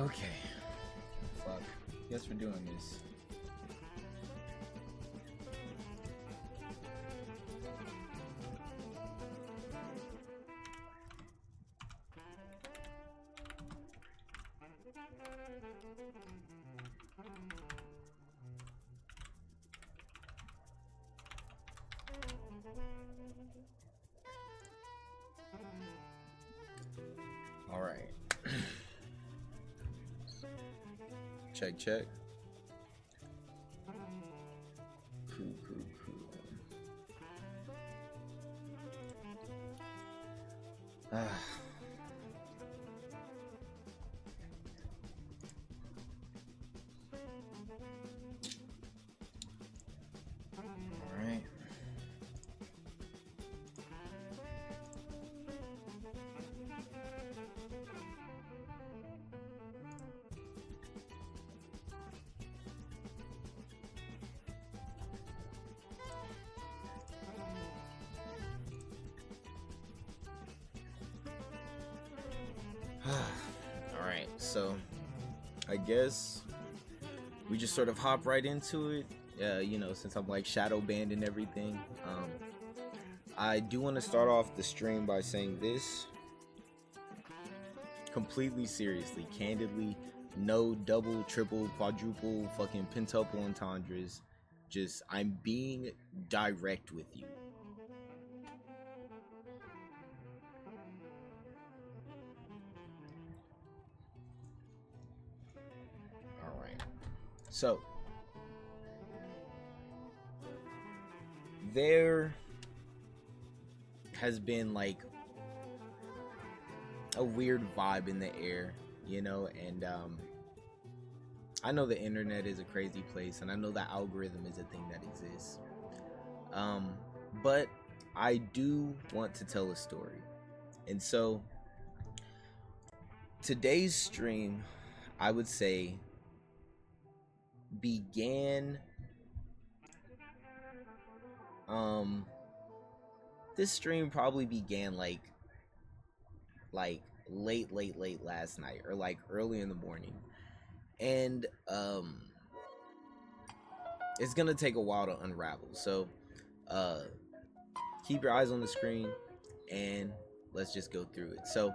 Okay. Fuck. Guess we're doing this. All right. Check, check. Cool. Ah. All right. All right. So, I guess we just sort of hop right into it. Since I'm like shadow banned and everything. I do want to start off the stream by saying this completely seriously, candidly, no double, triple, quadruple, fucking pentuple entendres. Just, I'm being direct with you. Alright. So, there has been like a weird vibe in the air, and I know the internet is a crazy place, and I know the algorithm is a thing that exists. But I do want to tell a story. And so today's stream, I would say, began this stream probably began like late last night, or like early in the morning. And it's gonna take a while to unravel. So keep your eyes on the screen and let's just go through it. So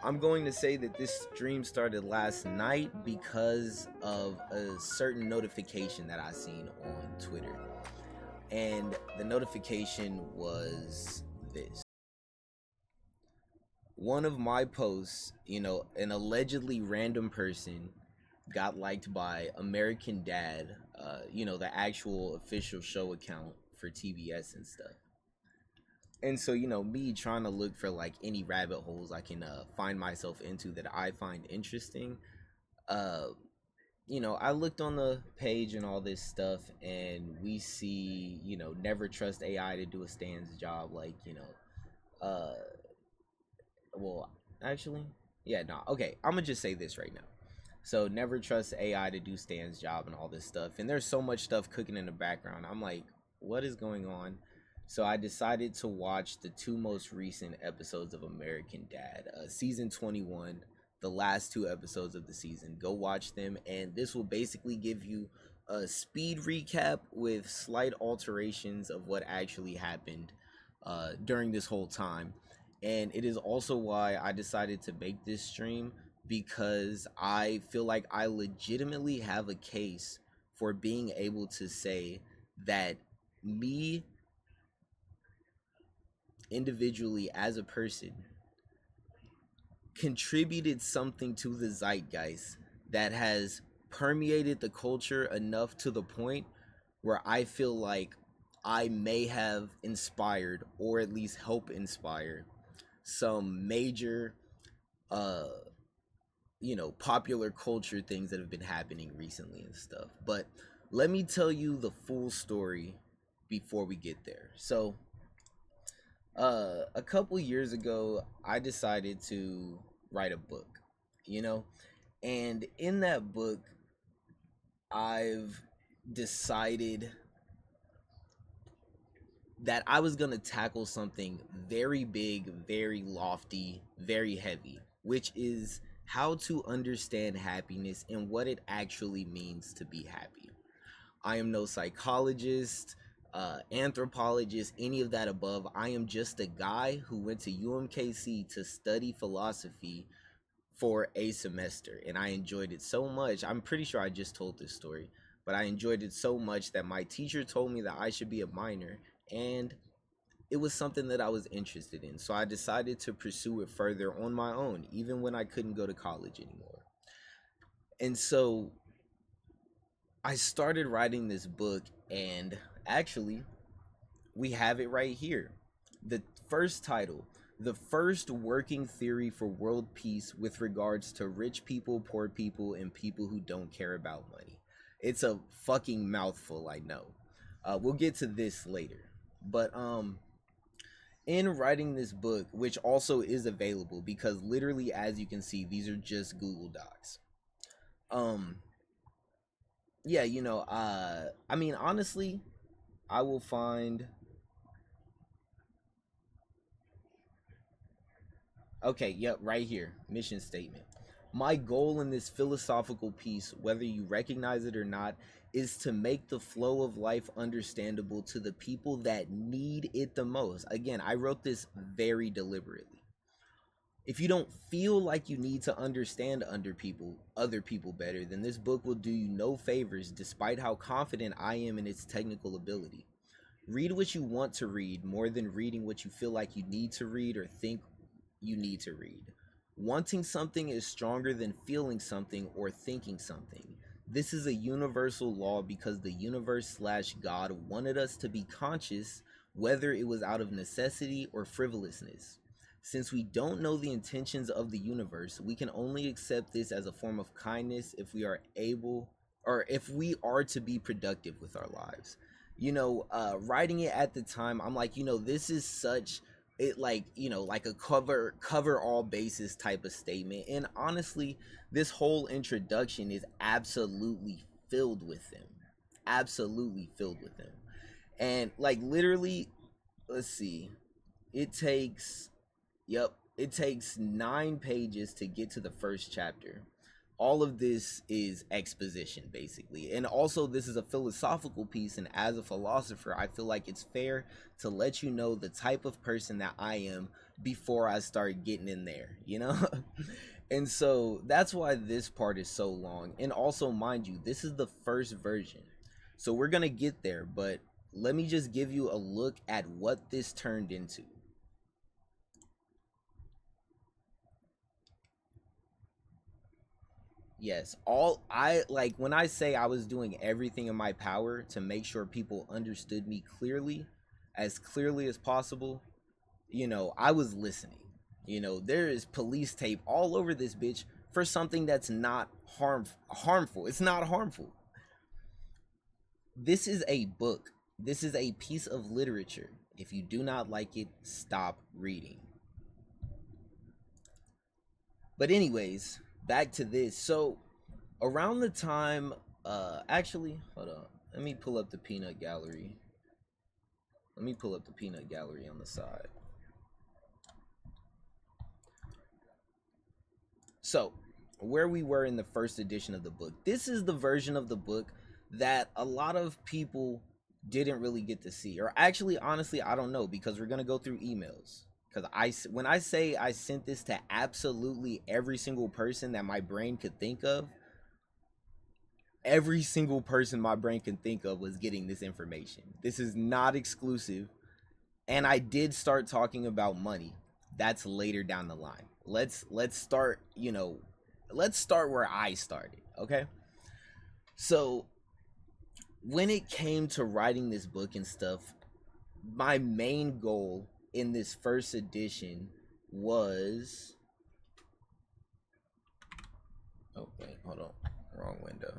I'm going to say that this stream started last night because of a certain notification that I seen on Twitter. And the notification was this. One of my posts, an allegedly random person got liked by American Dad, the actual official show account for TBS and stuff. And so, me trying to look for like any rabbit holes I can find myself into that I find interesting. I looked on the page and all this stuff, and we see, never trust AI to do a Stan's job. Like, well, actually, yeah, no. Okay, I'm gonna just say this right now. So never trust AI to do Stan's job and all this stuff. And there's so much stuff cooking in the background. I'm like, what is going on? So I decided to watch the two most recent episodes of American Dad, season 21, the last two episodes of the season. Go watch them, and this will basically give you a speed recap with slight alterations of what actually happened during this whole time. And it is also why I decided to make this stream, because I feel like I legitimately have a case for being able to say that me individually as a person contributed something to the zeitgeist that has permeated the culture enough to the point where I feel like I may have inspired, or at least help inspire, some major popular culture things that have been happening recently and stuff. But let me tell you the full story before we get there. So a couple years ago, I decided to write a book, and in that book, I've decided that I was gonna tackle something very big, very lofty, very heavy, which is how to understand happiness and what it actually means to be happy. I am no psychologist, anthropologist, any of that above. I am just a guy who went to UMKC to study philosophy for a semester, and I enjoyed it so much. I'm pretty sure I just told this story, but I enjoyed it so much that my teacher told me that I should be a minor, and it was something that I was interested in. So I decided to pursue it further on my own, even when I couldn't go to college anymore. And so I started writing this book, and actually, we have it right here. The first title, The First Working Theory for World Peace with Regards to Rich People, Poor People, and People Who Don't Care About Money. It's a fucking mouthful, I know. We'll get to this later. But in writing this book, which also is available because literally, as you can see, these are just Google Docs. Um yeah, I mean, honestly, I will find. Okay, yep, right here. Mission statement. My goal in this philosophical piece, whether you recognize it or not, is to make the flow of life understandable to the people that need it the most. Again, I wrote this very deliberately. If you don't feel like you need to understand other people better, then this book will do you no favors despite how confident I am in its technical ability. Read what you want to read more than reading what you feel like you need to read or think you need to read. Wanting something is stronger than feeling something or thinking something. This is a universal law because the universe/God wanted us to be conscious, whether it was out of necessity or frivolousness. Since we don't know the intentions of the universe, we can only accept this as a form of kindness if we are able, or if we are to be productive with our lives. Writing it at the time, I'm like, this is such it, like, like a cover all bases type of statement. And honestly, this whole introduction is absolutely filled with them. Absolutely filled with them. And like literally, let's see. It takes Yep, it takes 9 pages to get to the first chapter. All of this is exposition, basically. And also, this is a philosophical piece, and as a philosopher, I feel like it's fair to let you know the type of person that I am before I start getting in there? And so that's why this part is so long. And also, mind you, this is the first version. So we're going to get there, but let me just give you a look at what this turned into. Yes, all I like when I say I was doing everything in my power to make sure people understood me clearly as possible, I was listening. There is police tape all over this bitch for something that's not harmful. It's not harmful. This is a book. This is a piece of literature. If you do not like it, stop reading. But anyways, back to this. So around the time, actually, hold on. Let me pull up the peanut gallery. Let me pull up the peanut gallery on the side. So, where we were in the first edition of the book. This is the version of the book that a lot of people didn't really get to see. Or actually, honestly, I don't know, because we're going to go through emails. Because when I say I sent this to absolutely every single person that my brain could think of, every single person my brain can think of was getting this information. This is not exclusive. And I did start talking about money. That's later down the line. Let's start, let's start where I started, okay? So, when it came to writing this book and stuff, my main goal in this first edition was, oh wait, hold on, wrong window.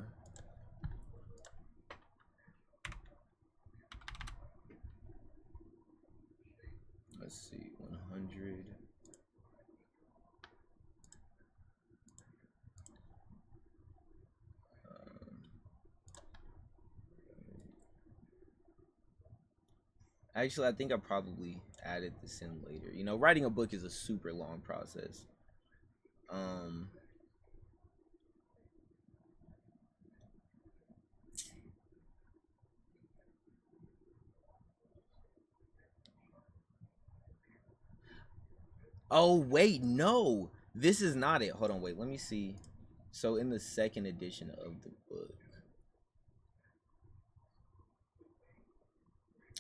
Let's see, 100. Actually, I think I probably added this in later. Writing a book is a super long process. Um, Oh wait, no, this is not it. Hold on, wait, let me see. So in the second edition of the book,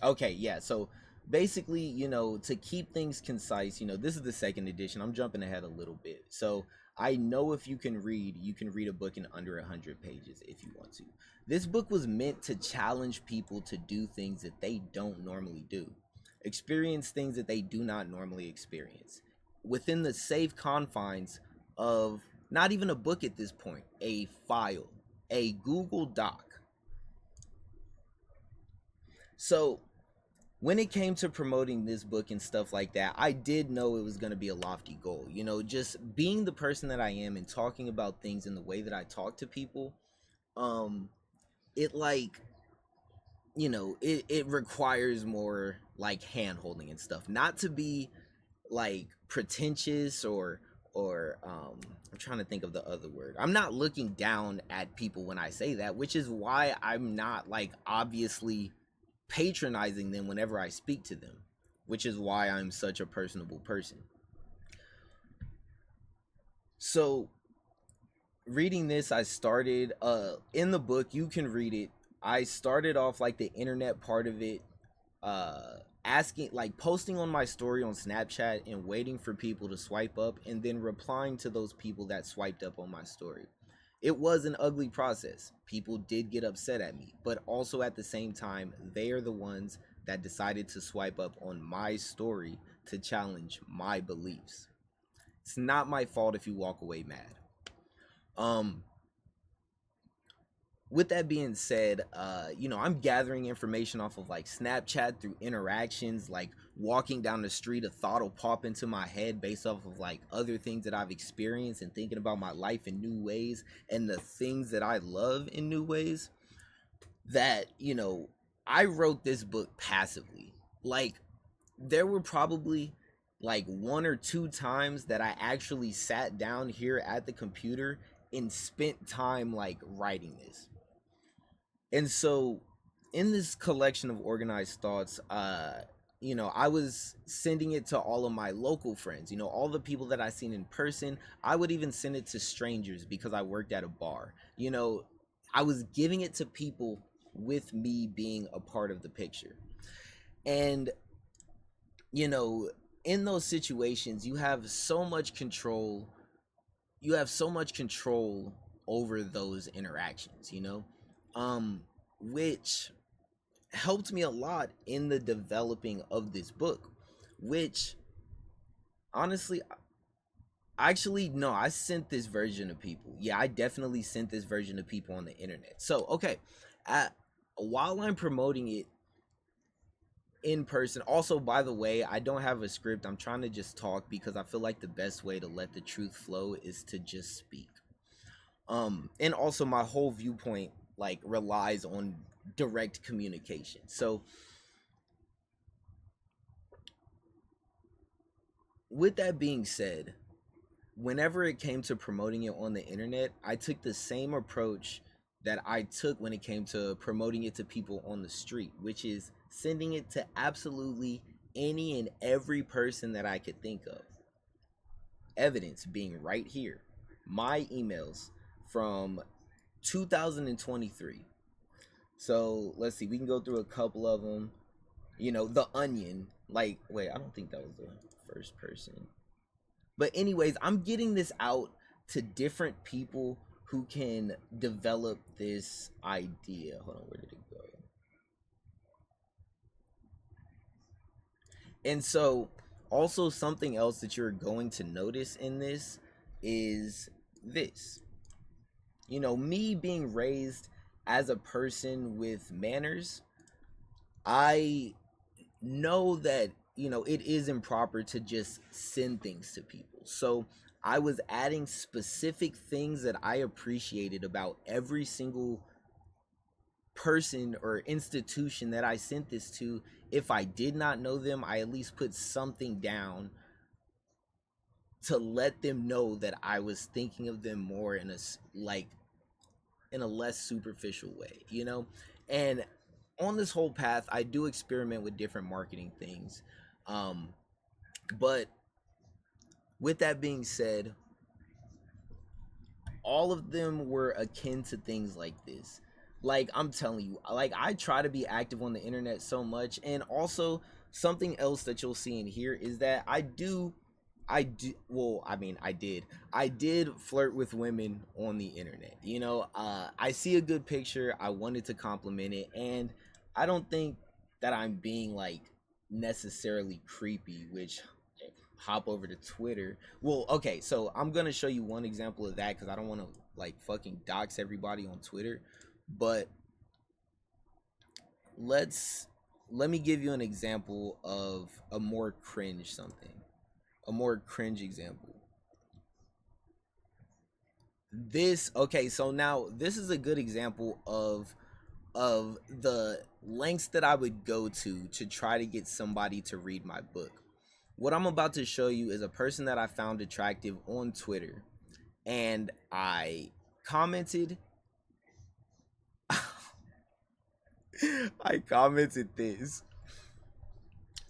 okay, yeah. So basically, to keep things concise, this is the second edition. I'm jumping ahead a little bit. So I know if you can read a book in under 100 pages if you want to. This book was meant to challenge people to do things that they don't normally do, experience things that they do not normally experience within the safe confines of not even a book at this point, a file, a Google Doc. So when it came to promoting this book and stuff like that, I did know it was going to be a lofty goal. Just being the person that I am and talking about things in the way that I talk to people, um, it like, it requires more like hand holding and stuff. Not to be like pretentious or I'm trying to think of the other word. I'm not looking down at people when I say that, which is why I'm not like obviously patronizing them whenever I speak to them, which is why I'm such a personable person. So, reading this, I started in the book, you can read it. I started off like the internet part of it, asking, like posting on my story on Snapchat and waiting for people to swipe up and then replying to those people that swiped up on my story. It was an ugly process. People did get upset at me, but also at the same time, they are the ones that decided to swipe up on my story to challenge my beliefs. It's not my fault if you walk away mad. Um, with that being said, I'm gathering information off of like Snapchat through interactions, like walking down the street, a thought will pop into my head based off of like other things that I've experienced and thinking about my life in new ways and the things that I love in new ways. That, I wrote this book passively. Like, there were probably like one or two times that I actually sat down here at the computer and spent time like writing this. And so in this collection of organized thoughts, I was sending it to all of my local friends, all the people that I seen in person. I would even send it to strangers because I worked at a bar. I was giving it to people with me being a part of the picture. And you know in those situations, you have so much control over those interactions, um which helped me a lot in the developing of this book, which honestly, actually, no, I sent this version to people. Yeah, I definitely sent this version to people on the internet. So okay, uh, while I'm promoting it in person, also, by the way, I don't have a script. I'm trying to just talk because I feel like the best way to let the truth flow is to just speak. And also my whole viewpoint like relies on direct communication. So with that being said, whenever it came to promoting it on the internet, I took the same approach that I took when it came to promoting it to people on the street, which is sending it to absolutely any and every person that I could think of. Evidence being right here. My emails from 2023. So let's see, we can go through a couple of them. The Onion. Like, wait, I don't think that was the first person. But anyways, I'm getting this out to different people who can develop this idea. Hold on, where did it go? And so, also something else that you're going to notice in this is this. Me being raised as a person with manners, I know that it is improper to just send things to people. So I was adding specific things that I appreciated about every single person or institution that I sent this to. If I did not know them, I at least put something down to let them know that I was thinking of them more in a like in a less superficial way. And on this whole path, I do experiment with different marketing things. But with that being said, all of them were akin to things like this. Like, I'm telling you, like, I try to be active on the internet so much. And also, something else that you'll see in here is that well, I mean, I did flirt with women on the internet. I see a good picture, I wanted to compliment it, and I don't think that I'm being like necessarily creepy, which hop over to Twitter. Well, okay, so I'm gonna show you one example of that because I don't want to like fucking dox everybody on Twitter. But let's let me give you an example of a more cringe something. A more cringe example. This okay, so now this is a good example of the lengths that I would go to try to get somebody to read my book. What I'm about to show you is a person that I found attractive on Twitter, and I commented I commented this.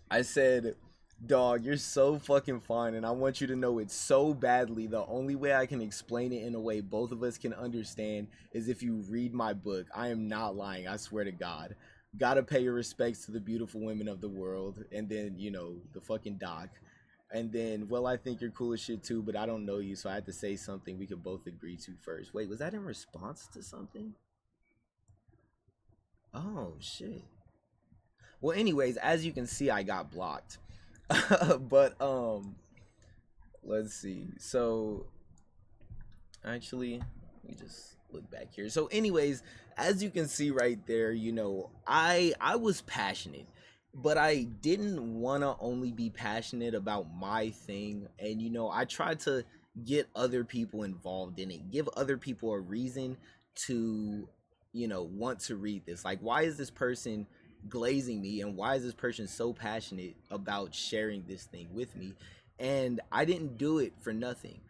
I said, "Dog, you're so fucking fine, and I want you to know it so badly. The only way I can explain it in a way both of us can understand is if you read my book. I am not lying, I swear to God. Gotta pay your respects to the beautiful women of the world." And then, the fucking doc. And then, well, I think you're cool as shit too, but I don't know you, so I had to say something we could both agree to first. Wait, was that in response to something? Oh, shit. Well, anyways, as you can see, I got blocked. But let's see. So actually, let me just look back here. So anyways, as you can see right there, I was passionate, but I didn't want to only be passionate about my thing. And I tried to get other people involved in it, give other people a reason to want to read this. Like, why is this person glazing me, and why is this person so passionate about sharing this thing with me? And I didn't do it for nothing.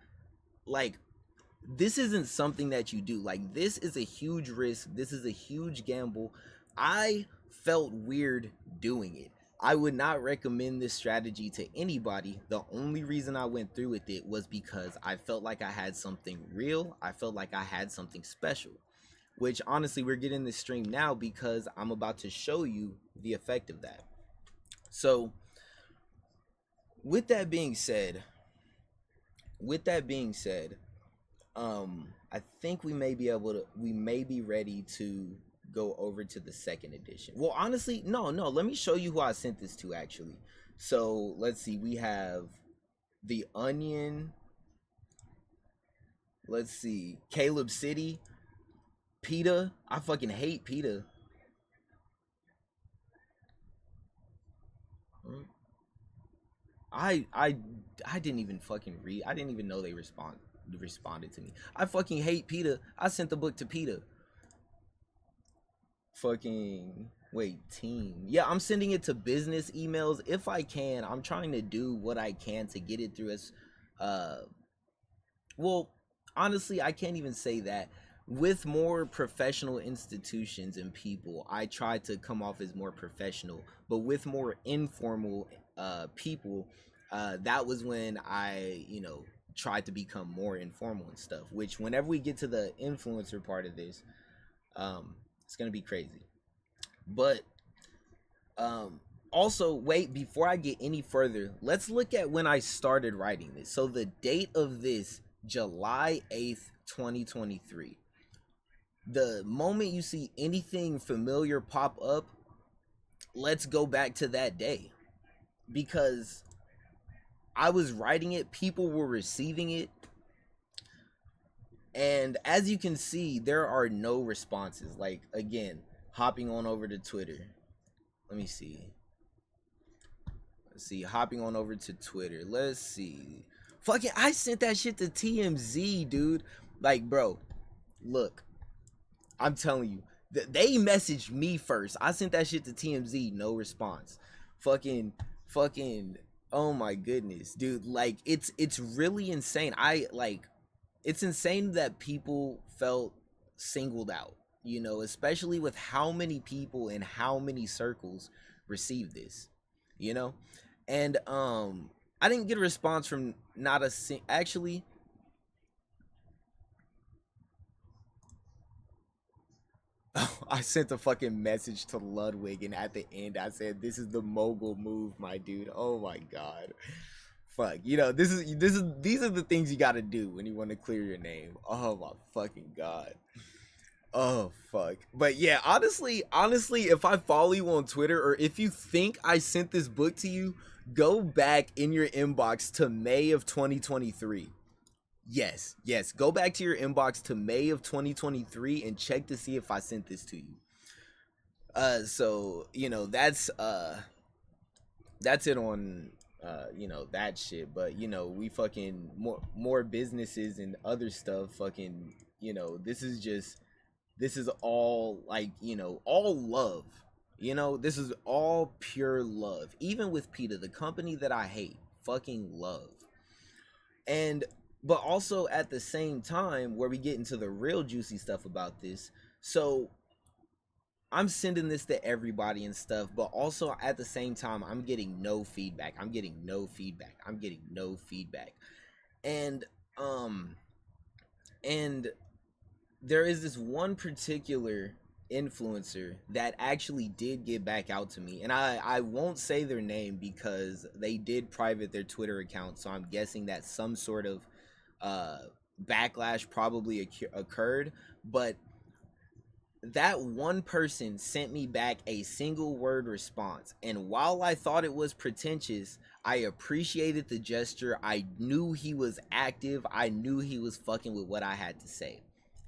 Like, this isn't something that you do. Like, this is a huge risk, this is a huge gamble. I felt weird doing it. I would not recommend this strategy to anybody. The only reason I went through with it was because I felt like I had something real, I felt like I had something special. Which, honestly, we're getting this stream now because I'm about to show you the effect of that. So with that being said, I think we may be ready to go over to the second edition. Well, honestly, no, let me show you who I sent this to actually. So let's see, we have The Onion, let's see, Caleb City, PETA. I fucking hate PETA. I didn't even fucking read. I didn't even know they responded to me. I fucking hate PETA. I sent the book to PETA. Fucking wait, team. Yeah, I'm sending it to business emails if I can. I'm trying to do what I can to get it through as uh well, honestly, I can't even say that. With more professional institutions and people, I try to come off as more professional. But with more informal people, that was when I, tried to become more informal and stuff. Which, whenever we get to the influencer part of this, it's gonna be crazy. But also, wait, before I get any further, let's look at when I started writing this. So the date of this, July 8th, 2023. The moment you see anything familiar pop up, let's go back to that day. Because I was writing it, people were receiving it, and as you can see, there are no responses. Like, again, hopping on over to Twitter. Let me see. Let's see, hopping on over to Twitter. Let's see. Fucking, I sent that shit to TMZ, dude. Like, bro, look, I'm telling you, they messaged me first. I sent that shit to TMZ, no response. Fucking, oh my goodness, dude. Like, it's really insane. It's insane that people felt singled out, especially with how many people in how many circles received this, you know? And I didn't get a response from not a actually. I sent a fucking message to Ludwig, and at the end, I said, "This is the mogul move, my dude." Oh my god, fuck. You know, these are the things you got to do when you want to clear your name. Oh my fucking god. Oh fuck. But yeah, honestly, if I follow you on Twitter, or if you think I sent this book to you, go back in your inbox to May of 2023. Yes. Go back to your inbox to May of 2023 and check to see if I sent this to you. So, that's it on that shit. But we fucking more businesses and other stuff fucking, this is all like, all love. This is all pure love. Even with PETA, the company that I hate, fucking love. And but also at the same time, where we get into the real juicy stuff about this. So I'm sending this to everybody and stuff, but also at the same time, I'm getting no feedback. And and there is this one particular influencer that actually did get back out to me, and I won't say their name because they did private their Twitter account, so I'm guessing that some sort of backlash probably occurred. But that one person sent me back a single word response, and while I thought it was pretentious, I appreciated the gesture. I knew he was active. I knew he was fucking with what I had to say.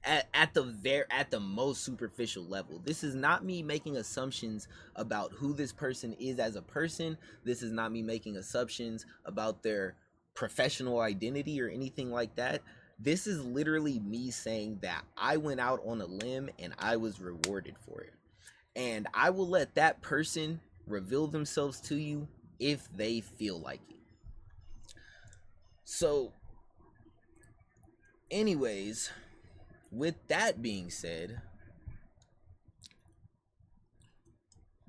At the most superficial level. This is not me making assumptions about who this person is as a person. This is not me making assumptions about their professional identity or anything like that. This is literally me saying that I went out on a limb and I was rewarded for it. And I will let that person reveal themselves to you if they feel like it. So, anyways, with that being said,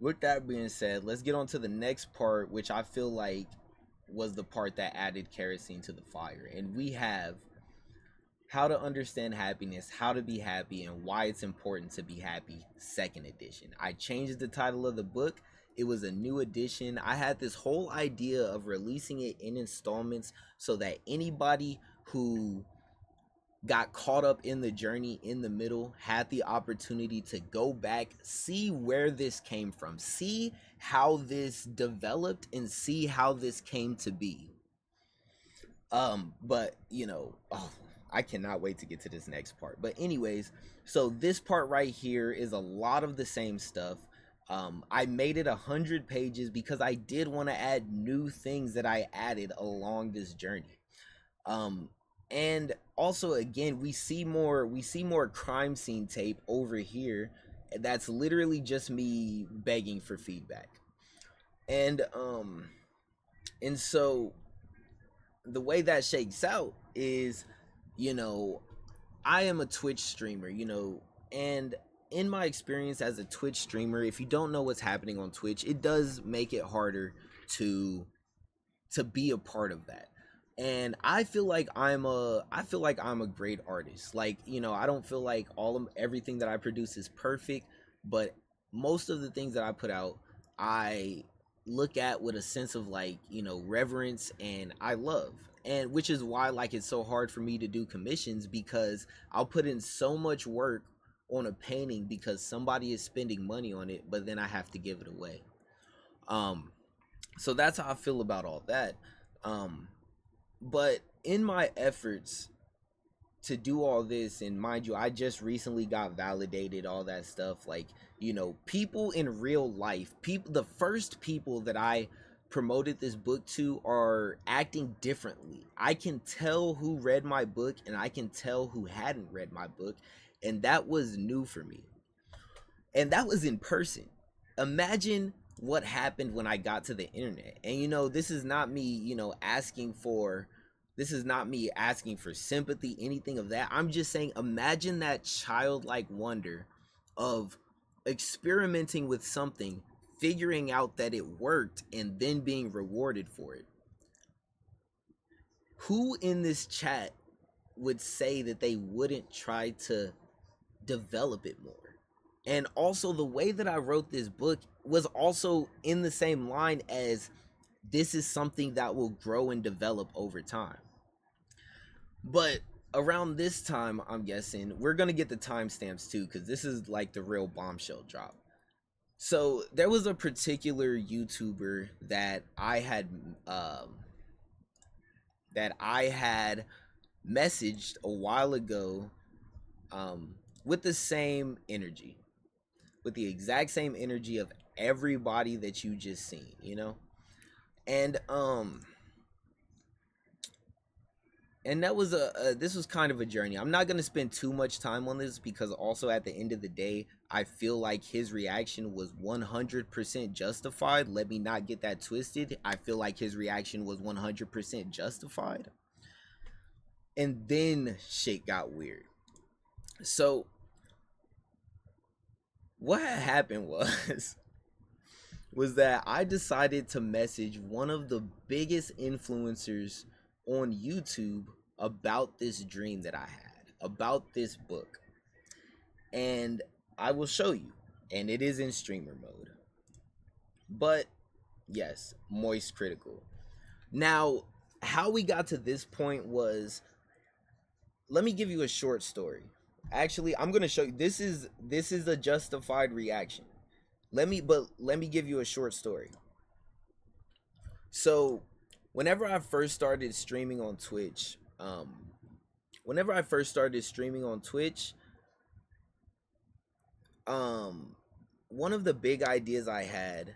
let's get on to the next part, which I feel like was the part that added kerosene to the fire. And we have How to Understand Happiness, How to Be Happy, and Why It's Important to Be Happy, second edition. I changed the title of the book. It was a new edition. I had this whole idea of releasing it in installments so that anybody who got caught up in the journey in the middle had the opportunity to go back, see where this came from, see how this developed, and see how this came to be. But I cannot wait to get to this next part. But anyways, so this part right here is a lot of the same stuff. I made it 100 pages because I did want to add new things that I added along this journey. And also, again, we see more crime scene tape over here. That's literally just me begging for feedback. And so the way that shakes out is, I am a Twitch streamer, and in my experience as a Twitch streamer, if you don't know what's happening on Twitch, it does make it harder to be a part of that. And I feel like I'm a great artist. Like, I don't feel like everything that I produce is perfect, but most of the things that I put out, I look at with a sense of like, reverence, and I love. And which is why like it's so hard for me to do commissions, because I'll put in so much work on a painting because somebody is spending money on it, but then I have to give it away. So that's how I feel about all that. But in my efforts to do all this, and mind you, I just recently got validated, all that stuff, like, people in real life, the first people that I promoted this book to are acting differently. I can tell who read my book and I can tell who hadn't read my book, and that was new for me. And that was in person. Imagine what happened when I got to the internet. And this is not me, asking for sympathy, anything of that. I'm just saying, imagine that childlike wonder of experimenting with something, figuring out that it worked, and then being rewarded for it. Who in this chat would say that they wouldn't try to develop it more? And also, the way that I wrote this book was also in the same line as this is something that will grow and develop over time. But around this time, I'm guessing we're gonna get the timestamps too, because this is like the real bombshell drop. So there was a particular YouTuber that I had messaged a while ago, with the same energy, with the exact same energy of everybody that you just seen, you know? And that was this was kind of a journey. I'm not going to spend too much time on this because also at the end of the day, I feel like his reaction was 100% justified. Let me not get that twisted. I feel like his reaction was 100% justified. And then shit got weird. So what had happened was that I decided to message one of the biggest influencers on YouTube about this dream that I had, about this book. And I will show you. And it is in streamer mode. But yes, Moist Critical. Now, how we got to this point was, let me give you a short story. Actually, I'm going to show you. This is a justified reaction. Let me give you a short story. So, whenever I first started streaming on Twitch, one of the big ideas I had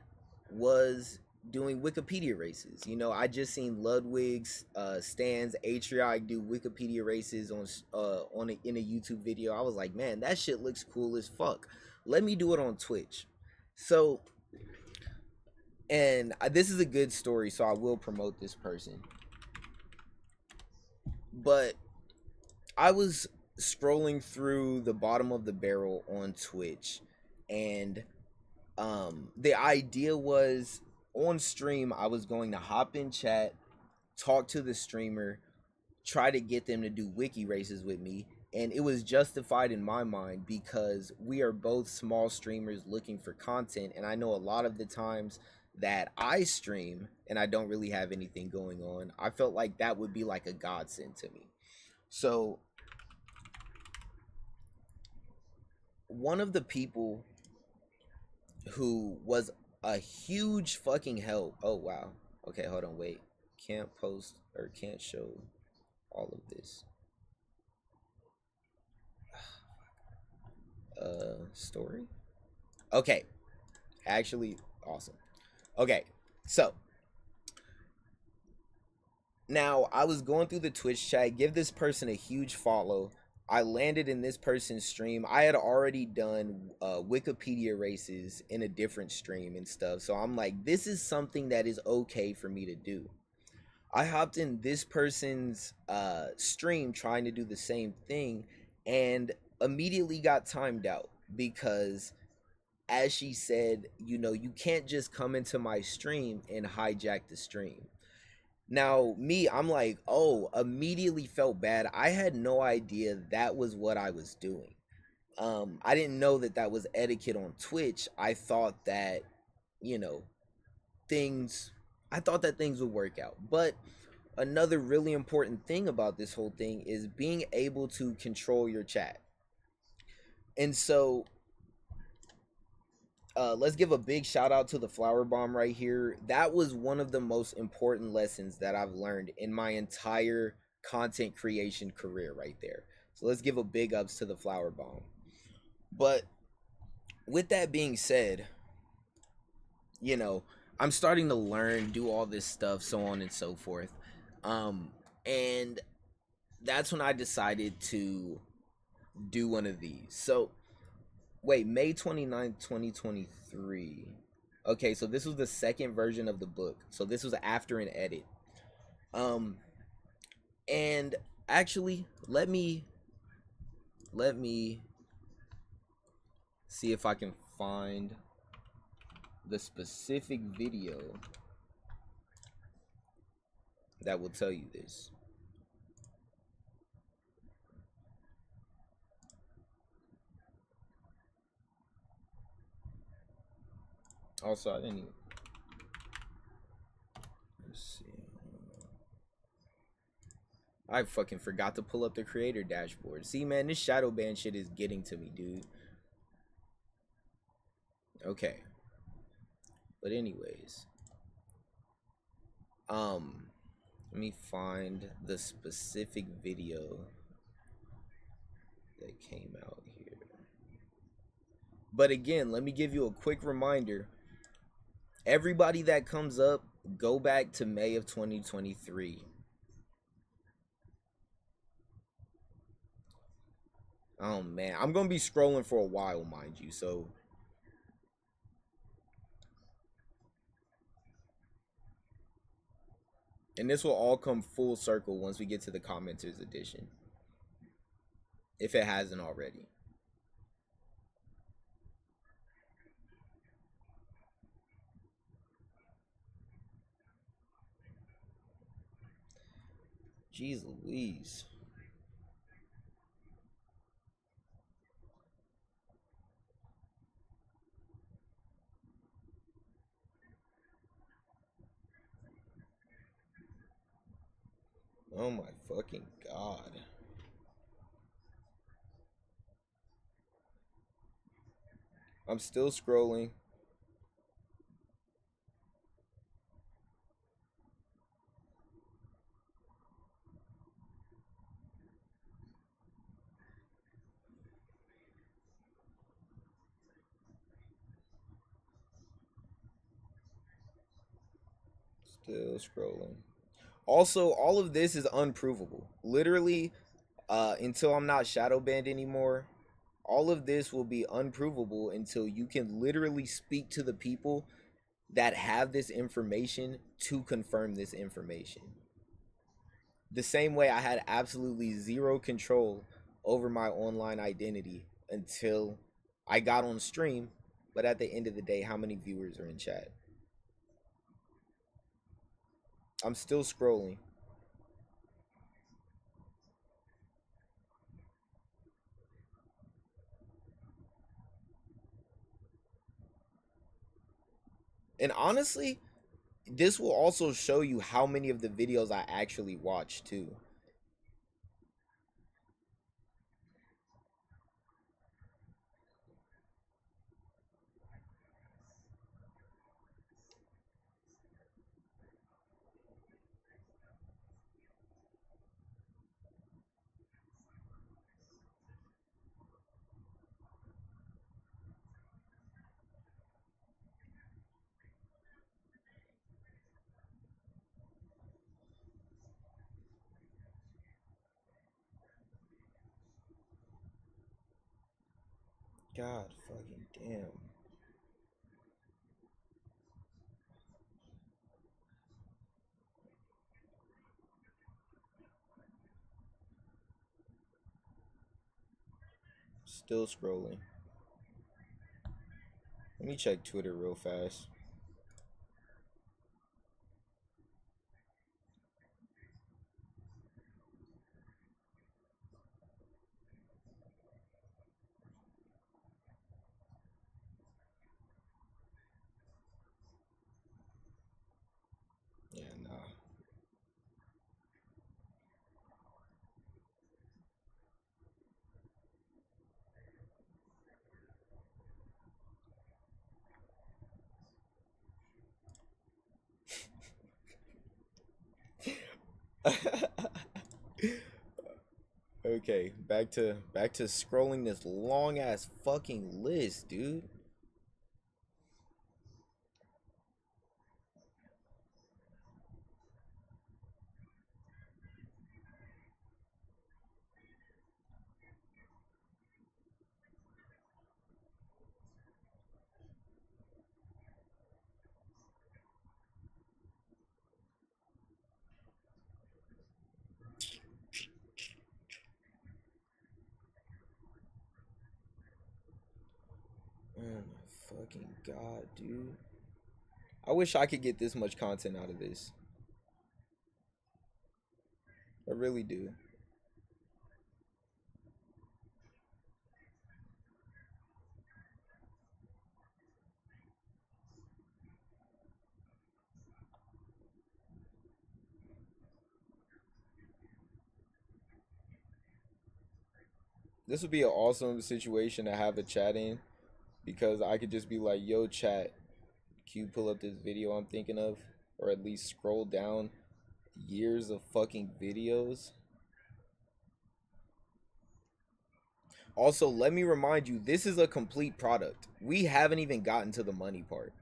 was doing Wikipedia races. You know, I just seen Ludwig's, Stan's, Atrioc do Wikipedia races in a YouTube video. I was like, man, that shit looks cool as fuck. Let me do it on Twitch. So, and this is a good story, so I will promote this person. But I was scrolling through the bottom of the barrel on Twitch, and the idea was, on stream I was going to hop in chat, talk to the streamer, try to get them to do wiki races with me. And it was justified in my mind because we are both small streamers looking for content, and I know a lot of the times that I stream and I don't really have anything going on, I felt like that would be like a godsend to me. So one of the people who was a huge fucking help. Oh wow. Okay, hold on, wait. Can't post or can't show all of this. Story? Okay. Actually, awesome. Okay, so now I was going through the Twitch chat, give this person a huge follow. I landed in this person's stream. I had already done Wikipedia races in a different stream and stuff. So I'm like, this is something that is okay for me to do. I hopped in this person's stream trying to do the same thing and immediately got timed out because, as she said, you know, you can't just come into my stream and hijack the stream. Now, me, I'm like, oh, immediately felt bad. I had no idea that was what I was doing. I didn't know that that was etiquette on Twitch. I thought that, you know, things would work out. But another really important thing about this whole thing is being able to control your chat. And so let's give a big shout out to the Flower Bomb right here. That was one of the most important lessons that I've learned in my entire content creation career right there. So let's give a big ups to the Flower Bomb. But with that being said, you know, I'm starting to learn, do all this stuff, so on and so forth. And that's when I decided to do one of these. So wait, May 29th, 2023. Okay, so this was the second version of the book. So this was after an edit. And actually, let me see if I can find the specific video that will tell you this. Also, I didn't even. Let's see. I fucking forgot to pull up the creator dashboard. See, man, this shadow ban shit is getting to me, dude. Okay. But anyways. Let me find the specific video that came out here. But again, let me give you a quick reminder. Everybody that comes up, go back to May of 2023. Oh man, I'm gonna be scrolling for a while, mind you, so and this will all come full circle once we get to the commenters edition, if it hasn't already. Jeez Louise. Oh my fucking god. I'm still scrolling. Still scrolling. Also, all of this is unprovable. Literally, until I'm not shadow banned anymore, all of this will be unprovable until you can literally speak to the people that have this information to confirm this information. The same way I had absolutely zero control over my online identity until I got on stream, but at the end of the day, how many viewers are in chat? I'm still scrolling. And honestly, this will also show you how many of the videos I actually watch too. God fucking damn. Still scrolling. Let me check Twitter real fast. Yeah, nah. Okay, back to scrolling this long ass fucking list, dude. Oh my fucking god, dude. I wish I could get this much content out of this. I really do. This would be an awesome situation to have a chat in, because I could just be like, "Yo, chat, can you pull up this video I'm thinking of?" Or at least scroll down years of fucking videos. Also, let me remind you, this is a complete product. We haven't even gotten to the money part.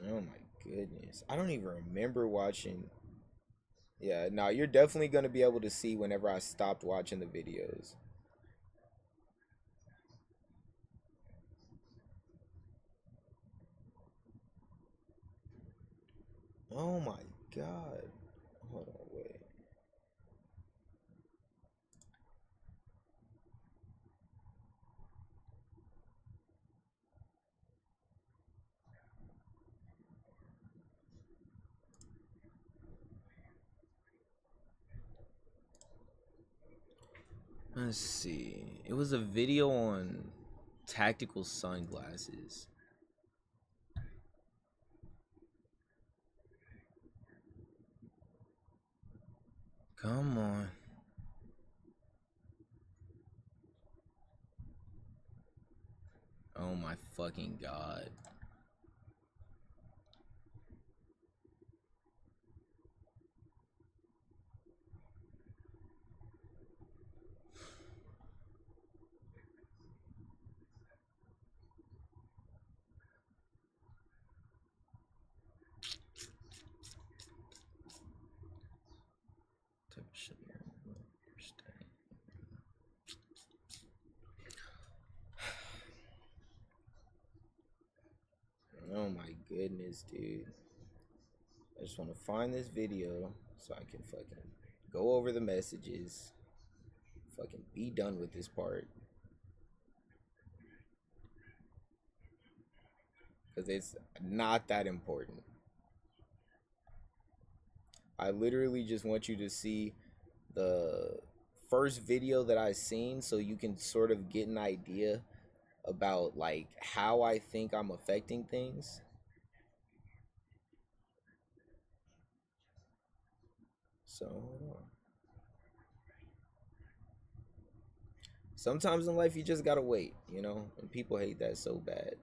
Oh my goodness. I don't even remember watching. Yeah, no, you're definitely going to be able to see whenever I stopped watching the videos. Oh my god. Hold on, wait. Let's see. It was a video on tactical sunglasses. Come on. Oh my fucking god. Oh my goodness, dude. I just want to find this video so I can fucking go over the messages. Fucking be done with this part. Because it's not that important. I literally just want you to see the first video that I seen so you can sort of get an idea about like how I think I'm affecting things. So hold on. Sometimes in life you just gotta wait, you know, and people hate that so bad.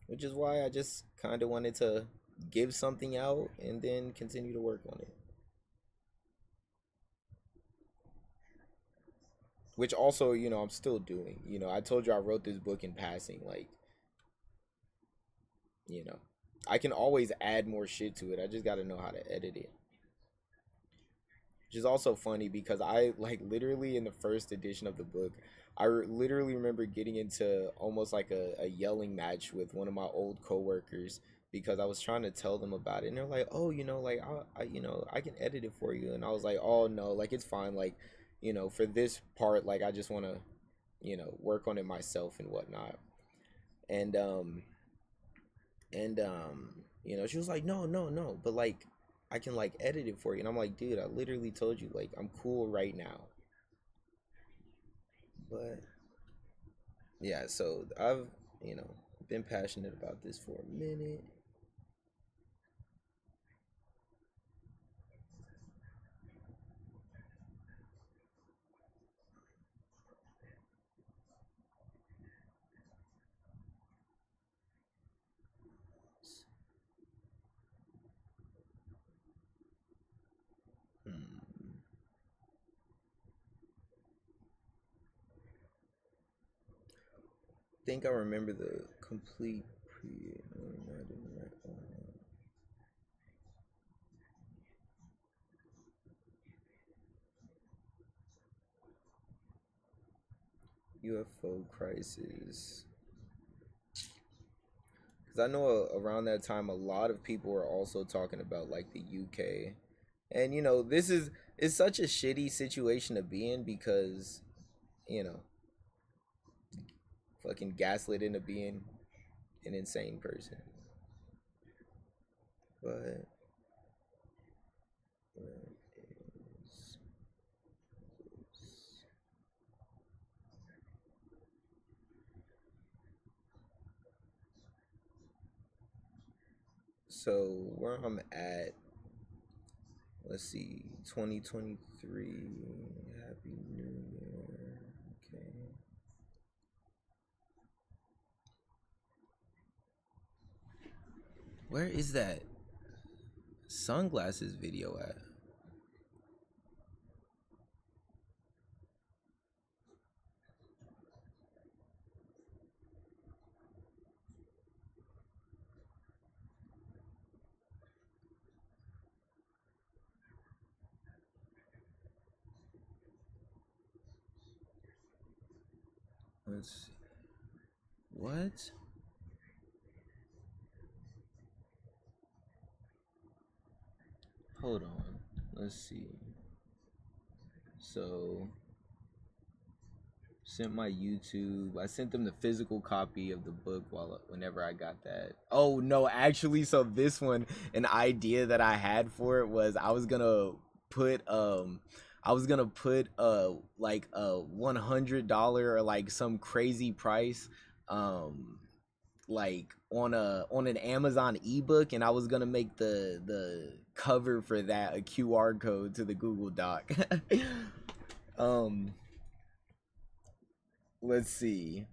Which is why I just kind of wanted to give something out and then continue to work on it. Which also, you know, I'm still doing. You know, I told you I wrote this book in passing. Like, you know, I can always add more shit to it. I just got to know how to edit it. Which is also funny because I, like, literally in the first edition of the book, literally remember getting into almost like a yelling match with one of my old coworkers because I was trying to tell them about it. And they're like, oh, you know, like, you know, I can edit it for you. And I was like, oh, no, like, it's fine. Like, you know, for this part, like, I just want to, you know, work on it myself and whatnot. And, you know, she was like, no, no, no, but like, I can like edit it for you. And I'm like, dude, I literally told you, like, I'm cool right now. But yeah, so I've, you know, been passionate about this for a minute. Hmm. I think I remember the complete pre. No, I didn't write UFO crisis. because I know around that time a lot of people were also talking about like the UK, and you know this is it's such a shitty situation to be in because you know fucking gaslit into being an insane person, but. Is So where I'm at, let's see, 2023. Happy New Year. Okay. Where is that sunglasses video at? Let's see. What? Hold on. Let's see. So sent my YouTube. I sent them the physical copy of the book whenever I got that. Oh no, actually, so this one, an idea that I had for it was I was gonna put like a $100 or like some crazy price like on an Amazon ebook, and I was gonna make the cover for that a QR code to the Google Doc. um let's see.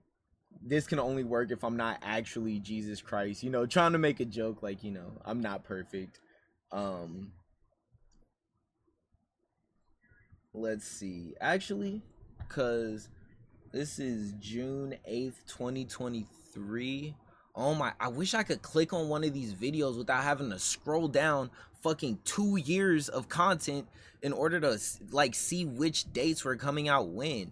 This can only work if I'm not actually Jesus Christ, you know, trying to make a joke like, you know, I'm not perfect. Um let's see. Actually, cuz this is June 8th, 2023. Oh my, I wish I could click on one of these videos without having to scroll down fucking 2 years of content in order to like see which dates were coming out when.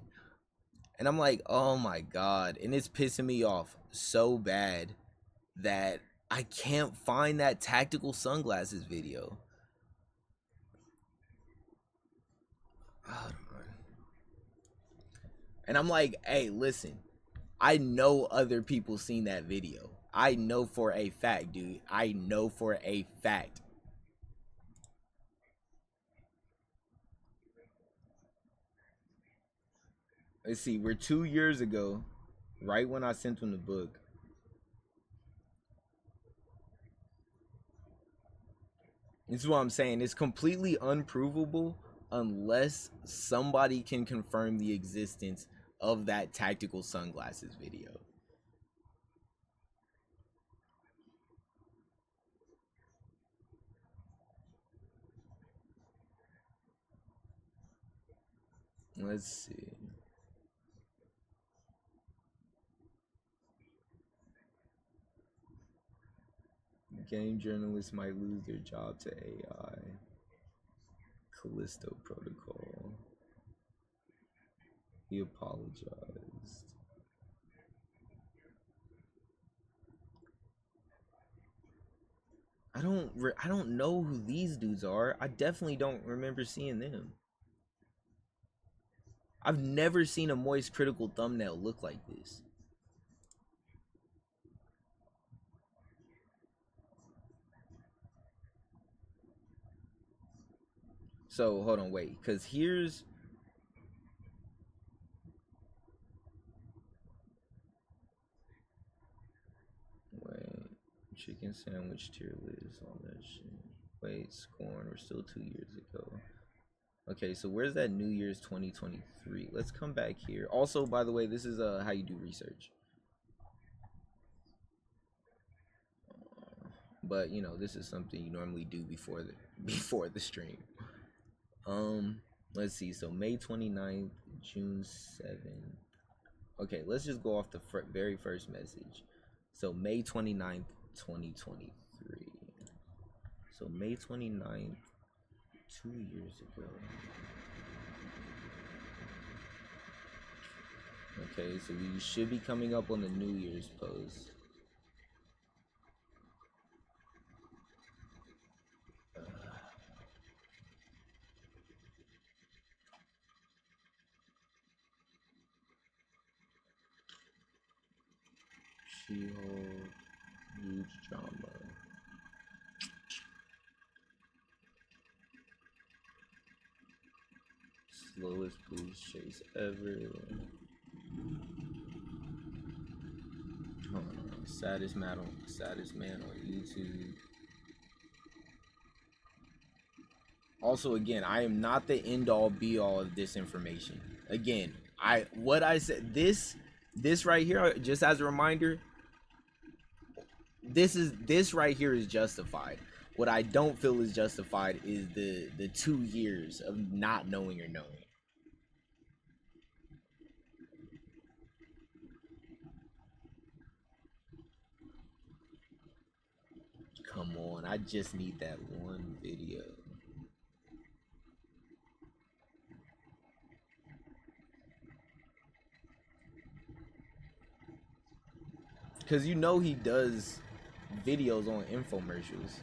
And I'm like, "Oh my god." And it's pissing me off so bad that I can't find that tactical sunglasses video. Oh, and I'm like, hey, listen, I know other people seen that video. I know for a fact, dude. I know for a fact. Let's see, we're 2 years ago, right when I sent them the book. This is what I'm saying. It's completely unprovable unless somebody can confirm the existence of that tactical sunglasses video. Let's see. Game journalists might lose their job to AI. Callisto Protocol. He apologized. I don't know who these dudes are. I definitely don't remember seeing them. I've never seen a Moist Critical thumbnail look like this. So hold on, wait, because here's wait, chicken sandwich tier list, all that shit. Wait, scorn, we're still 2 years ago. Okay, so where's that New Year's 2023? Let's come back here. Also, by the way, this is how you do research. But you know, this is something you normally do before the before the stream. Let's see. So May 29th, June 7th. Okay, let's just go off the very first message. So May 29th, 2023. So May 29th, 2 years ago. Okay, so we should be coming up on the New Year's post. She-Hulk, huge drama. Slowest police chase ever. Hold on. Saddest man on YouTube. Also, again, I am not the end all be all of this information. Again, what I said, this right here, just as a reminder, this right here is justified. What I don't feel is justified is the 2 years of not knowing or knowing. Come on, I just need that one video. Cause you know he does videos on infomercials.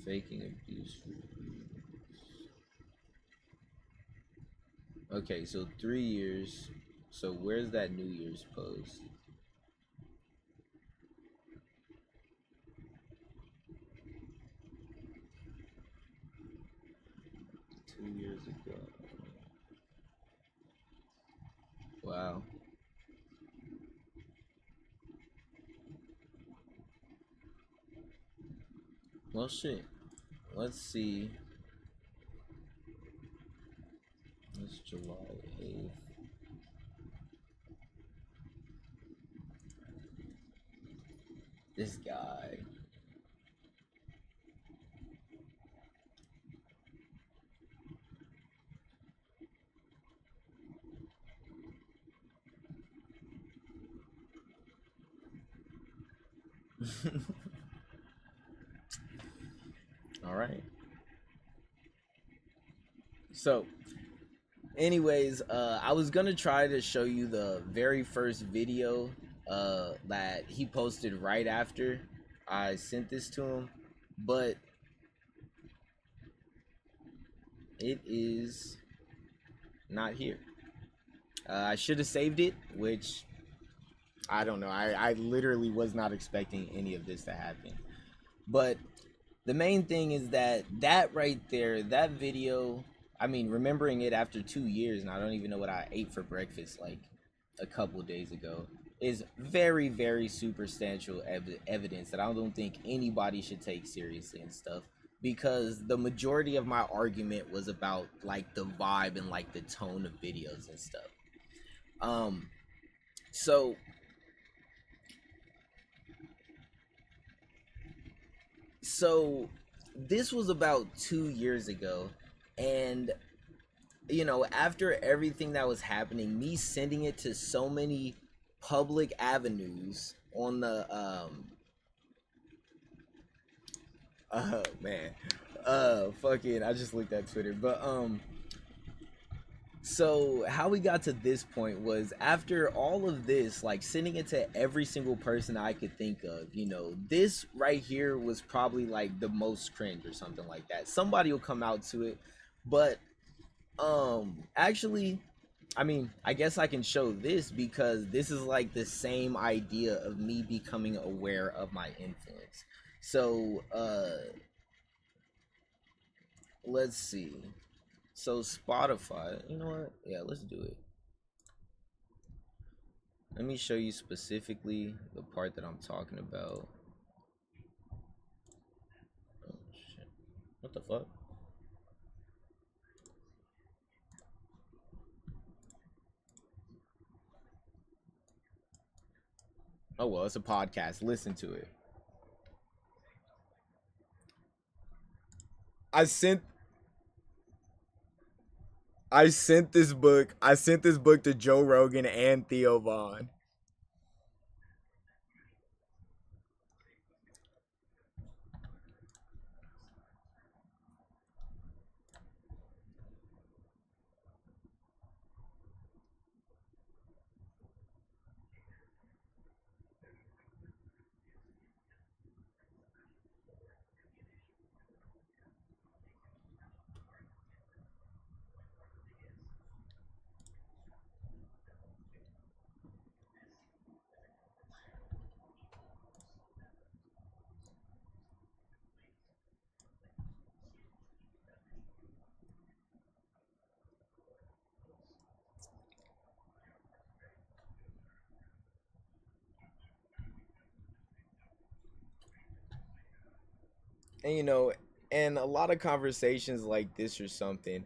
Faking abuse. Okay, so 3 years. So where's that New Year's post? Years ago. Wow. Well, shit. Let's see. It's July 8th. This guy. All right. So, anyways, I was gonna try to show you the very first video that he posted right after I sent this to him, but it is not here. I should have saved it, which I don't know. I literally was not expecting any of this to happen. But the main thing is that right there, that video, I mean, remembering it after 2 years, and I don't even know what I ate for breakfast like a couple days ago, is very, very substantial evidence that I don't think anybody should take seriously and stuff. Because the majority of my argument was about like the vibe and like the tone of videos and stuff. So this was about 2 years ago, and you know, after everything that was happening, me sending it to so many public avenues on the man, fucking, I just looked at Twitter, but so how we got to this point was after all of this, like sending it to every single person I could think of, you know, this right here was probably like the most cringe or something like that. Somebody will come out to it, but actually, I mean, I guess I can show this because this is like the same idea of me becoming aware of my influence. So let's see. So Spotify, you know what? Yeah, let's do it. Let me show you specifically the part that I'm talking about. Oh shit. What the fuck? Oh well, it's a podcast. Listen to it. I sent I sent this book to Joe Rogan and Theo Vaughn. And and a lot of conversations like this or something,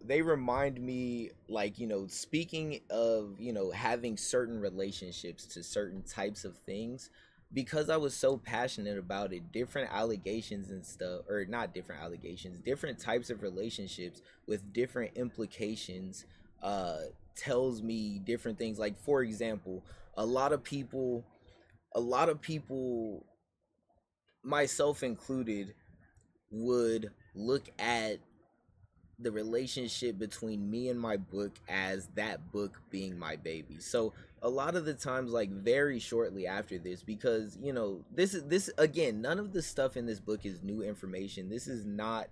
they remind me, like, speaking of, having certain relationships to certain types of things, because I was so passionate about it. Different allegations and stuff, or not different allegations, different types of relationships with different implications, uh tells me different things. Like, for example, a lot of people a lot of people, myself included, would look at the relationship between me and my book as that book being my baby. So a lot of the times, like, very shortly after this, because this again, none of the stuff in this book is new information. This is not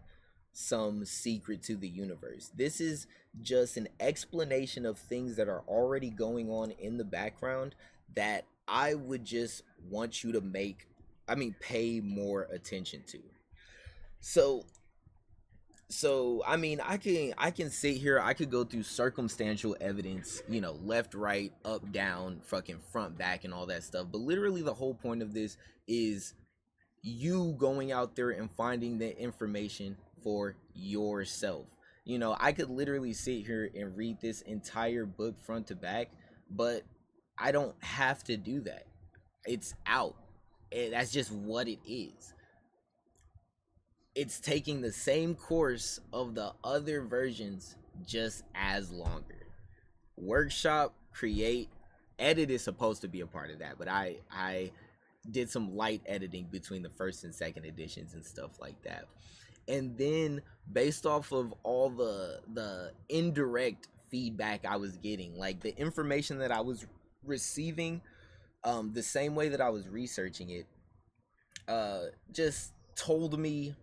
some secret to the universe. This is just an explanation of things that are already going on in the background, that I would just want you to pay more attention to. So I mean, I can sit here, I could go through circumstantial evidence, left, right, up, down, fucking front, back, and all that stuff. But literally the whole point of this is you going out there and finding the information for yourself. I could literally sit here and read this entire book front to back, but I don't have to do that. It's out. That's just what it is. It's taking the same course of the other versions, just as longer. Workshop, create, edit is supposed to be a part of that, but I did some light editing between the first and second editions and stuff like that. And then, based off of all the indirect feedback I was getting, like the information that I was receiving, the same way that I was researching it, just told me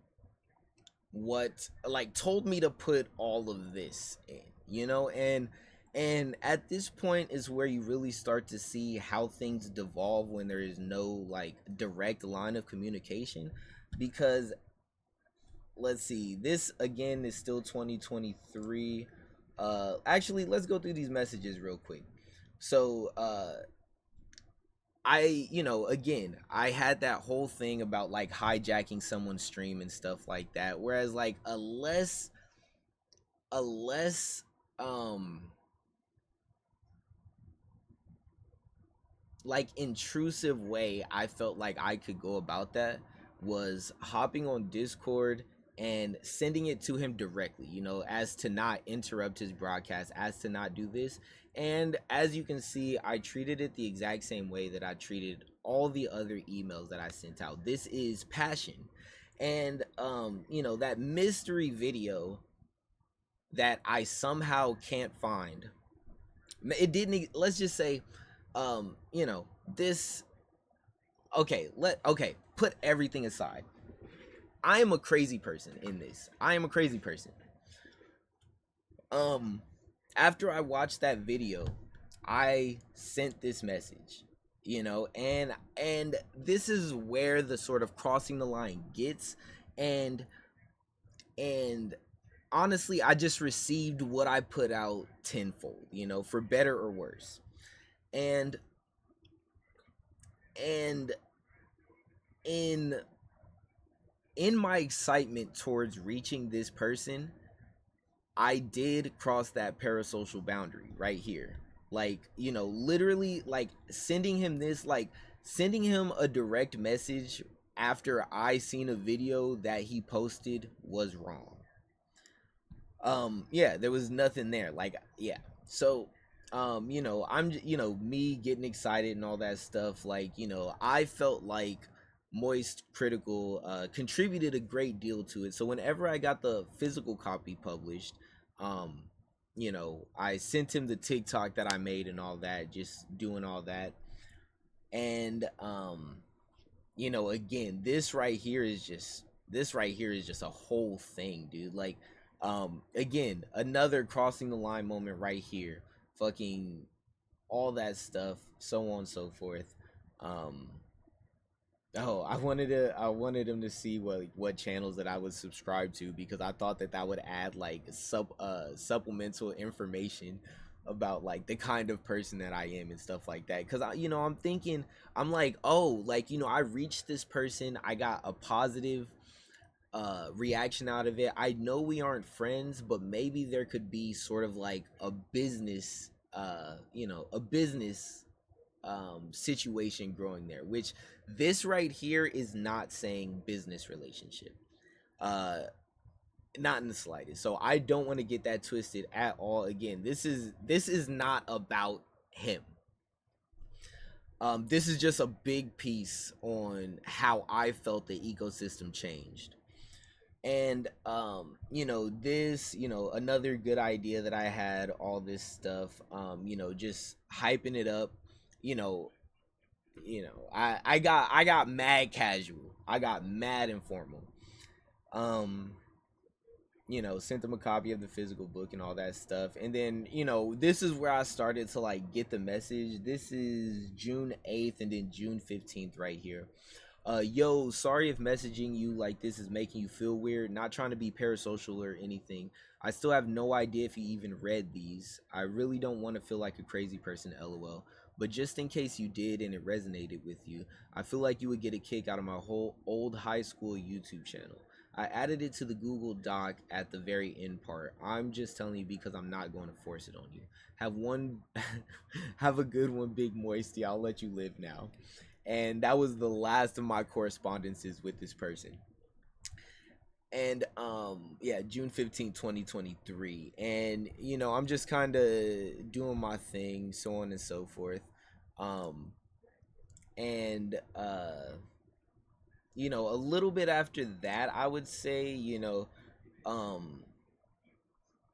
told me to put all of this in, and at this point is where you really start to see how things devolve when there is no, like, direct line of communication. Because, let's see, this again is still 2023. Actually, let's go through these messages real quick. So again, I had that whole thing about, like, hijacking someone's stream and stuff like that. Whereas, like, a less um like, intrusive way I felt like I could go about that was hopping on Discord and sending it to him directly, as to not interrupt his broadcast, as to not do this. And as you can see, I treated it the exact same way that I treated all the other emails that I sent out. This is passion. And that mystery video that I somehow can't find. It didn't, let's just say, this, okay, put everything aside. I am a crazy person in this. I am a crazy person. Um After I watched that video, I sent this message, and this is where the sort of crossing the line gets. And and honestly, I just received what I put out tenfold, for better or worse. And and in my excitement towards reaching this person, I did cross that parasocial boundary right here. Like, you know, literally like sending him this, like sending him a direct message after I seen a video that he posted was wrong. Yeah, there was nothing there. Like, yeah. So you know, you know, me getting excited and all that stuff, like, you know, I felt like Moist Critical contributed a great deal to it. So whenever I got the physical copy published, um you know, I sent him the TikTok that I made and all that, just doing all that. And you know, again, this right here is just a whole thing, dude. Like, again, another crossing the line moment right here. Fucking all that stuff, so on and so forth. Um, oh, I wanted him to see what channels that I would subscribe to, because I thought that that would add like supplemental information about like the kind of person that I am and stuff like that. Cause I, you know, I'm thinking, I'm like, oh, like, you know, I reached this person, I got a positive reaction out of it. I know we aren't friends, but maybe there could be sort of like a business, you know, a business situation growing there, which this right here is not saying business relationship, uh not in the slightest. So I don't want to get that twisted at all. Again, this is not about him. This is just a big piece on how I felt the ecosystem changed. And you know, this, you know, another good idea that I had, all this stuff, you know, just hyping it up, you know. I got mad casual, I got mad informal. um you know, sent them a copy of the physical book and all that stuff. And then, you know, this is where I started to like get the message. This is June 8th and then June 15th right here. Yo, sorry if messaging you like this is making you feel weird. Not trying to be parasocial or anything. I still have no idea if you even read these. I really don't want to feel like a crazy person, lol. But just in case you did and it resonated with you, I feel like you would get a kick out of my whole old high school YouTube channel. I added it to the Google Doc at the very end part. I'm just telling you because I'm not going to force it on you. Have one, have a good one, Big Moisty. I'll let you live now. And that was the last of my correspondences with this person. And yeah, June 15th, 2023. And you know, I'm just kind of doing my thing, so on and so forth. Um and you know, a little bit after that, I would say, you know, um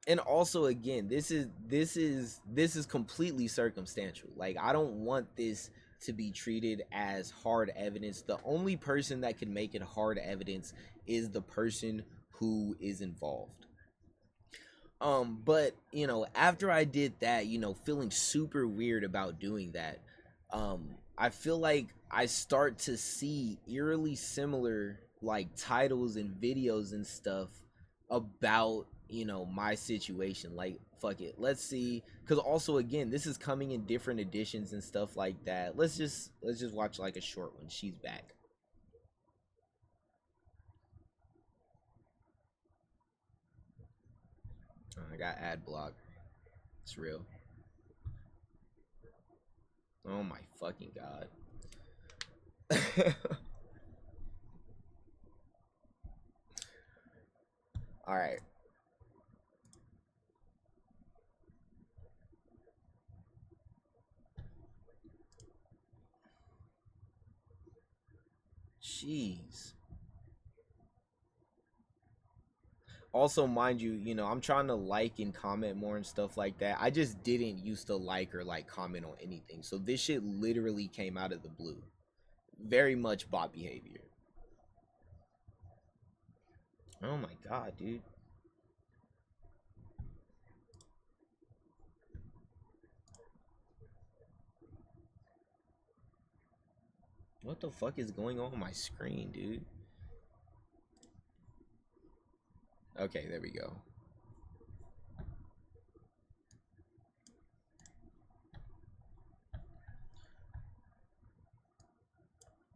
and also again, this is completely circumstantial. Like, I don't want this to be treated as hard evidence. The only person that can make it hard evidence is the person who is involved. But you know, after I did that, you know, feeling super weird about doing that, I feel like I start to see eerily similar like titles and videos and stuff about, you know, my situation. Like, fuck it, let's see, because also again, this is coming in different editions and stuff like that. Let's just watch like a short one. She's back. I got ad block. It's real. Oh my fucking god. All right. Jeez. Also, mind you, you know, I'm trying to like and comment more and stuff like that. I just didn't used to like or like comment on anything. So this shit literally came out of the blue. Very much bot behavior. Oh my god, dude. What the fuck is going on my screen, dude? Okay, there we go.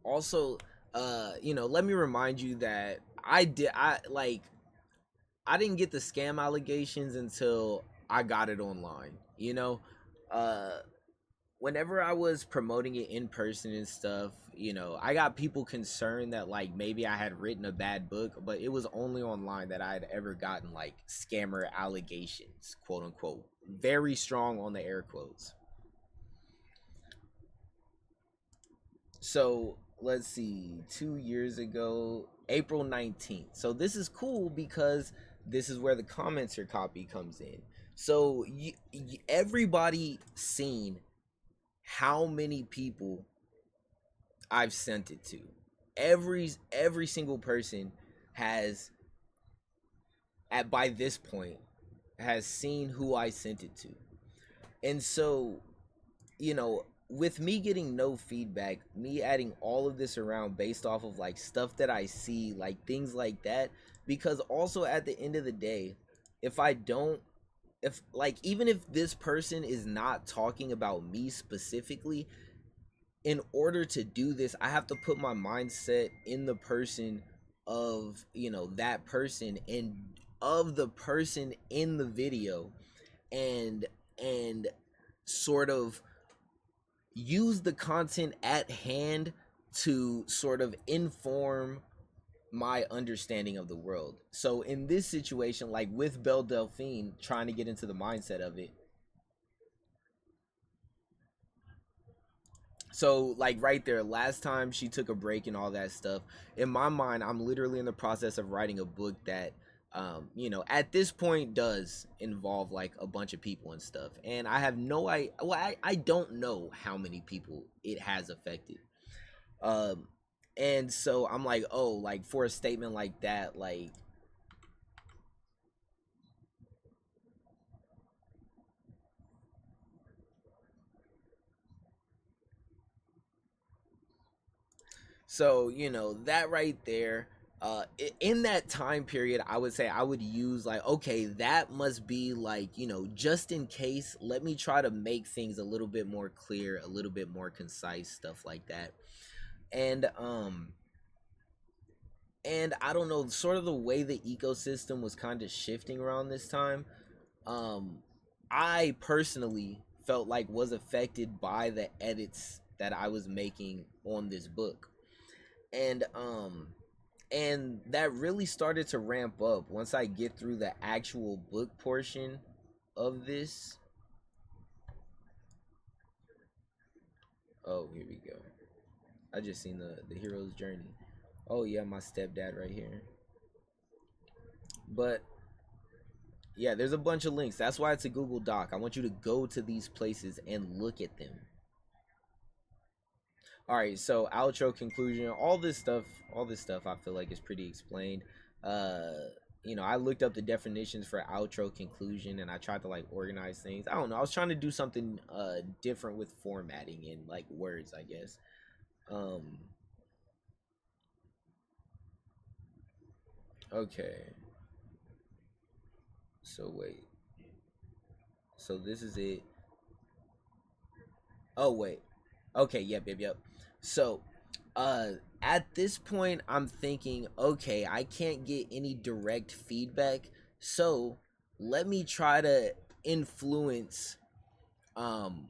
Also, you know, let me remind you that I didn't get the scam allegations until I got it online, you know? uh whenever I was promoting it in person and stuff, I got people concerned that like maybe I had written a bad book, but it was only online that I had ever gotten like scammer allegations, quote unquote. Very strong on the air quotes. So let's see, 2 years ago, April 19th. So this is cool because this is where the commenter copy comes in. So everybody seen how many people I've sent it to. Every single person has, at by this point, has seen who I sent it to. And so, with me getting no feedback, me adding all of this around based off of like stuff that I see, like things like that, because also at the end of the day, if I don't if like even if this person is not talking about me specifically, in order to do this, I have to put my mindset in the person of, that person and of the person in the video, and and sort of use the content at hand to sort of inform my understanding of the world. So in this situation, like with Belle Delphine trying to get into the mindset of it, so like right there, last time she took a break and all that stuff, in my mind I'm literally in the process of writing a book that at this point does involve like a bunch of people and stuff, and I have no I don't know how many people it has affected. um and so I'm like, oh, like for a statement like that, like, so that right there, in that time period, I would say I would use like, okay, that must be like, just in case, let me try to make things a little bit more clear, a little bit more concise, stuff like that. And I don't know, sort of the way the ecosystem was kind of shifting around this time, um I personally felt like was affected by the edits that I was making on this book. And that really started to ramp up once I get through the actual book portion of this. Oh, here we go. I just seen the hero's journey. Oh yeah, my stepdad right here. But yeah, there's a bunch of links. That's why it's a Google Doc. I want you to go to these places and look at them. All right, so outro, conclusion, all this stuff I feel like is pretty explained. uh I looked up the definitions for outro, conclusion, and I tried to like organize things. I don't know, I was trying to do something different with formatting and like words, I guess. um okay, so wait, so this is it. Oh wait, okay, yep. So uh at this point I'm thinking, okay, I can't get any direct feedback, so let me try to influence um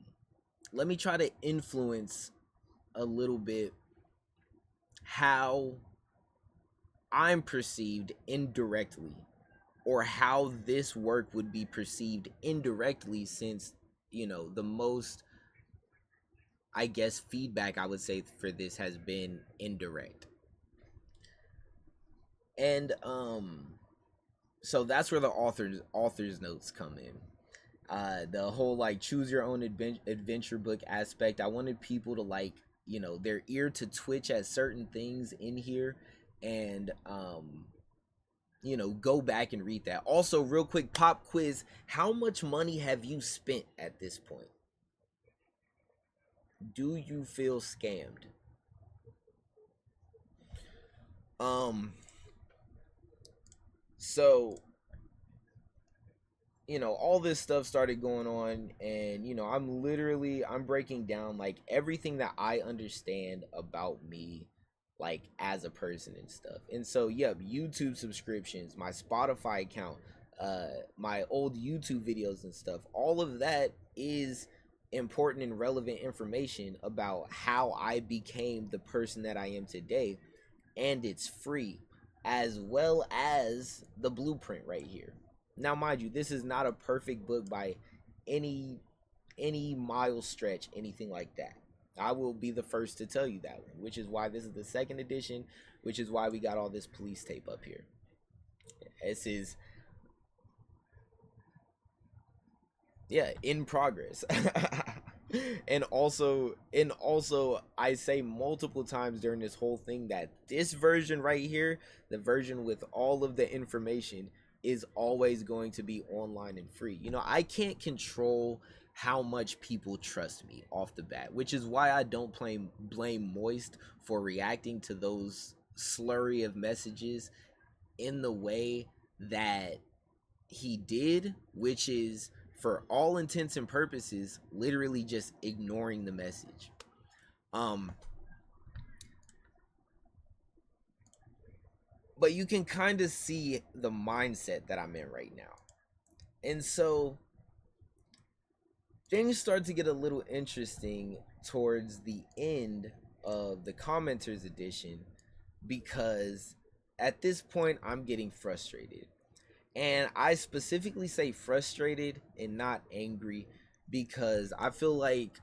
let me try to influence a little bit how I'm perceived indirectly, or how this work would be perceived indirectly, since the most, I guess, feedback I would say for this has been indirect. And so that's where the author's notes come in. The whole like choose your own adventure book aspect, I wanted people to like, their ear to twitch at certain things in here, and go back and read that. Also, real quick pop quiz, how much money have you spent at this point? Do you feel scammed? um so all this stuff started going on, and I'm breaking down like everything that I understand about me, like as a person and stuff. And so yep, YouTube subscriptions, my Spotify account, my old YouTube videos and stuff, all of that is important and relevant information about how I became the person that I am today, and it's free, as well as the blueprint right here. Now, mind you, this is not a perfect book by any mile stretch, anything like that. I will be the first to tell you that one, which is why this is the second edition, which is why we got all this police tape up here. This is, yeah, in progress. And also I say multiple times during this whole thing that this version right here, the version with all of the information, is always going to be online and free. I can't control how much people trust me off the bat, which is why I don't blame Moist for reacting to those slurry of messages in the way that he did, which is, for all intents and purposes, literally just ignoring the message. But you can kind of see the mindset that I'm in right now. And so things start to get a little interesting towards the end of the commenters edition, because at this point I'm getting frustrated. And I specifically say frustrated and not angry, because I feel like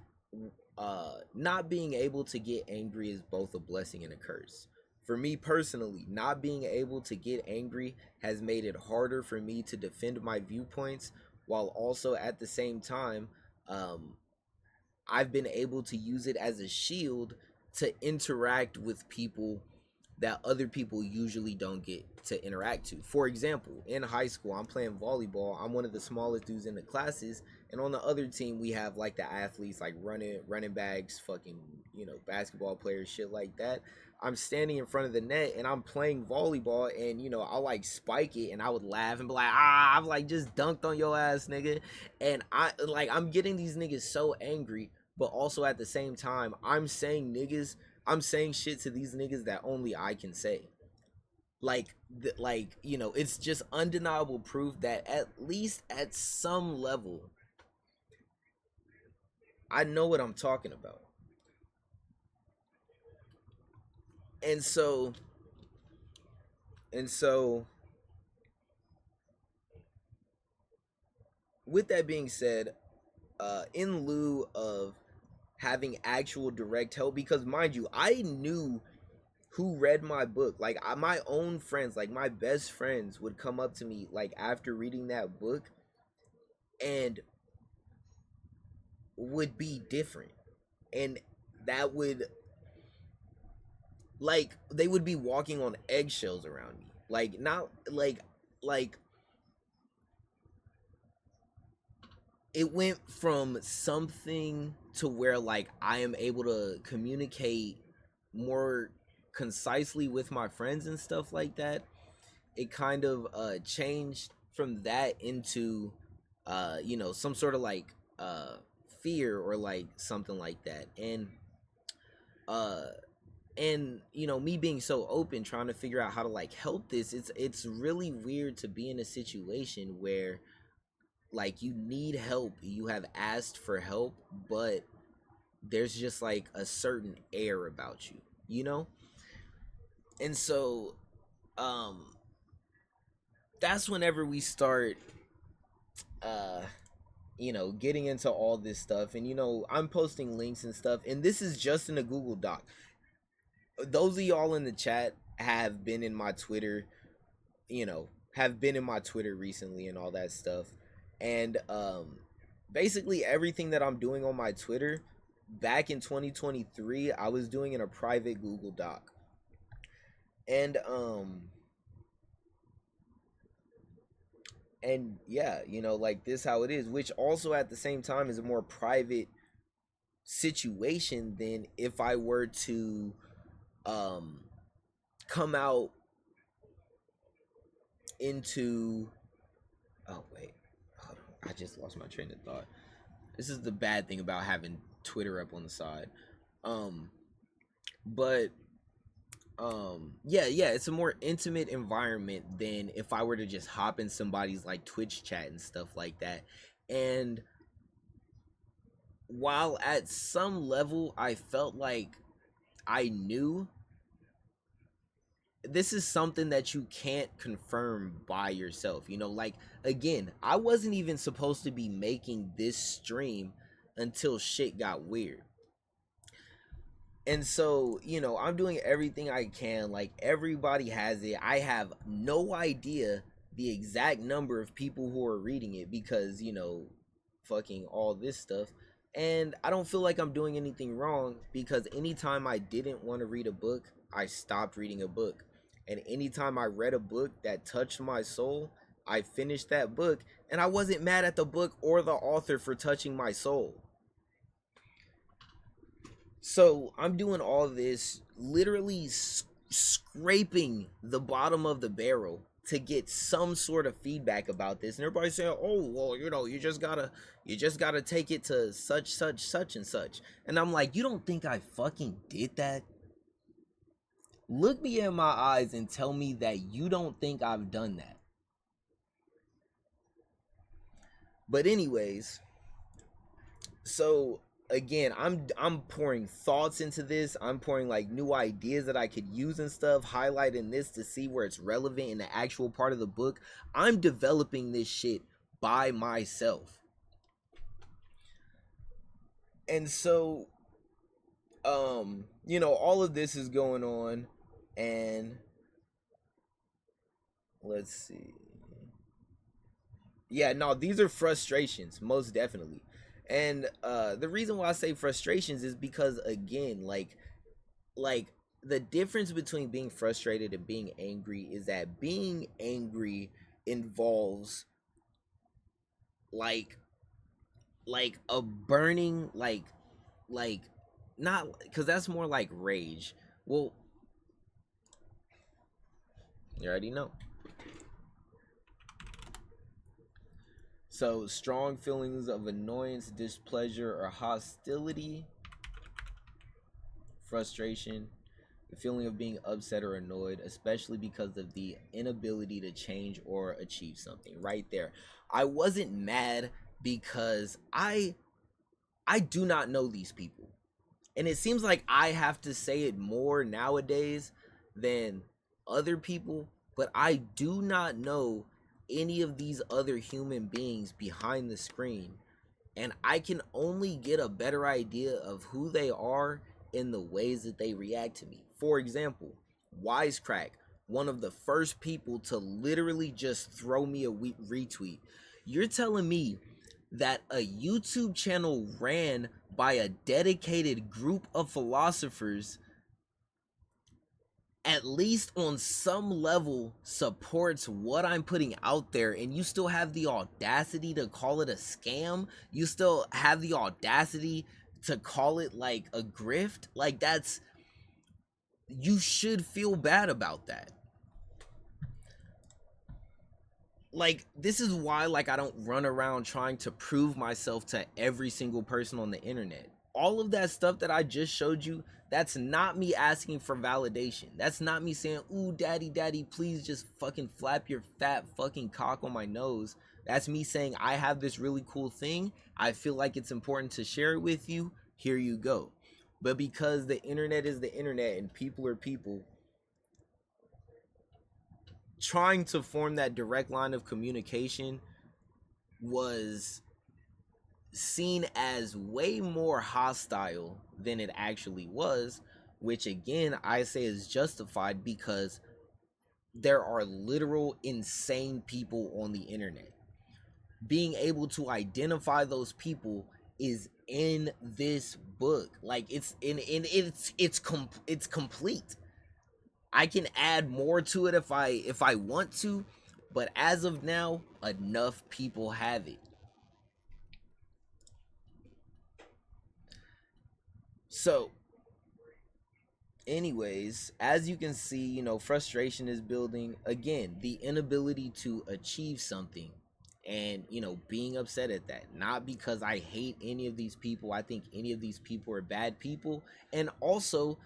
not being able to get angry is both a blessing and a curse. For me personally, not being able to get angry has made it harder for me to defend my viewpoints, while also at the same time, I've been able to use it as a shield to interact with people that other people usually don't get to interact to. For example, in high school, I'm playing volleyball. I'm one of the smallest dudes in the classes, and on the other team, we have like the athletes, like running backs, fucking, basketball players, shit like that. I'm standing in front of the net and I'm playing volleyball, and I'll like spike it and I would laugh and be like, I've like just dunked on your ass, nigga. And I'm getting these niggas so angry, but also at the same time, I'm saying shit to these niggas that only I can say. It's just undeniable proof that at least at some level, I know what I'm talking about. And so with that being said, in lieu of having actual direct help, because mind you, I knew who read my book. Like, my own friends, like my best friends, would come up to me like after reading that book and would be different, and that would, like, they would be walking on eggshells around me, like, not like it went from something to where like I am able to communicate more concisely with my friends and stuff like that. It kind of changed from that into some sort of like fear or like something like that. And me being so open, trying to figure out how to like help this, it's really weird to be in a situation where like you need help, you have asked for help, but there's just like a certain air about you. And so that's whenever we start getting into all this stuff. And I'm posting links and stuff, and this is just in a Google Doc. Those of y'all in the chat have been in my Twitter, recently and all that stuff. And basically everything that I'm doing on my Twitter back in 2023, I was doing in a private Google Doc. And yeah, like this how it is, which also at the same time is a more private situation than if I were to come out into, oh wait, hold on, I just lost my train of thought. This is the bad thing about having Twitter up on the side. But yeah, it's a more intimate environment than if I were to just hop in somebody's like Twitch chat and stuff like that. And while at some level I felt like I knew, this is something that you can't confirm by yourself. You know, like, again, I wasn't even supposed to be making this stream until shit got weird. And so, you know, I'm doing everything I can. Like, everybody has it. I have no idea the exact number of people who are reading it because, you know, fucking all this stuff. And I don't feel like I'm doing anything wrong because anytime I didn't want to read a book, I stopped reading a book. And anytime I read a book that touched my soul, I finished that book and I wasn't mad at the book or the author for touching my soul. So I'm doing all this, literally scraping the bottom of the barrel to get some sort of feedback about this, and everybody's saying, "Oh, well, you know, you just gotta take it to such and such." And I'm like, you don't think I fucking did that? Look me in my eyes and tell me that you don't think I've done that. But anyways, so again, I'm pouring thoughts into this. I'm pouring like new ideas that I could use and stuff, highlighting this to see where it's relevant in the actual part of the book. I'm developing this shit by myself. And so you know, all of this is going on, and let's see. Yeah, no, these are frustrations, most definitely. And the reason why I say frustrations is because, again, like the difference between being frustrated and being angry is that being angry involves like a burning, like not, because that's more like rage. Well, you already know. So strong feelings of annoyance, displeasure, or hostility, frustration, the feeling of being upset or annoyed, especially because of the inability to change or achieve something. Right there. I wasn't mad because I do not know these people. And it seems like I have to say it more nowadays than other people, but I do not know any of these other human beings behind the screen. And I can only get a better idea of who they are in the ways that they react to me. For example, Wisecrack, one of the first people to literally just throw me a retweet. You're telling me that a YouTube channel ran by a dedicated group of philosophers, at least on some level, supports what I'm putting out there, and you still have the audacity to call it a scam? You still have the audacity to call it like a grift? Like, that's, you should feel bad about that. Like, this is why, like, I don't run around trying to prove myself to every single person on the internet. All of that stuff that I just showed you, that's not me asking for validation. That's not me saying, "Ooh, daddy, please just fucking flap your fat fucking cock on my nose." That's me saying, I have this really cool thing, I feel like it's important to share it with you, here you go. But because the internet is the internet and people are people, trying to form that direct line of communication was seen as way more hostile than it actually was, which again I say is justified because there are literal insane people on the internet. Being able to identify those people is in this book. Like, it's it's complete. I can add more to it if I want to, but as of now, enough people have it. So, anyways, as you can see, you know, frustration is building. Again, the inability to achieve something, and, you know, being upset at that. Not because I hate any of these people. I think any of these people are bad people. And also,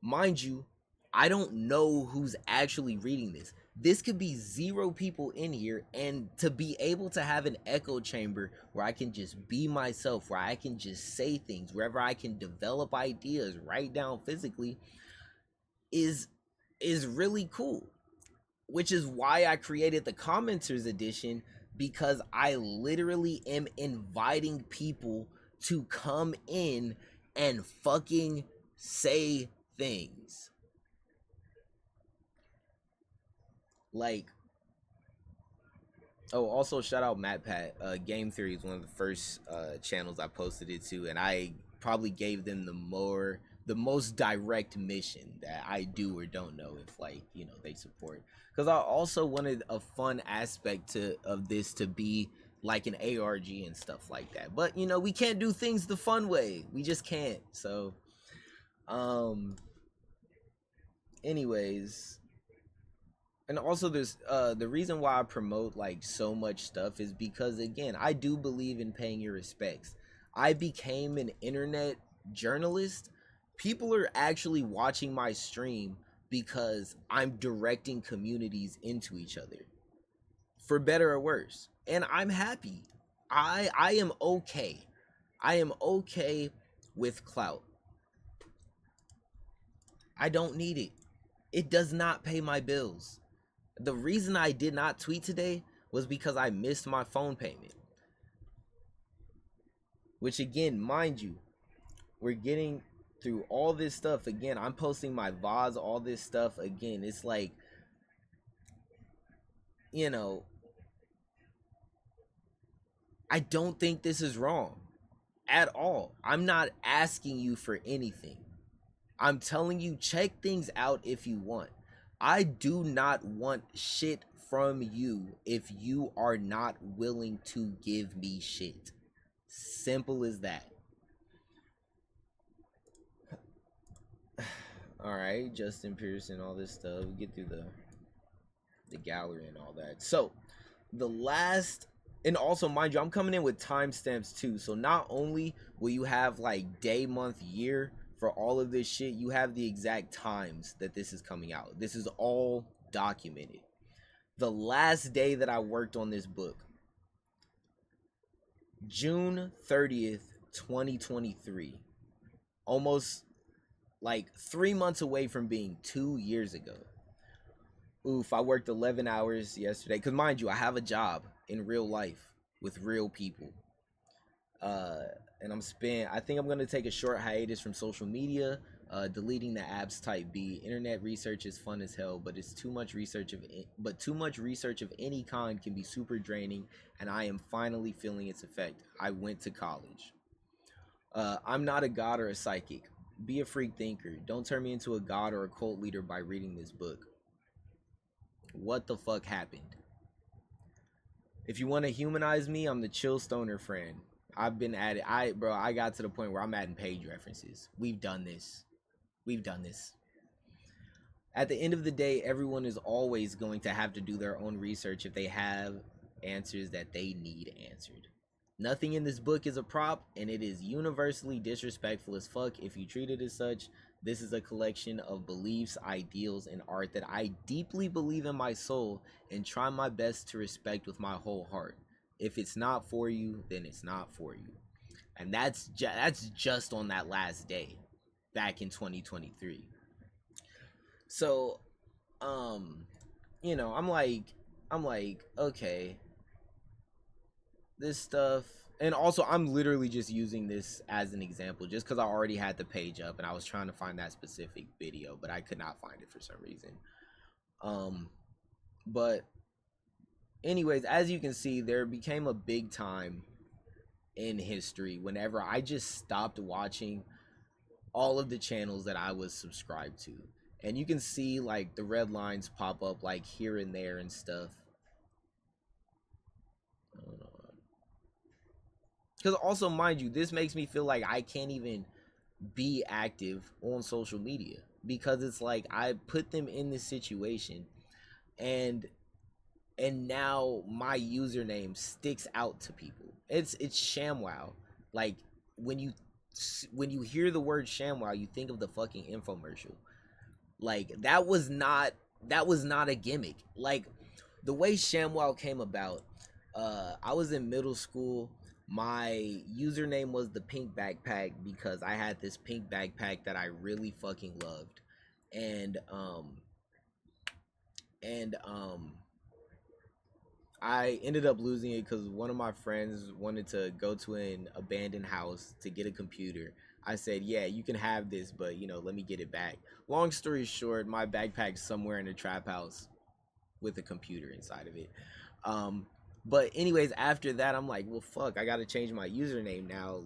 mind you, I don't know who's actually reading this. This could be 0 people in here, and to be able to have an echo chamber where I can just be myself, where I can just say things, wherever I can develop ideas, write down physically, is really cool. Which is why I created the commenters edition, because I literally am inviting people to come in and fucking say things. Like, oh, also shout out MatPat. Game Theory is one of the first channels I posted it to, and I probably gave them the most direct mission that I do or don't know if, like, you know, they support. Because I also wanted a fun aspect of this to be like an ARG and stuff like that. But you know, we can't do things the fun way. We just can't. So, anyways. And also there's the reason why I promote like so much stuff is because, again, I do believe in paying your respects. I became an internet journalist. People are actually watching my stream because I'm directing communities into each other, for better or worse. And I'm happy. I am okay. I am okay with clout. I don't need it. It does not pay my bills. The reason I did not tweet today was because I missed my phone payment. Which, again, mind you, we're getting through all this stuff. Again, I'm posting my VODs, all this stuff. Again, it's like, you know, I don't think this is wrong at all. I'm not asking you for anything. I'm telling you, check things out if you want. I do not want shit from you if you are not willing to give me shit. Simple as that. Alright, Justin Pearson, all this stuff. We get through the gallery and all that. So, the last... And also, mind you, I'm coming in with timestamps too. So, not only will you have, like, day, month, year for all of this shit, you have the exact times that this is coming out. This is all documented. The last day that I worked on this book, June 30th, 2023. Almost like 3 months away from being 2 years ago. Oof, I worked 11 hours yesterday. Because mind you, I have a job in real life with real people. And I think I'm going to take a short hiatus from social media, deleting the apps type B. Internet research is fun as hell, but too much research of any kind can be super draining, and I am finally feeling its effect. I went to college. I'm not a god or a psychic. Be a freak thinker. Don't turn me into a god or a cult leader by reading this book. What the fuck happened? If you want to humanize me, I'm the chill stoner friend. I've been at it. I got to the point where I'm adding page references. We've done this. At the end of the day, everyone is always going to have to do their own research if they have answers that they need answered. Nothing in this book is a prop, and it is universally disrespectful as fuck if you treat it as such. This is a collection of beliefs, ideals, and art that I deeply believe in my soul and try my best to respect with my whole heart. If it's not for you, then it's not for you. And that's just on that last day back in 2023. So, you know, I'm like, okay, this stuff. And also, I'm literally just using this as an example just because I already had the page up and I was trying to find that specific video, but I could not find it for some reason. But anyways, as you can see, there became a big time in history whenever I just stopped watching all of the channels that I was subscribed to. And you can see like the red lines pop up like here and there and stuff. Because also, mind you, this makes me feel like I can't even be active on social media because it's like I put them in this situation and now my username sticks out to people. It's ShamWow. Like when you hear the word ShamWow, you think of the fucking infomercial. Like that was not that was not a gimmick. Like the way ShamWow came about, I was in middle school. My username was the pink backpack because I had this pink backpack that I really fucking loved. And and I ended up losing it because one of my friends wanted to go to an abandoned house to get a computer. I said, "Yeah, you can have this, but let me get it back." Long story short, my backpack's somewhere in a trap house with a computer inside of it. Um, but anyways, after that, I'm like, well, fuck, I gotta change my username now.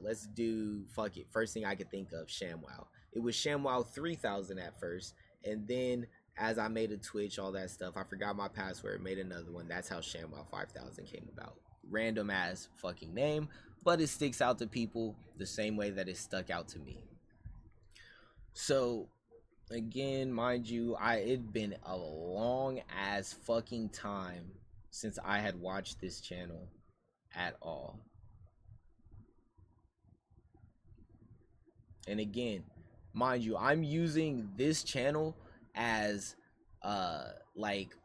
Let's do fuck it. First thing I could think of, ShamWow. It was ShamWow 3000 at first, and then as I made a Twitch, all that stuff, I forgot my password, made another one. That's how ShamWow 5000 came about. Random ass fucking name, but it sticks out to people the same way that it stuck out to me. So again, mind you, it'd been a long ass fucking time since I had watched this channel at all. And again, mind you, I'm using this channel as like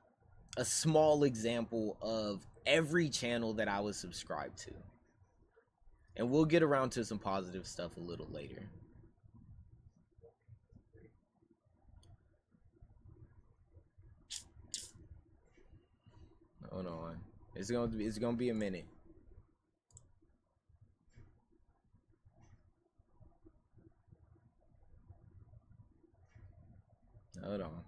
a small example of every channel that I was subscribed to. And we'll get around to some positive stuff a little later. Hold on. It's gonna be a minute. Hold on.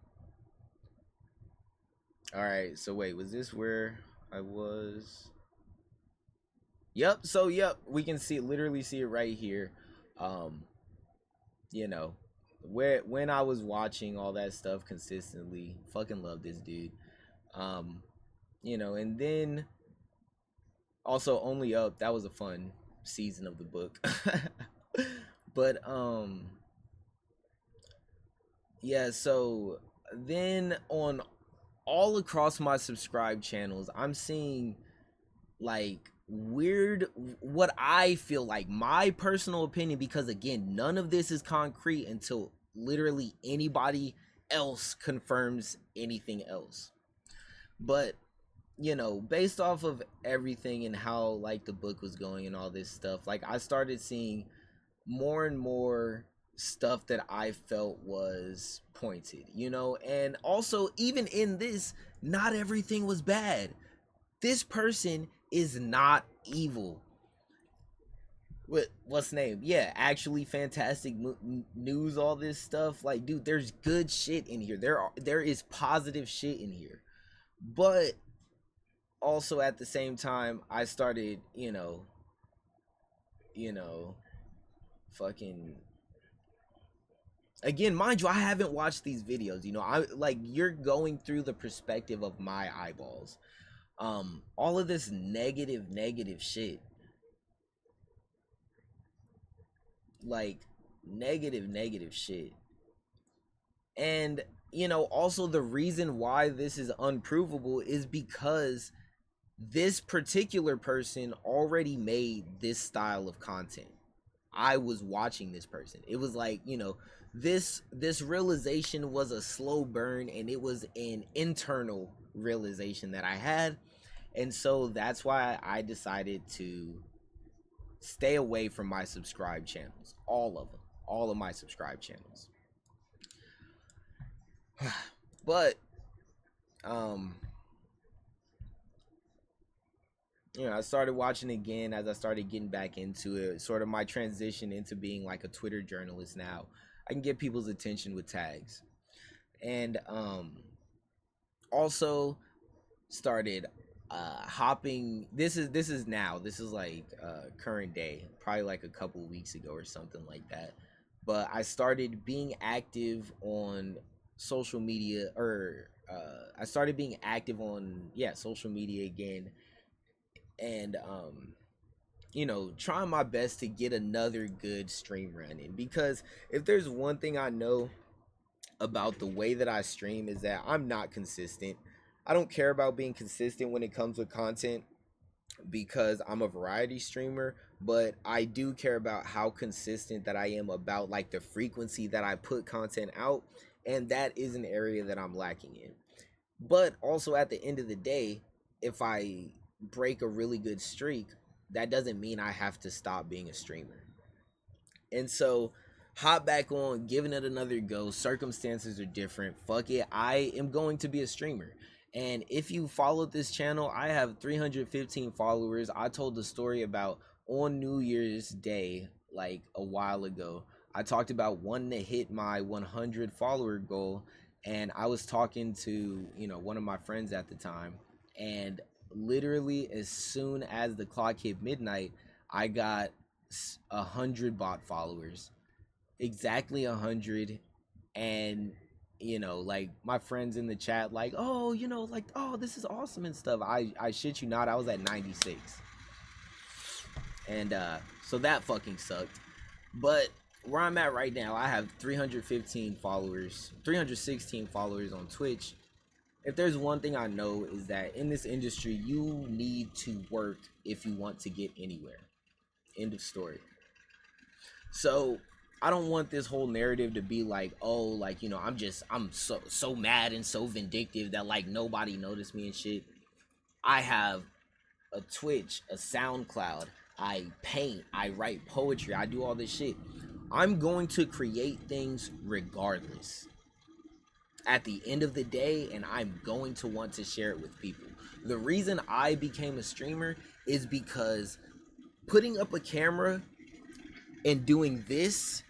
Alright, so wait, was this where I was? Yep, so yep, we can literally see it right here. Um, you know, when I was watching all that stuff consistently, fucking love this dude. Um, and then also Only Up, that was a fun season of the book. But yeah, so then on all across my subscribed channels, I'm seeing like weird, what I feel like my personal opinion, because again, none of this is concrete until literally anybody else confirms anything else. But based off of everything and how like the book was going and all this stuff, like I started seeing more and more stuff that I felt was pointed, and also even in this, not everything was bad. This person is not evil. What's name? Yeah, actually fantastic news, all this stuff. Like, dude, there's good shit in here. There is positive shit in here. But also at the same time, I started, you know, fucking again, mind you, I haven't watched these videos. I like, you're going through the perspective of my eyeballs. All of this negative shit, like negative shit. And also the reason why this is unprovable is because this particular person already made this style of content. I was watching this person. It was like, this realization was a slow burn, and it was an internal realization that I had. And so that's why I decided to stay away from my subscribed channels. All of them. All of my subscribed channels. But I started watching again as I started getting back into it. Sort of my transition into being like a Twitter journalist now. I can get people's attention with tags. And also started hopping. This is like current day, probably like a couple weeks ago or something like that. But I started being active on social media, or I started being active on social media again, and trying my best to get another good stream running, because if there's one thing I know about the way that I stream is that I'm not consistent. I don't care about being consistent when it comes with content because I'm a variety streamer, but I do care about how consistent that I am about like the frequency that I put content out And that is an area that I'm lacking in. But also at the end of the day, if I break a really good streak, that doesn't mean I have to stop being a streamer. And so hop back on, giving it another go. Circumstances are different. Fuck it. I am going to be a streamer. And if you followed this channel, I have 315 followers. I told the story about on New Year's Day, like a while ago. I talked about wanting to hit my 100 follower goal. And I was talking to, one of my friends at the time. And literally, as soon as the clock hit midnight, I got 100 bot followers, exactly 100. And like my friends in the chat, like, oh, like, oh, this is awesome and stuff. I shit you not, I was at 96. And so that fucking sucked. But where I'm at right now, I have 315 followers, 316 followers on Twitch. If there's one thing I know, is that in this industry, you need to work if you want to get anywhere. End of story. So I don't want this whole narrative to be like, oh, like, I'm so mad and so vindictive that like nobody noticed me and shit. I have a Twitch, a SoundCloud, I paint, I write poetry, I do all this shit. I'm going to create things regardless at the end of the day, and I'm going to want to share it with people. The reason I became a streamer is because putting up a camera and doing this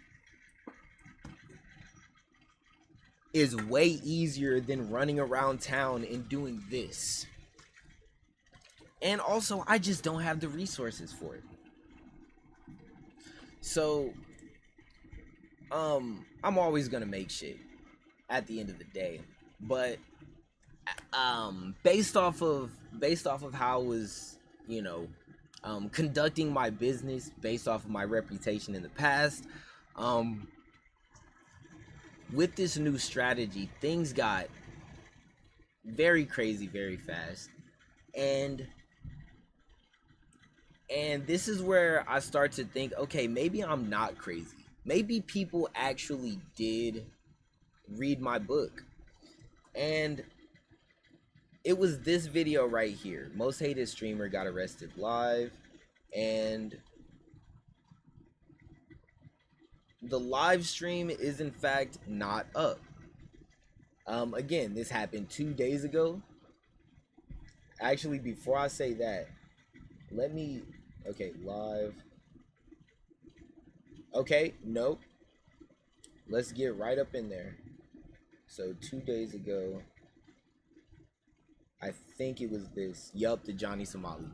is way easier than running around town and doing this. And also, I just don't have the resources for it. So, I'm always gonna make shit at the end of the day. But based off of how I was, conducting my business, based off of my reputation in the past, with this new strategy, things got very crazy very fast. And this is where I start to think, okay, maybe I'm not crazy. Maybe people actually did read my book. And it was this video right here. Most hated streamer got arrested live. And the live stream is in fact not up. Again, this happened 2 days ago. Actually, before I say that, okay, live. Okay, nope. Let's get right up in there. So 2 days ago, I think it was this. Yup, the Johnny Somali.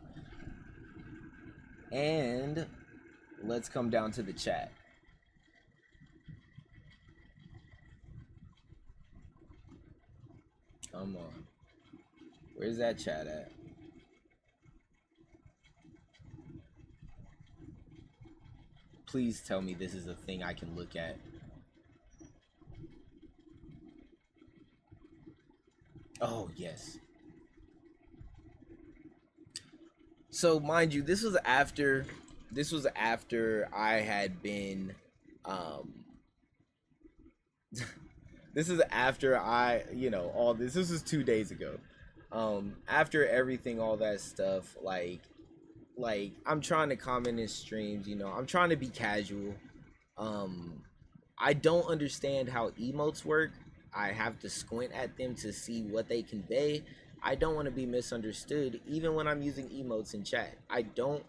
And let's come down to the chat. Come on. Where's that chat at? Please tell me this is a thing I can look at. Oh, yes. So, mind you, this was after I had been this is after I, all this was 2 days ago. After everything, all that stuff, like I'm trying to comment in streams, I'm trying to be casual. I don't understand how emotes work. I have to squint at them to see what they convey. I don't want to be misunderstood even when I'm using emotes in chat. I don't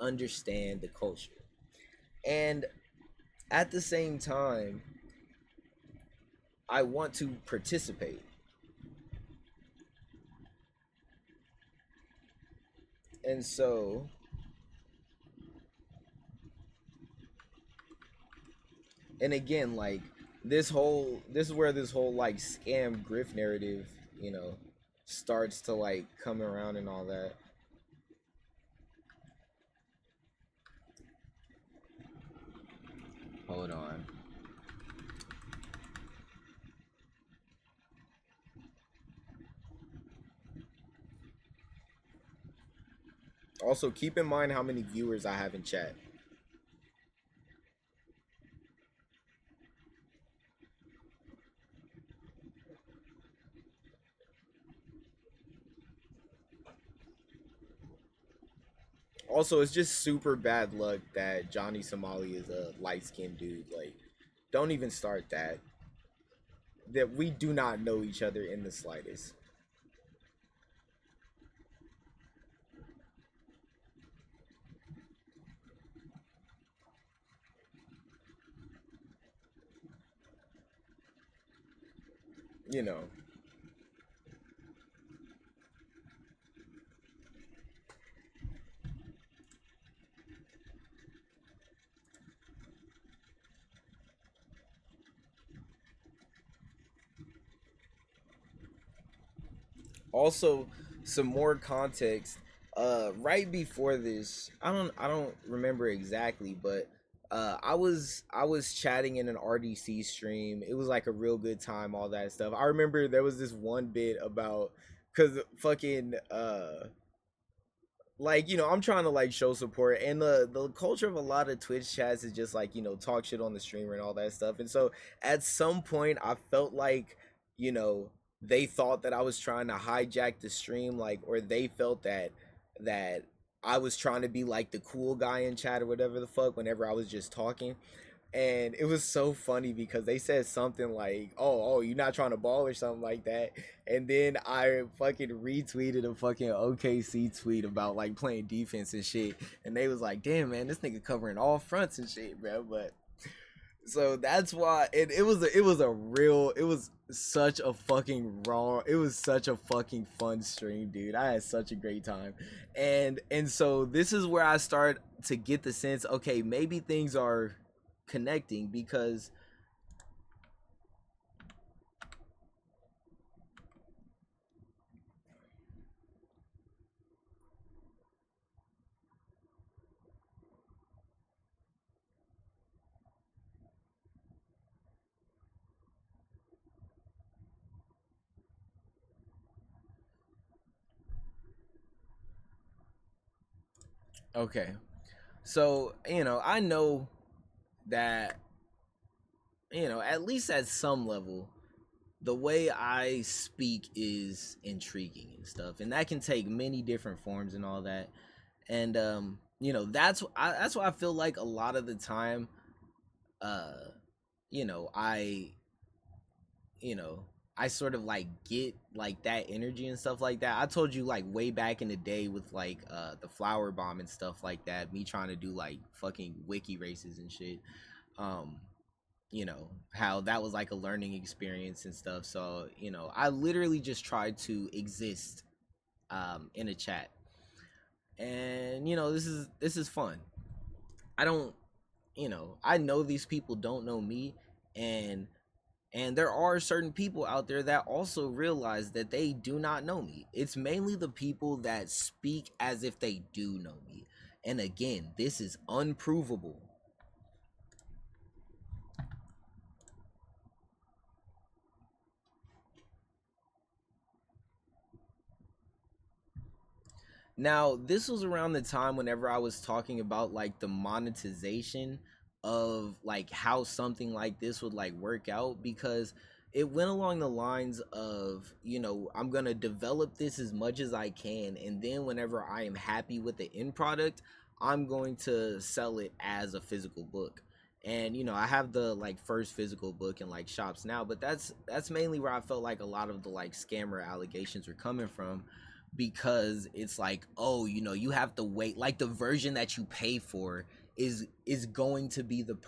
understand the culture. And at the same time, I want to participate. And so and again, like this is where this whole like scam grift narrative, starts to like come around and all that. Hold on. Also, keep in mind how many viewers I have in chat. Also, it's just super bad luck that Johnny Somali is a light skinned dude. Like, don't even start that. That we do not know each other in the slightest. You know. Also, some more context. Right before this, I don't remember exactly, but I was chatting in an RDC stream. It was like a real good time, all that stuff. I remember there was this one bit about because fucking like I'm trying to like show support, and the culture of a lot of Twitch chats is just like talk shit on the streamer and all that stuff. And so at some point I felt like you know they thought that I was trying to hijack the stream, like, or they felt that I was trying to be like the cool guy in chat or whatever the fuck whenever I was just talking. And it was so funny because they said something like, "Oh, you're not trying to ball," or something like that. And then I fucking retweeted a fucking OKC tweet about like playing defense and shit. And they was like, "Damn, man, this nigga covering all fronts and shit, bro." But so that's why it was such a fucking raw, it was such a fucking fun stream, dude. I had such a great time. And so this is where I start to get the sense, okay, maybe things are connecting because okay. So, I know that at least at some level the way I speak is intriguing and stuff, and that can take many different forms and all that. And that's why I feel like a lot of the time, uh, I you know I sort of like get like that energy and stuff like that. I told you like way back in the day with like the flower bomb and stuff like that, me trying to do like fucking wiki races and shit. Um, how that was like a learning experience and stuff. So I literally just tried to exist in a chat. And this is fun. I don't I know these people don't know me. And there are certain people out there that also realize that they do not know me. It's mainly the people that speak as if they do know me. And again, this is unprovable. Now, this was around the time whenever I was talking about like the monetization of like how something like this would like work out, because it went along the lines of, I'm going to develop this as much as I can, and then whenever I am happy with the end product, I'm going to sell it as a physical book. And I have the like first physical book in like shops now, but that's mainly where I felt like a lot of the like scammer allegations were coming from, because it's like, oh, you have to wait, like the version that you pay for is going to be the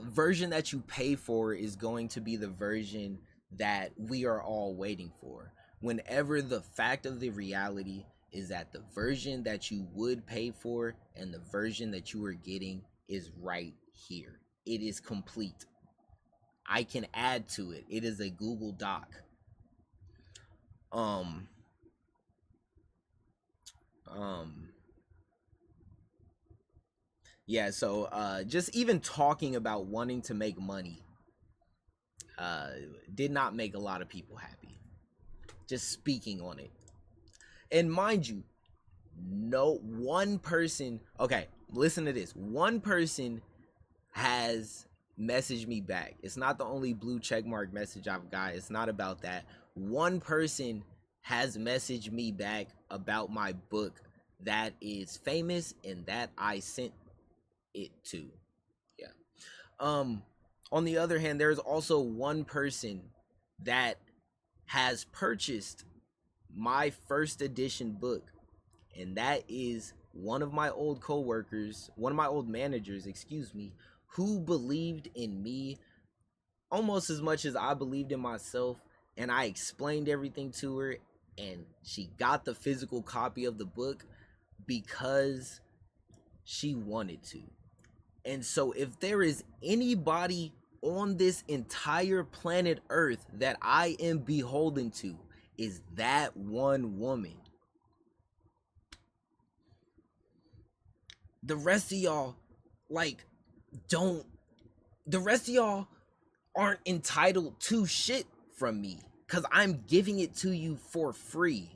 version that you pay for is going to be the version that we are all waiting for, whenever the fact of the reality is that the version that you would pay for and the version that you are getting is right here. It is complete. I can add to it. It is a Google Doc. Um, um, yeah. So, just even talking about wanting to make money, uh, did not make a lot of people happy. Just speaking on it, and mind you, no one person. Okay, listen to this. One person has messaged me back. It's not the only blue checkmark message I've got. It's not about that. One person has messaged me back about my book that is famous and that I sent it to. Yeah. Um on the other hand, there's also one person that has purchased my first edition book, and that is one of my old coworkers, one of my old managers, excuse me, who believed in me almost as much as I believed in myself, and I explained everything to her, and she got the physical copy of the book because she wanted to. And so if there is anybody on this entire planet Earth that I am beholden to, is that one woman. The rest of y'all, like, don't, the rest of y'all aren't entitled to shit from me because I'm giving it to you for free.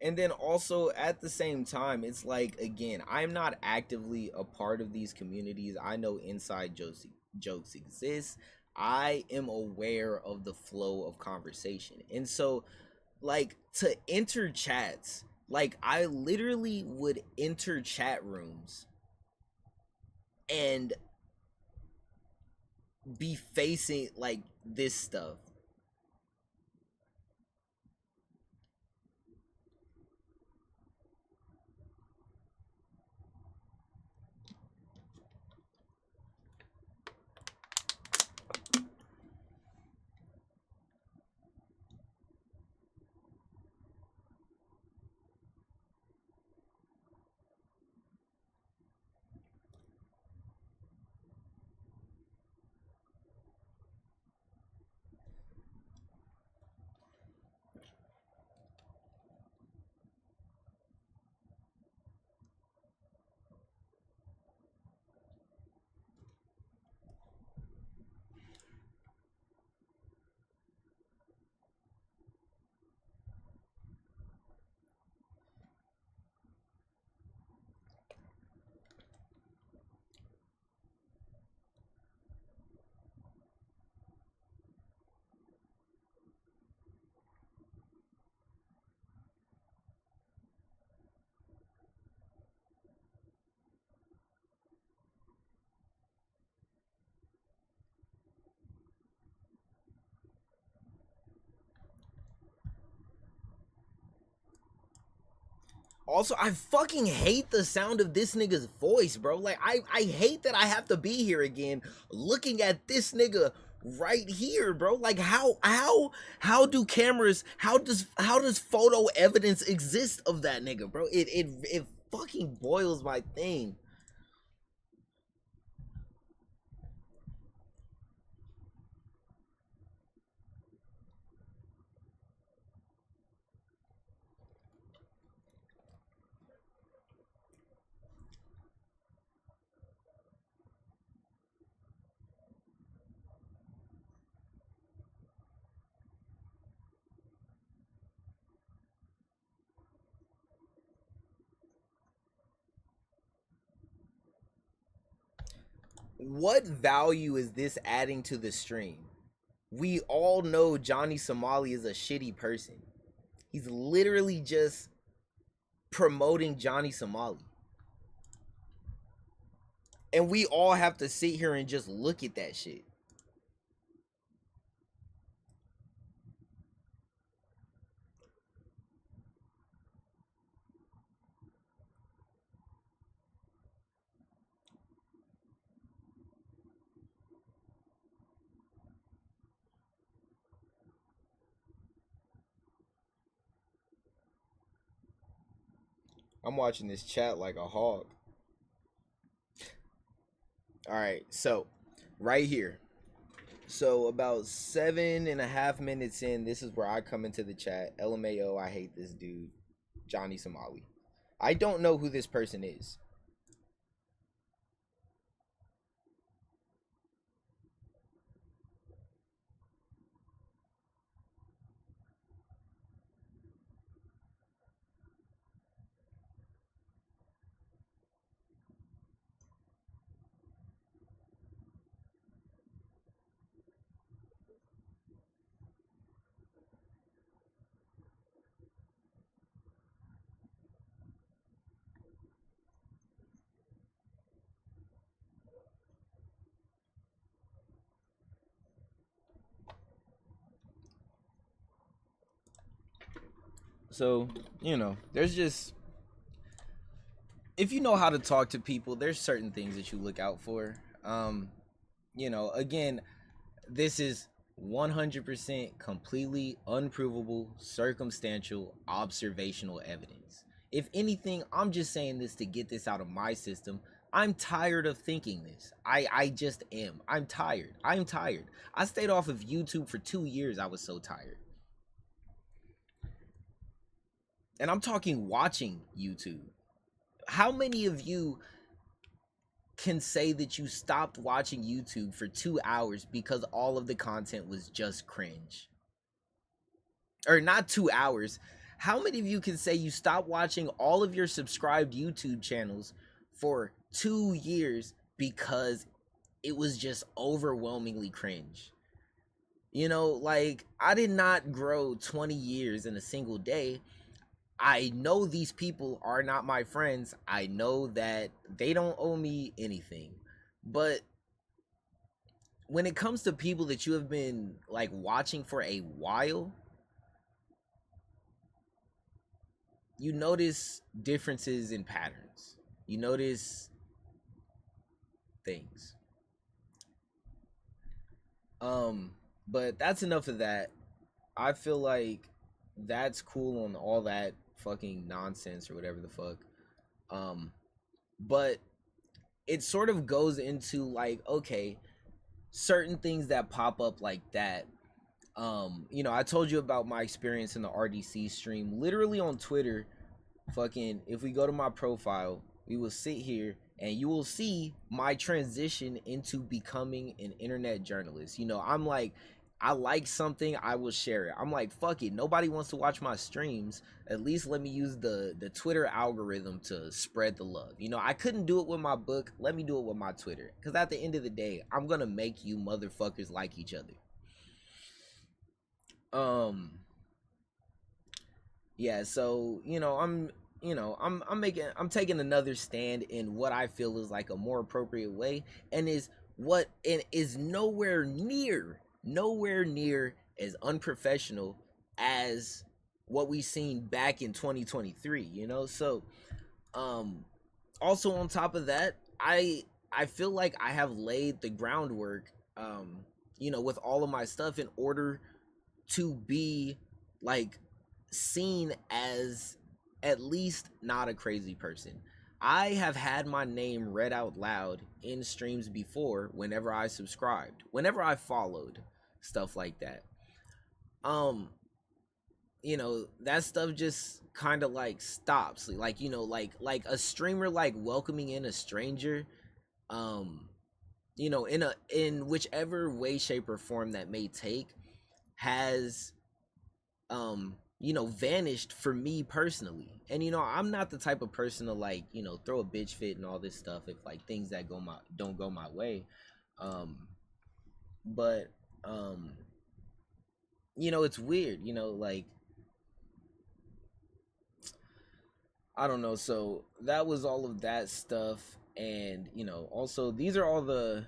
And then also at the same time, it's like, again, I'm not actively a part of these communities. I know inside jokes exist. I am aware of the flow of conversation. And so, like, to enter chats, like, I literally would enter chat rooms and be facing like this stuff. Also, I fucking hate the sound of this nigga's voice, bro. Like, I hate that I have to be here again looking at this nigga right here, bro. Like, how do cameras, how does photo evidence exist of that nigga, bro? It fucking boils my thing. What value is this adding to the stream? We all know Johnny Somali is a shitty person. He's literally just promoting Johnny Somali. And we all have to sit here and just look at that shit. I'm watching this chat like a hog. All right, so right here. So about 7.5 minutes in, this is where I come into the chat. LMAO, I hate this dude, Johnny Somali. I don't know who this person is. So, there's just, if you know how to talk to people, there's certain things that you look out for. Again, this is 100% completely unprovable, circumstantial, observational evidence. If anything, I'm just saying this to get this out of my system. I'm tired of thinking this. I just am. I'm tired. I stayed off of YouTube for 2 years. I was so tired. And I'm talking watching YouTube. How many of you can say that you stopped watching YouTube for 2 hours because all of the content was just cringe? Or not 2 hours. How many of you can say you stopped watching all of your subscribed YouTube channels for 2 years because it was just overwhelmingly cringe? I did not grow 20 years in a single day. I know these people are not my friends. I know that they don't owe me anything. But when it comes to people that you have been watching for a while, you notice differences in patterns. You notice things. But that's enough of that. I feel like that's cool on all that fucking nonsense or whatever the fuck. But it sort of goes into okay, certain things that pop up like that. I told you about my experience in the RDC stream. Literally on Twitter, fucking, if we go to my profile, we will sit here and you will see my transition into becoming an internet journalist. I'm like, I like something, I will share it. I'm like, fuck it, nobody wants to watch my streams. At least let me use the Twitter algorithm to spread the love. I couldn't do it with my book. Let me do it with my Twitter. Because at the end of the day, I'm gonna make you motherfuckers like each other. Yeah, so I'm taking another stand in what I feel is a more appropriate way, and is nowhere near as unprofessional as what we seen back in 2023. So also on top of that, I feel like I have laid the groundwork with all of my stuff in order to be seen as at least not a crazy person. I have had my name read out loud in streams before whenever I subscribed, whenever I followed, stuff like that. That stuff just kind of stops. Like a streamer welcoming in a stranger, in whichever way, shape, or form that may take, has vanished for me personally. And I'm not the type of person to throw a bitch fit and all this stuff if things that don't go my way. But it's weird, I don't know. So that was all of that stuff. And also these are all the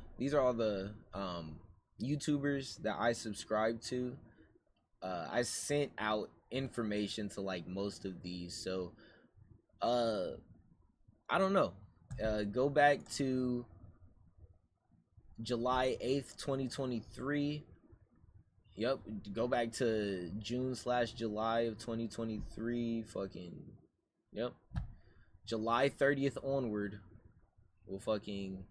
YouTubers that I subscribe to. I sent out information to most of these, so I don't know. Go back to July 8th, 2023. Yep, go back to June/July of 2023. Fucking, yep. July 30th onward, we'll fucking,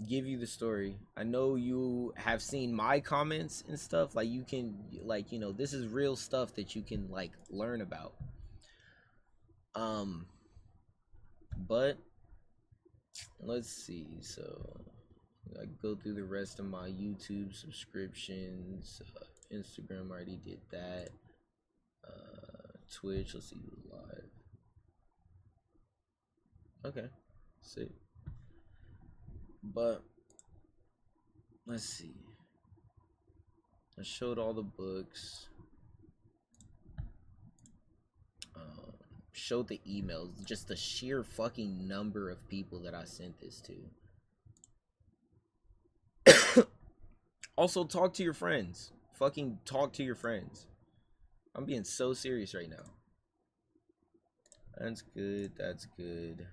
give you the story. I know you have seen my comments and stuff. You can, this is real stuff that you can learn about. But let's see. So I go through the rest of my YouTube subscriptions. Instagram, I already did that. Twitch, let's see who's live. Okay, see. But let's see. I showed all the books. Showed the emails. Just the sheer fucking number of people that I sent this to. Also, talk to your friends. Fucking talk to your friends. I'm being so serious right now. That's good. That's good.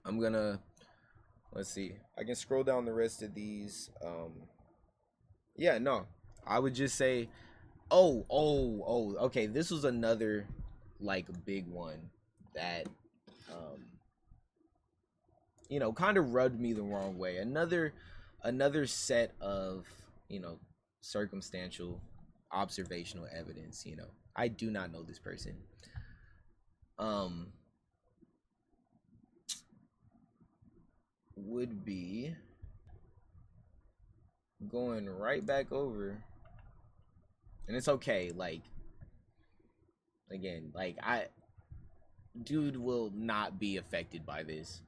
I'm gonna, let's see. I can scroll down the rest of these. Yeah, no. I would just say, okay. This was another like big one that um kind of rubbed me the wrong way. Another set of, you know, circumstantial observational evidence, I do not know this person. Um would be going right back over, and it's okay, like, again, like, I dude will not be affected by this.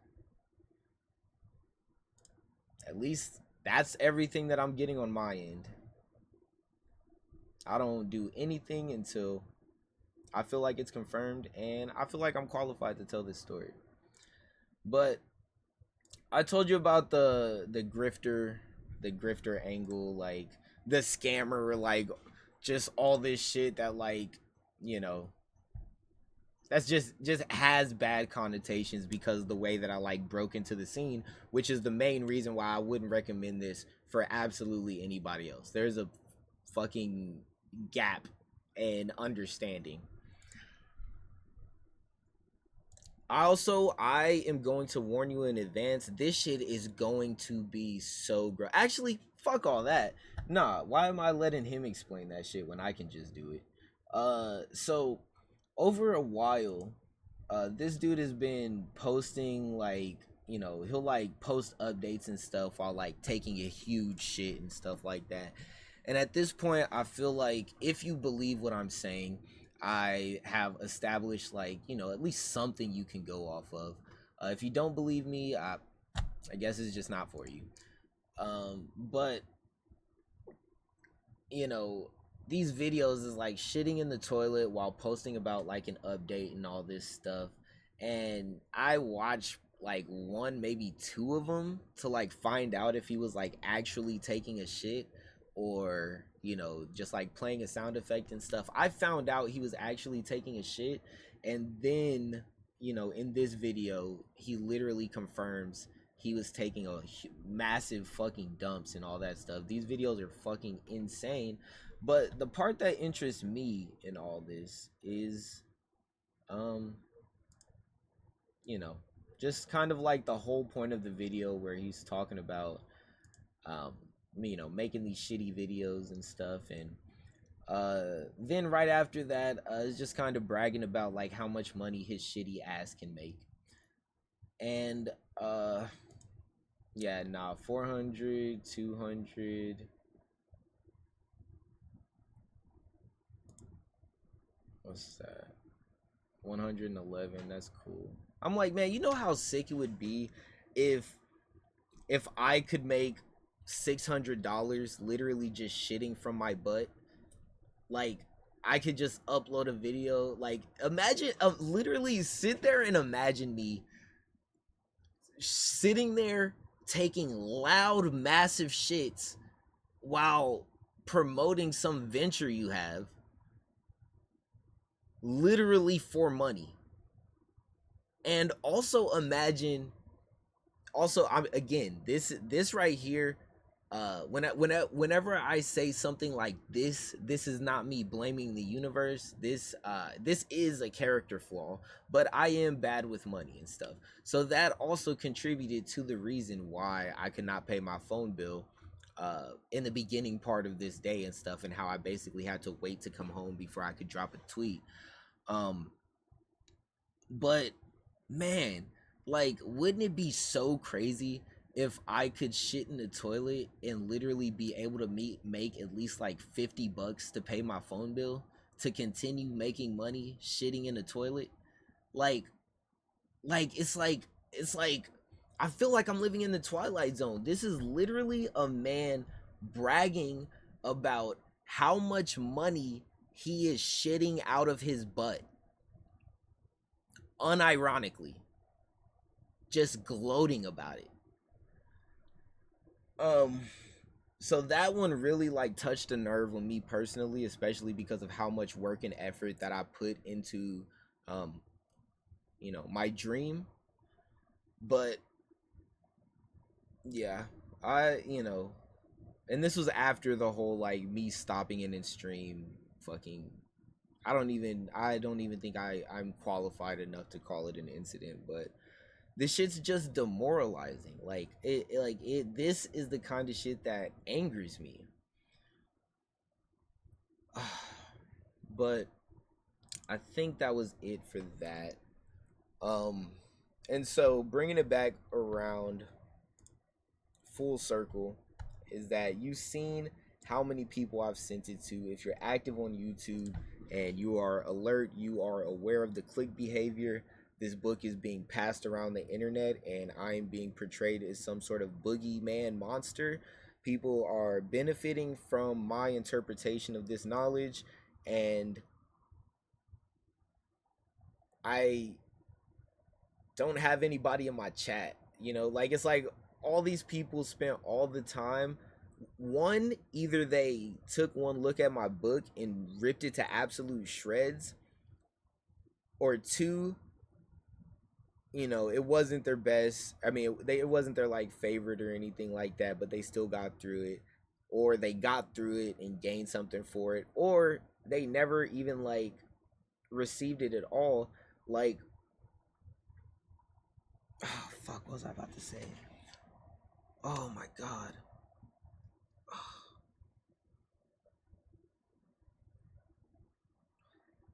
At least that's everything that I'm getting on my end. I don't do anything until I feel like it's confirmed and I feel like I'm qualified to tell this story. But I told you about the grifter angle, like the scammer, like just all this shit that, like, you know, that's just has bad connotations because of the way that I like broke into the scene, which is the main reason why I wouldn't recommend this for absolutely anybody else. There's a fucking gap in understanding. I am going to warn you in advance. This shit is going to be so gross. Actually, fuck all that. Nah, why am I letting him explain that shit when I can just do it? So over a while, this dude has been posting, like, he'll like post updates and stuff while like taking a huge shit and stuff like that. And at this point, I feel like if you believe what I'm saying, I have established, like, at least something you can go off of. If you don't believe me, I guess it's just not for you. But these videos is like shitting in the toilet while posting about like an update and all this stuff. And I watched like one, maybe two of them to like find out if he was like actually taking a shit or, just like playing a sound effect and stuff. I found out he was actually taking a shit. And then, in this video, he literally confirms he was taking a massive fucking dumps and all that stuff. These videos are fucking insane. But the part that interests me in all this is, um, you know, just kind of like the whole point of the video where he's talking about, um, making these shitty videos and stuff. And then right after that, is just kind of bragging about like how much money his shitty ass can make. And yeah, nah, 400, 200. What's that? 111. That's cool. I'm like, man, you know how sick it would be if I could make $600 literally just shitting from my butt. Like, I could just upload a video. Like, imagine, literally sit there and imagine me sitting there taking loud, massive shits while promoting some venture you have, literally for money. And also imagine, I'm again, this right here, whenever I say something like this is not me blaming the universe. This is a character flaw, but I am bad with money and stuff. So that also contributed to the reason why I could not pay my phone bill in the beginning part of this day and stuff, and how I basically had to wait to come home before I could drop a tweet. But man, like, wouldn't it be so crazy if I could shit in the toilet and literally be able to make at least like $50 to pay my phone bill to continue making money shitting in the toilet? Like, it's like I feel like I'm living in the Twilight Zone. This is literally a man bragging about how much money he is shitting out of his butt, unironically, just gloating about it. Um So that one really like touched a nerve with me personally, especially because of how much work and effort that I put into um my dream. But yeah, I and this was after the whole like me stopping it in stream fucking I don't even think I'm qualified enough to call it an incident, but this shit's just demoralizing. This is the kind of shit that angers me. But I think that was it for that. Um and so bringing it back around full circle is that you've seen how many people I've sent it to. If you're active on YouTube and you are alert, you are aware of the click behavior. This book is being passed around the internet, and I am being portrayed as some sort of boogeyman monster. People are benefiting from my interpretation of this knowledge, and I don't have anybody in my chat. Like it's like all these people spent all the time. One, either they took one look at my book and ripped it to absolute shreds, or two, it wasn't their best. I mean, it wasn't their like favorite or anything like that, but they still got through it, or they got through it and gained something for it, or they never even like received it at all. Like, oh fuck, what was I about to say? Oh my god.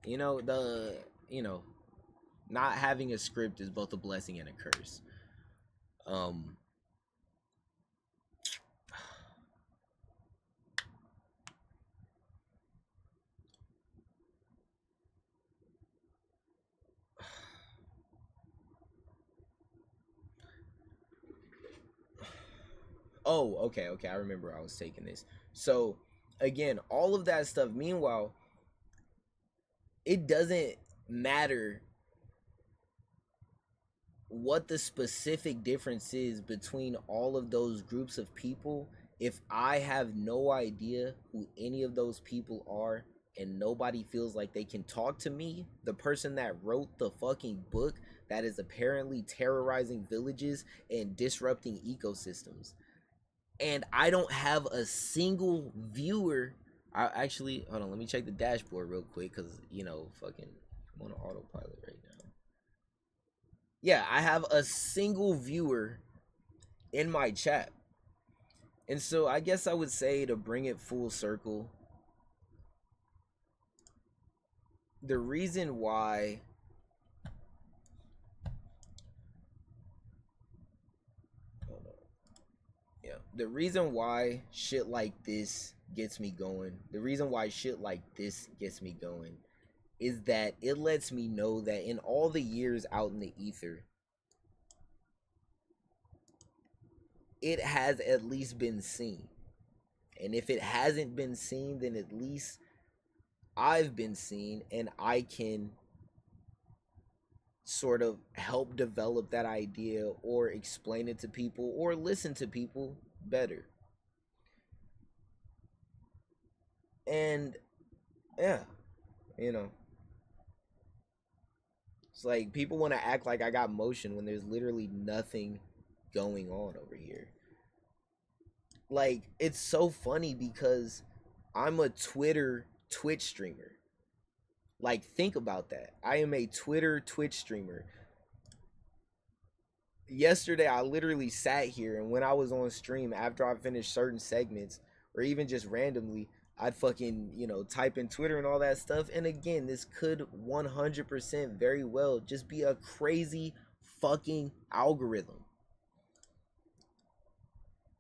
The not having a script is both a blessing and a curse. Um oh, okay, I remember I was taking this. So again, all of that stuff, meanwhile, it doesn't matter what the specific difference is between all of those groups of people if I have no idea who any of those people are and nobody feels like they can talk to me, the person that wrote the fucking book that is apparently terrorizing villages and disrupting ecosystems. And I don't have a single viewer. I actually hold on, let me check the dashboard real quick because fucking I'm on autopilot right now. Yeah, I have a single viewer in my chat. And so I guess I would say, to bring it full circle, the reason why the reason why shit like this gets me going, the reason why shit like this gets me going is that it lets me know that in all the years out in the ether, it has at least been seen. And if it hasn't been seen, then at least I've been seen, and I can sort of help develop that idea or explain it to people or listen to people better. And yeah, you know, it's like people want to act like I got motion when there's literally nothing going on over here. Like, it's so funny because I'm a Twitch streamer. Like, think about that. I am a Twitch streamer. Yesterday, I literally sat here, and when I was on stream, after I finished certain segments, or even just randomly, I'd fucking, type in Twitter and all that stuff. And again, this could 100% very well just be a crazy fucking algorithm.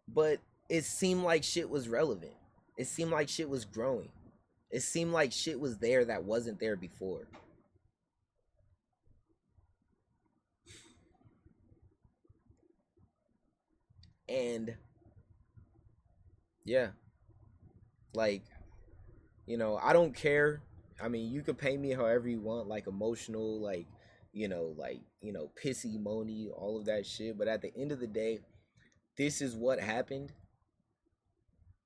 But it seemed like shit was relevant. It seemed like shit was growing. It seemed like shit was there that wasn't there before. And yeah, like, I don't care. I mean, you could pay me however you want, like emotional, like, pissy, moany, all of that shit. But at the end of the day, this is what happened.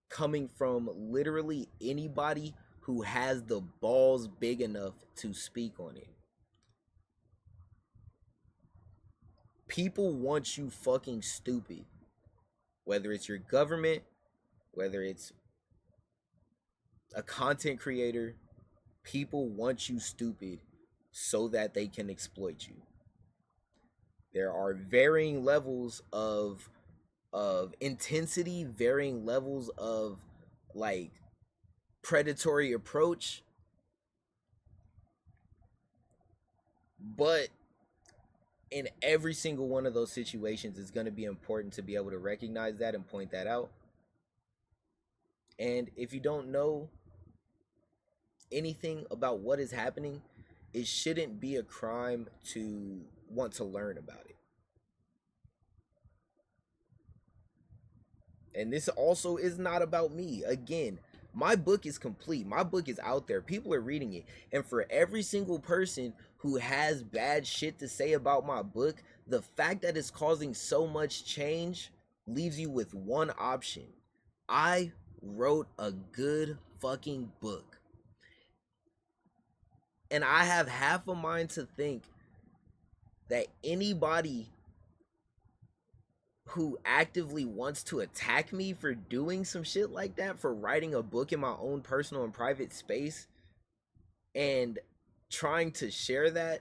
coming from literally anybody who has the balls big enough to speak on it. People want you fucking stupid. Whether it's your government, whether it's a content creator, people want you stupid so that they can exploit you. There are varying levels of intensity, varying levels of like predatory approach, but in every single one of those situations, it's going to be important to be able to recognize that and point that out. And if you don't know anything about what is happening, it shouldn't be a crime to want to learn about it. And this also is not about me. Again, my book is complete. My book is out there. People are reading it. And for every single person who has bad shit to say about my book, the fact that it's causing so much change leaves you with one option. I wrote a good fucking book. And I have half a mind to think that anybody who actively wants to attack me for doing some shit like that, for writing a book in my own personal and private space and trying to share that,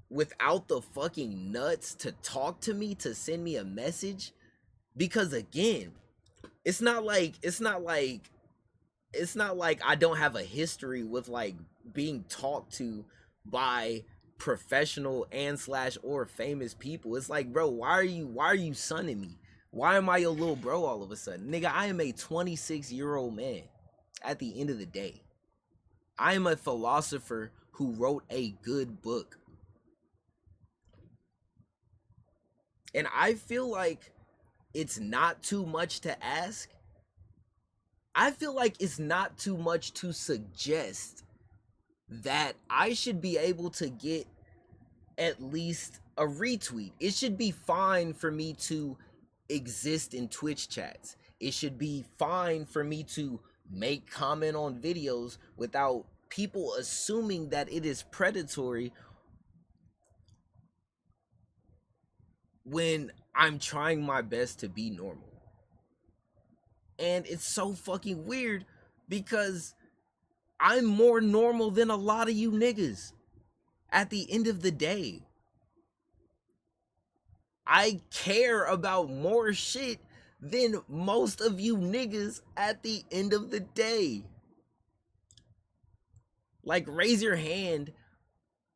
without the fucking nuts to talk to me, to send me a message. Because again, it's not like I don't have a history with like being talked to by professional and slash or famous people. It's like, bro, why are you sunning me? Why am I your little bro all of a sudden? Nigga, I am a 26-year-old man at the end of the day. I am a philosopher who wrote a good book. And I feel like it's not too much to ask. I feel like it's not too much to suggest that I should be able to get at least a retweet. It should be fine for me to exist in Twitch chats. It should be fine for me to make comment on videos without people assuming that it is predatory when I'm trying my best to be normal. And it's so fucking weird because I'm more normal than a lot of you niggas. At the end of the day, I care about more shit than most of you niggas at the end of the day. Like, raise your hand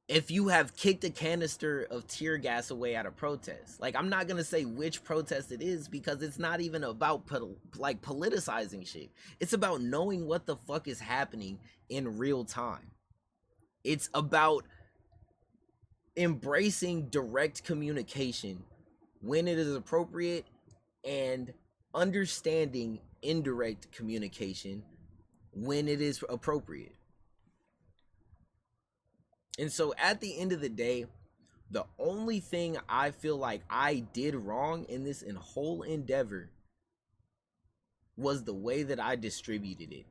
if you have kicked a canister of tear gas away at a protest. Like, I'm not gonna say which protest it is because it's not even about politicizing shit. It's about knowing what the fuck is happening in real time. It's about embracing direct communication when it is appropriate and understanding indirect communication when it is appropriate. And so at the end of the day, the only thing I feel like I did wrong in this whole endeavor was the way that I distributed it.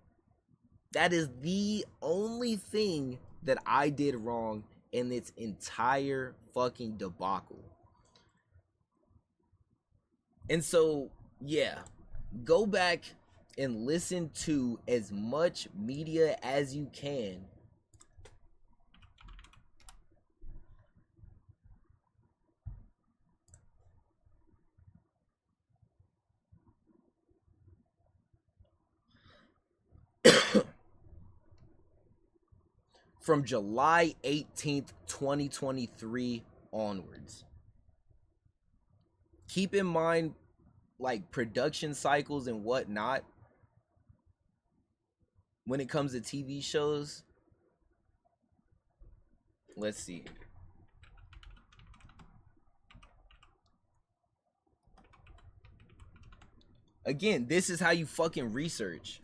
That is the only thing that I did wrong in its entire fucking debacle. And so, yeah, go back and listen to as much media as you can from July 18th, 2023 onwards. Keep in mind, like, production cycles and whatnot when it comes to TV shows. Let's see. Again, this is how you fucking research.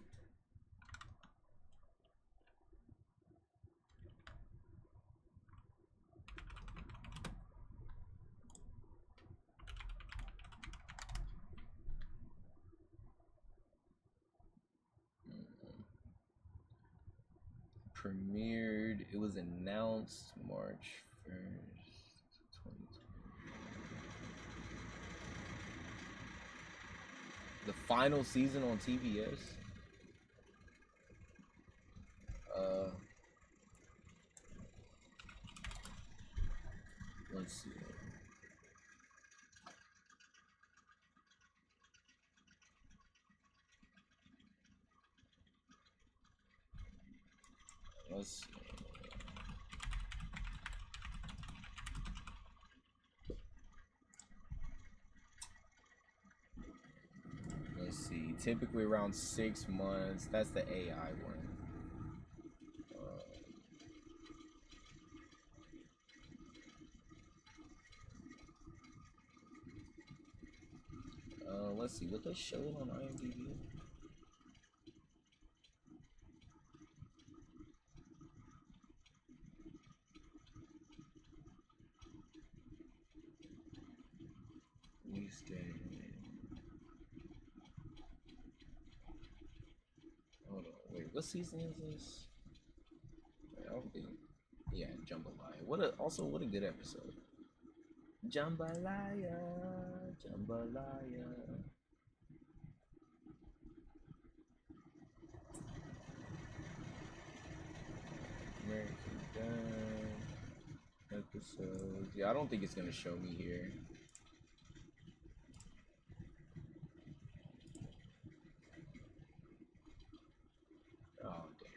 premiered. It was announced March 1st, 2020. The final season on TBS. Uh, let's see. Let's see. Let's see. Typically around 6 months. That's the AI one. Let's see what they showed on IMDb. Release date. Hold on, wait. What season is this? I don't think. Yeah, Jambalaya. What a good episode. Jambalaya, Jambalaya. American Dad episodes. Yeah, I don't think it's gonna show me here. Oh damn.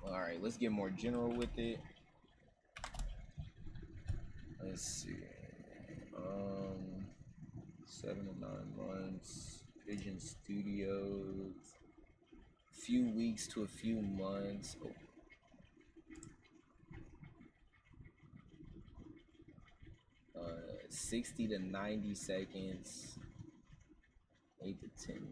All right, let's get more general with it. Let's see. 7 to 9 months. Pigeon Studios. Few weeks to a few months. Oh. 60 to 90 seconds. 8 to 10 weeks.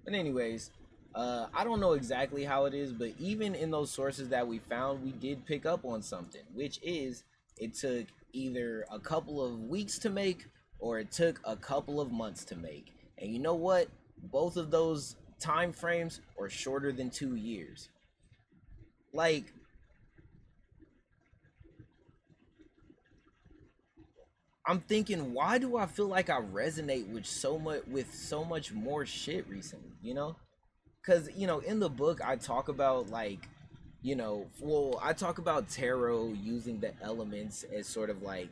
But anyways, I don't know exactly how it is, but even in those sources that we found, we did pick up on something, which is it took either a couple of weeks to make or it took a couple of months to make. And you know what? Both of those time frames are shorter than 2 years. Like, I'm thinking, why do I feel like I resonate with so much more shit recently, you know? Because in the book I talk about like I talk about tarot using the elements as sort of like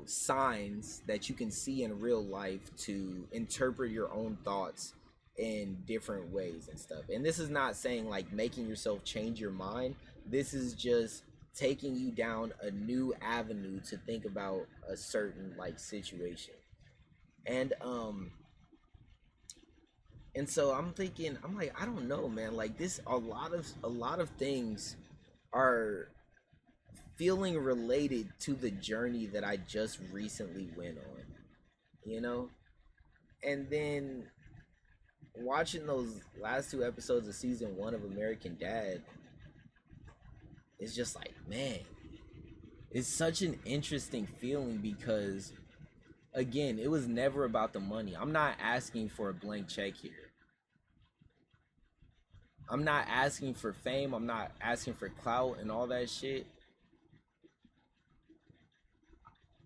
signs that you can see in real life to interpret your own thoughts in different ways and stuff. And this is not saying like making yourself change your mind. This is just taking you down a new avenue to think about a certain like situation. And so I'm thinking, I'm like, I don't know, man. Like this, a lot of things are feeling related to the journey that I just recently went on, you know? And then watching those last two episodes of season one of American Dad, it's just like, man, it's such an interesting feeling because again, it was never about the money. I'm not asking for a blank check here. I'm not asking for fame. I'm not asking for clout and all that shit.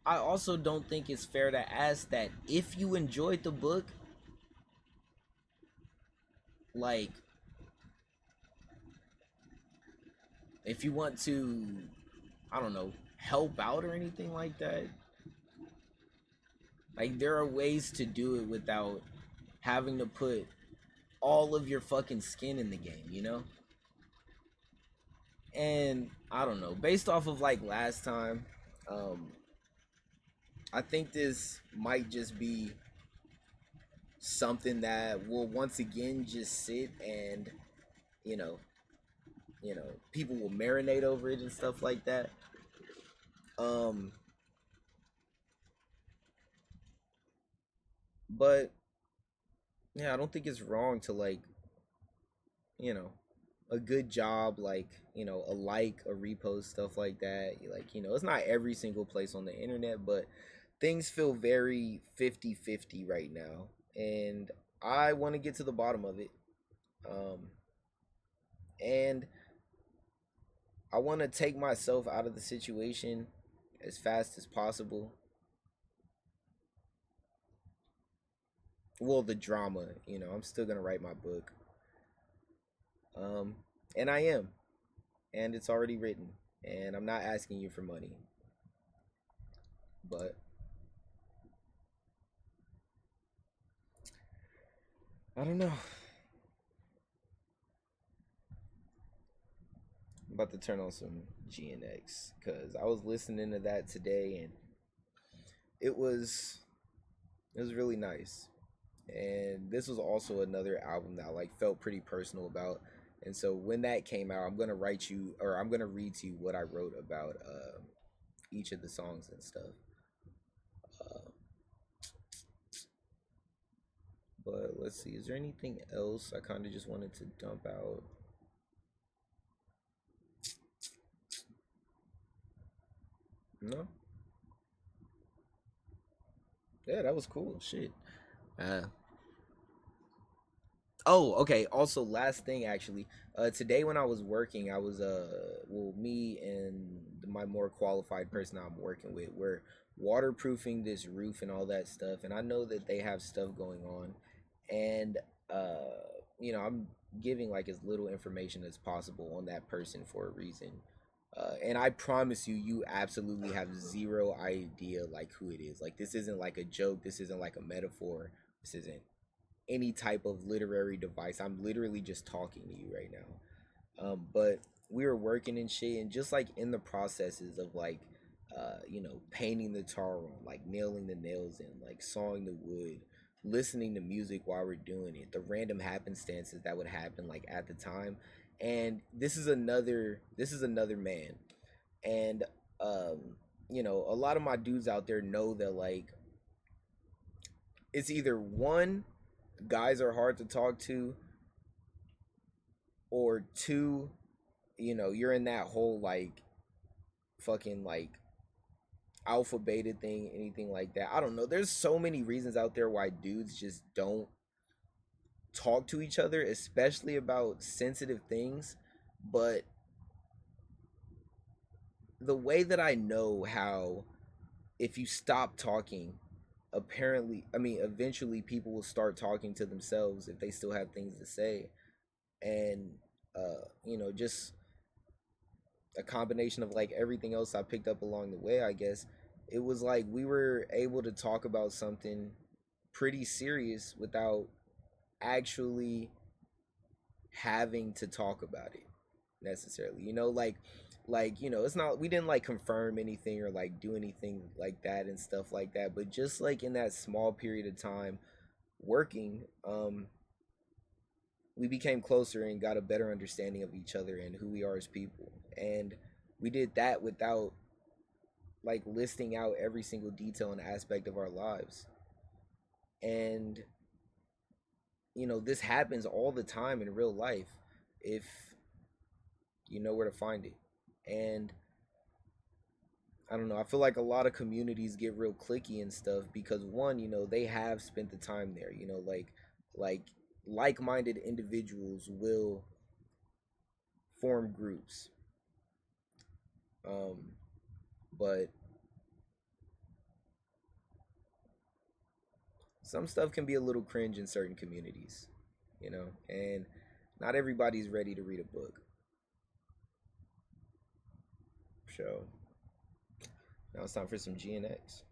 I also don't think it's fair to ask that if you enjoyed the book, like, if you want to, I don't know, help out or anything like that. Like, there are ways to do it without having to put all of your fucking skin in the game, you know? And I don't know, based off of like last time, um, I think this might just be something that will once again just sit and you know, people will marinate over it and stuff like that. Um, but yeah, I don't think it's wrong to like, you know, a good job, like, a like, a repost, stuff like that. Like, it's not every single place on the internet, but things feel very 50-50 right now. And I want to get to the bottom of it. Um, and I want to take myself out of the situation as fast as possible. Well, the drama, I'm still going to write my book. Um, and I am. And it's already written. And I'm not asking you for money. But I don't know. I'm about to turn on some GNX because I was listening to that today, and it was it was really nice. And this was also another album that I like felt pretty personal about. And so when that came out, I'm gonna read to you what I wrote about each of the songs and stuff. Uh, but let's see, is there anything else I kind of just wanted to dump out? No. Yeah, that was cool. Shit. Uh, Oh, okay. Also, last thing actually. Today when I was working, I was well, me and my more qualified person I'm working with, we're waterproofing this roof and all that stuff. And I know that they have stuff going on, and I'm giving like as little information as possible on that person for a reason. And I promise you, you absolutely have zero idea like who it is. Like this isn't like a joke. This isn't like a metaphor. This isn't any type of literary device. I'm literally just talking to you right now. But we were working and shit, and just like in the processes of like, painting the tar on, like nailing the nails in, like sawing the wood, listening to music while we're doing it, the random happenstances that would happen like at the time. And this is another man, and a lot of my dudes out there know that like it's either one, guys are hard to talk to, or two, you're in that whole like fucking like alpha beta thing, anything like that. I don't know. There's so many reasons out there why dudes just don't talk to each other, especially about sensitive things. But the way that I know how, if you stop talking, apparently, I mean, eventually people will start talking to themselves if they still have things to say. And, just a combination of like everything else I picked up along the way, I guess. It was like we were able to talk about something pretty serious without actually having to talk about it necessarily. It's not, we didn't like confirm anything or like do anything like that and stuff like that, but just like in that small period of time working, we became closer and got a better understanding of each other and who we are as people. And we did that without like listing out every single detail and aspect of our lives. And this happens all the time in real life if you know where to find it. And I don't know, I feel like a lot of communities get real clicky and stuff because one, they have spent the time there, like like-minded individuals will form groups. Um, but some stuff can be a little cringe in certain communities, and not everybody's ready to read a book. So now it's time for some GNX.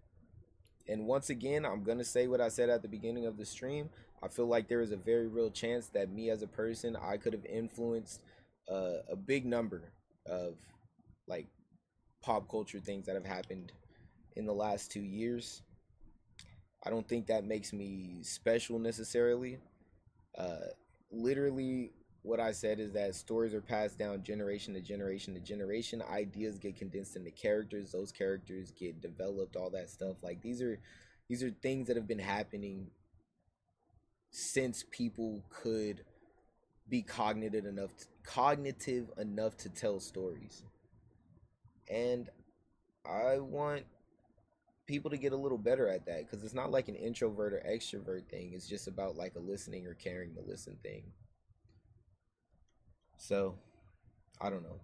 And once again, I'm gonna say what I said at the beginning of the stream. I feel like there is a very real chance that me as a person, I could have influenced a big number of like pop culture things that have happened in the last 2 years. I don't think that makes me special necessarily. Uh, Literally, what I said is that stories are passed down generation to generation to generation. Ideas get condensed into characters. Those characters get developed. All that stuff. Like these are things that have been happening since people could be cognitive enough to tell stories. And I want people to get a little better at that, because it's not like an introvert or extrovert thing. It's just about like a listening or caring to listen thing. So I don't know.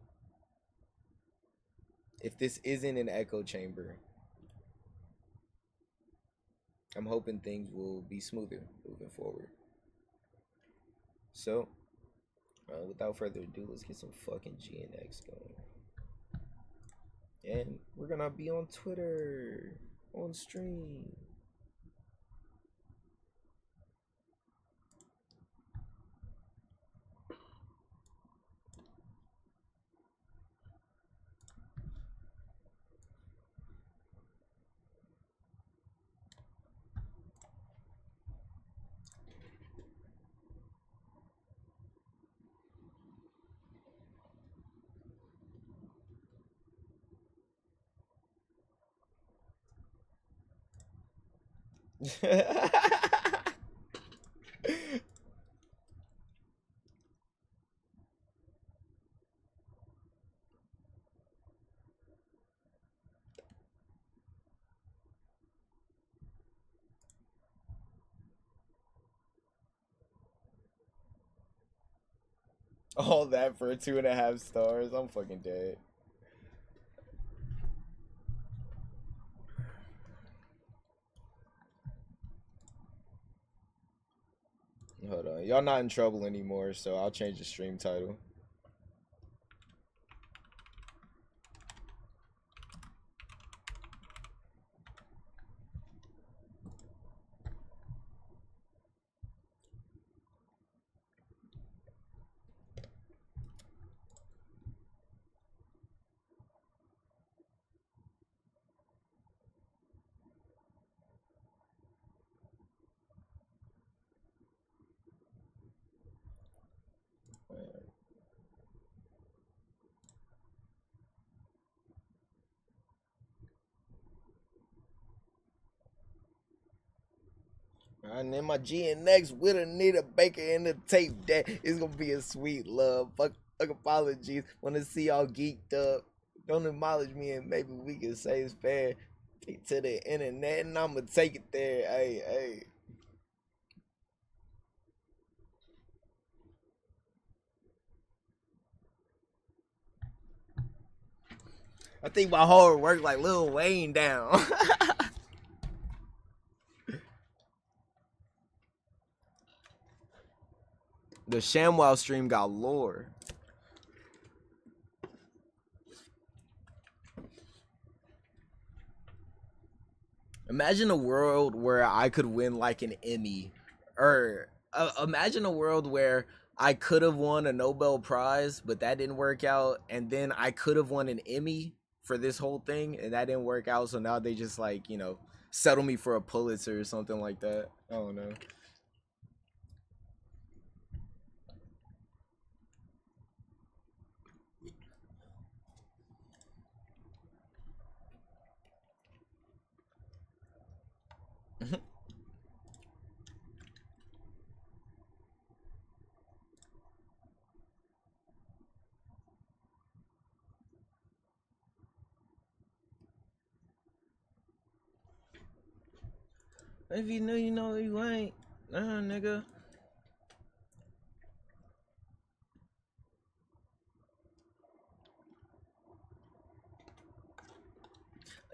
If this isn't an echo chamber, I'm hoping things will be smoother moving forward. So, without further ado, let's get some fucking GNX going. And we're gonna be on Twitter, on stream. All that for 2.5 stars. I'm fucking dead. Hold on. Y'all not in trouble anymore, so I'll change the stream title. And then my GNX with Anita Baker in the tape deck. It's gonna be a sweet love. Fuck apologies. Wanna see y'all geeked up. Don't acknowledge me and maybe we can say it's fair. Take to the internet and I'ma take it there. Hey, hey. I think my hard work like Lil Wayne down. The ShamWow stream got lore. Imagine a world where I could win like an Emmy, or imagine a world where I could have won a Nobel Prize, but that didn't work out, and then I could have won an Emmy for this whole thing, and that didn't work out. So now they just like settle me for a Pulitzer or something like that. I don't know. If you know, you know you ain't. Nigga.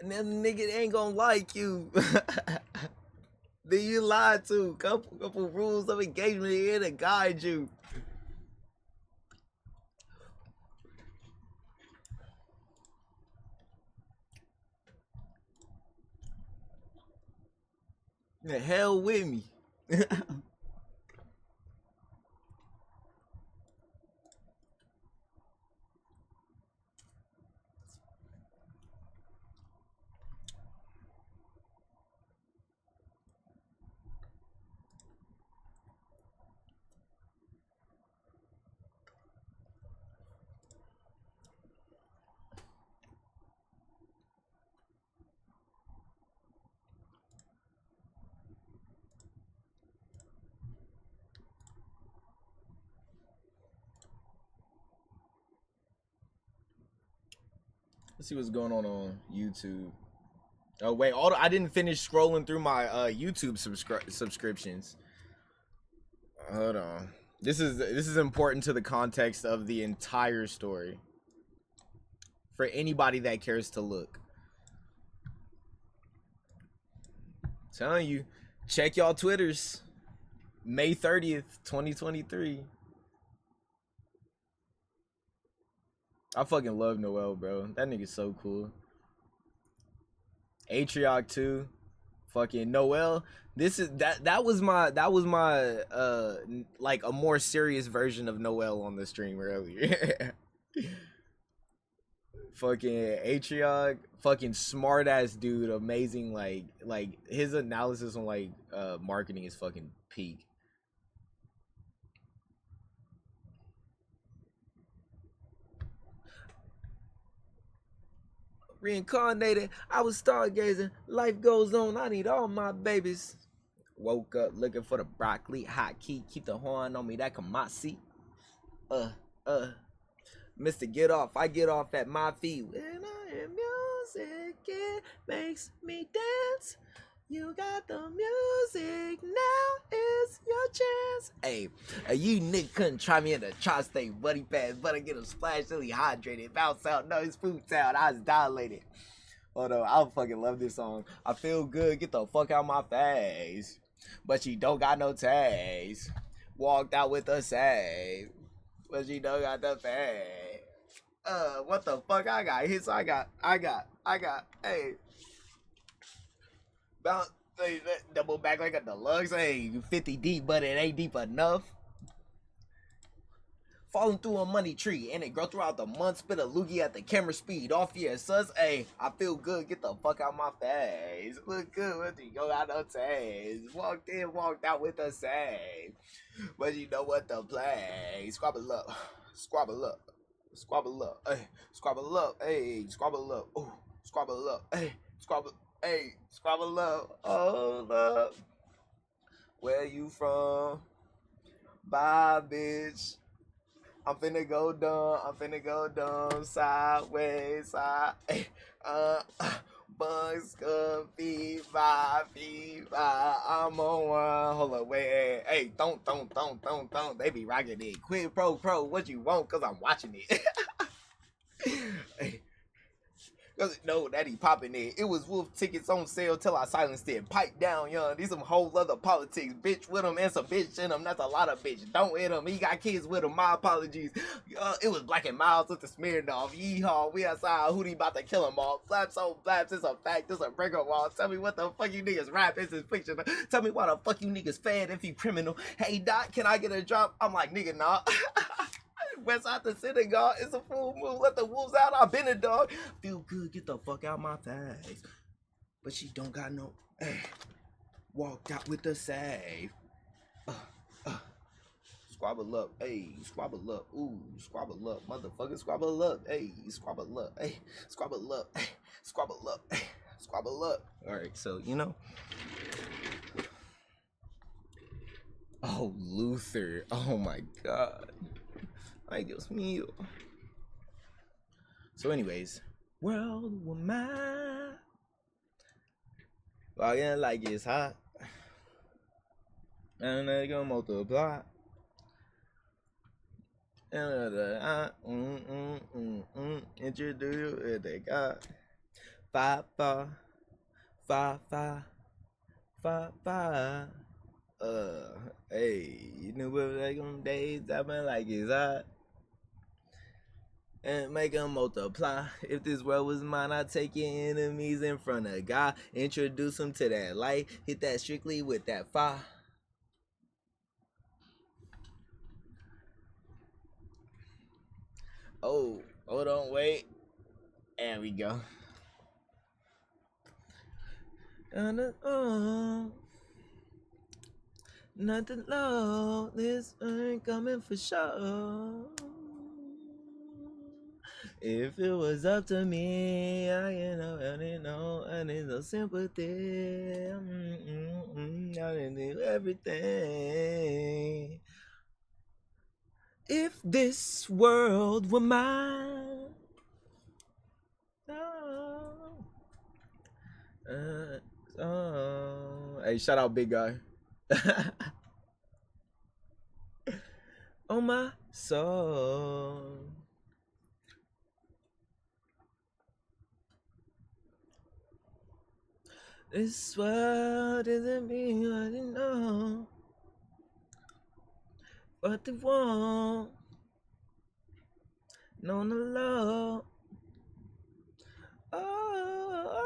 Another nigga ain't gonna like you. Then you lied to. Couple rules of engagement here to guide you. The hell with me. Let's see what's going on YouTube. Oh wait, I didn't finish scrolling through my YouTube subscriptions. Hold on. This is important to the context of the entire story. For anybody that cares to look. Telling you, check y'all Twitters. May 30th, 2023. I fucking love Noel, bro. That nigga's so cool. Atrioc too. Fucking Noel. This is that was my like a more serious version of Noel on the stream earlier. Fucking Atrioc, fucking smart ass dude, amazing, like his analysis on like marketing is fucking peak. Reincarnated, I was stargazing, life goes on, I need all my babies. Woke up looking for the broccoli, hot key, keep the horn on me, that Kamasi. Mr. Get Off, I get off at my feet. When I hear music, it makes me dance. You got the music, now is your chance. Hey, you nigga couldn't try me in the tri-state, buddy fast, but I get a splash, really hydrated, bounce out, no, it's food sound, I was dilated. Oh no, I fucking love this song. I feel good, get the fuck out my face. But she don't got no taste. Walked out with a save. But she don't got the face. What the fuck? I got hits. I got. Hey, bounce. Hey, double back like a deluxe. Hey, 50 deep, but it ain't deep enough. Falling through a money tree and it grow throughout the month. Spit a loogie at the camera speed. Off your sus. Hey, I feel good. Get the fuck out my face. Look good with you. Go out no taste. Walked in, walked out with a save. But you know what to play. Squabble up. Squabble up. Squabble up. Hey, squabble up. Hey, squabble up. Oh, squabble up. Hey, squabble. Hey, squabble up. Hold up. Where you from? Bye, bitch. I'm finna go dumb, sideways, side, bugs, fever, I'm on one, hold up, wait, hey, don't, they be rocking it, quid pro, what you want, cause I'm watching it, hey. Cause no, that he popping it. It was Wolf tickets on sale till I silenced it. Pipe down, young. These some whole other politics. Bitch with him and some bitch in him. That's a lot of bitch. Don't hit him. He got kids with him. My apologies. It was Black and Miles with the Smirnoff. Yeehaw. We outside. Hootie about to kill him all. Flaps on flaps. It's a fact. It's a breaker wall. Tell me what the fuck you niggas rap. It's his fiction. Tell me why the fuck you niggas fed if you criminal. Hey, Doc, can I get a drop? I'm like, nigga, nah. West out the synagogue, it's a full moon. Let the wolves out, I've been a dog. Feel good, get the fuck out my face. But she don't got no. Walked out with the save. Squabble up, hey, squabble up, ooh, squabble up, motherfucker, squabble up, hey, squabble up, hey, squabble up, hey, squabble up, hey, squabble up. All right, so you know. Oh, Luther. Oh my God. Ay, Dios mío. So anyways, world woman. Walking like it's hot. And they gonna multiply. And introduce you they got 5, 4, 5, 5, 5, 5. Hey, you knew what like them days I've been like it's hot. And make them multiply. If this world was mine, I'd take your enemies in front of God. Introduce them to that light. Hit that strictly with that fire. Oh, hold on, wait. There we go. Nothing low. This ain't coming for sure. If it was up to me, I didn't know, I need no sympathy. I didn't do everything. If this world were mine, Hey, shout out Big Guy. Oh my soul. This world isn't me, I didn't know what they want. No, no, love. Oh,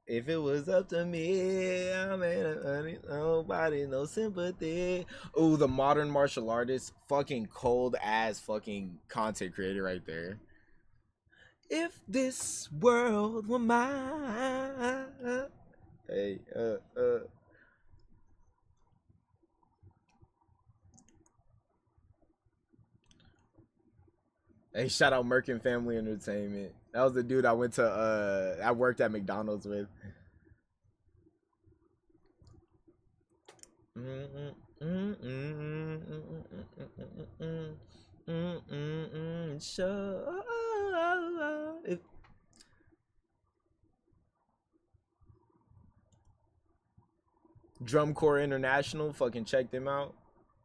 if it was up to me, I made nobody no sympathy. Oh, the modern martial artist, fucking cold ass fucking content creator right there. If this world were mine. Hey, Hey, shout out Merkin Family Entertainment. That was the dude I went to I worked at McDonald's with. Sure. Drum Corps International, fucking check them out.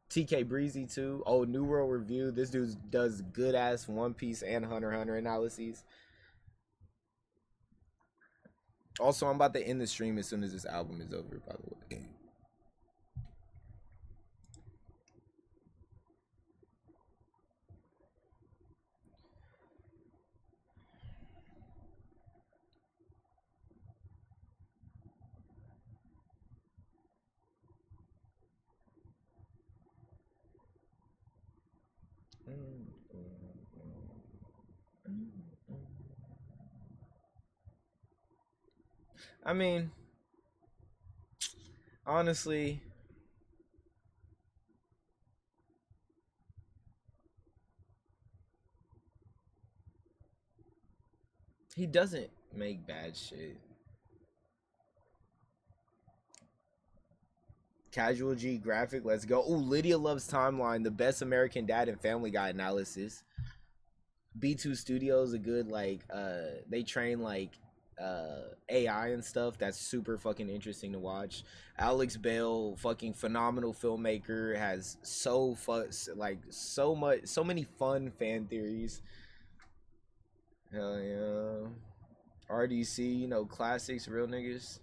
TK Breezy too. Oh, New World Review. This dude does good ass One Piece and Hunter x Hunter analyses. Also, I'm about to end the stream as soon as this album is over, by the way. I mean, honestly, he doesn't make bad shit. Casual G graphic, let's go. Ooh, Lydia Loves Timeline, the best American Dad and Family Guy analysis. B2 Studios, a good like they train like AI and stuff that's super fucking interesting to watch. Alex Bale, fucking phenomenal filmmaker, has so many fun fan theories. Hell yeah. RDC, you know, classics, real niggas.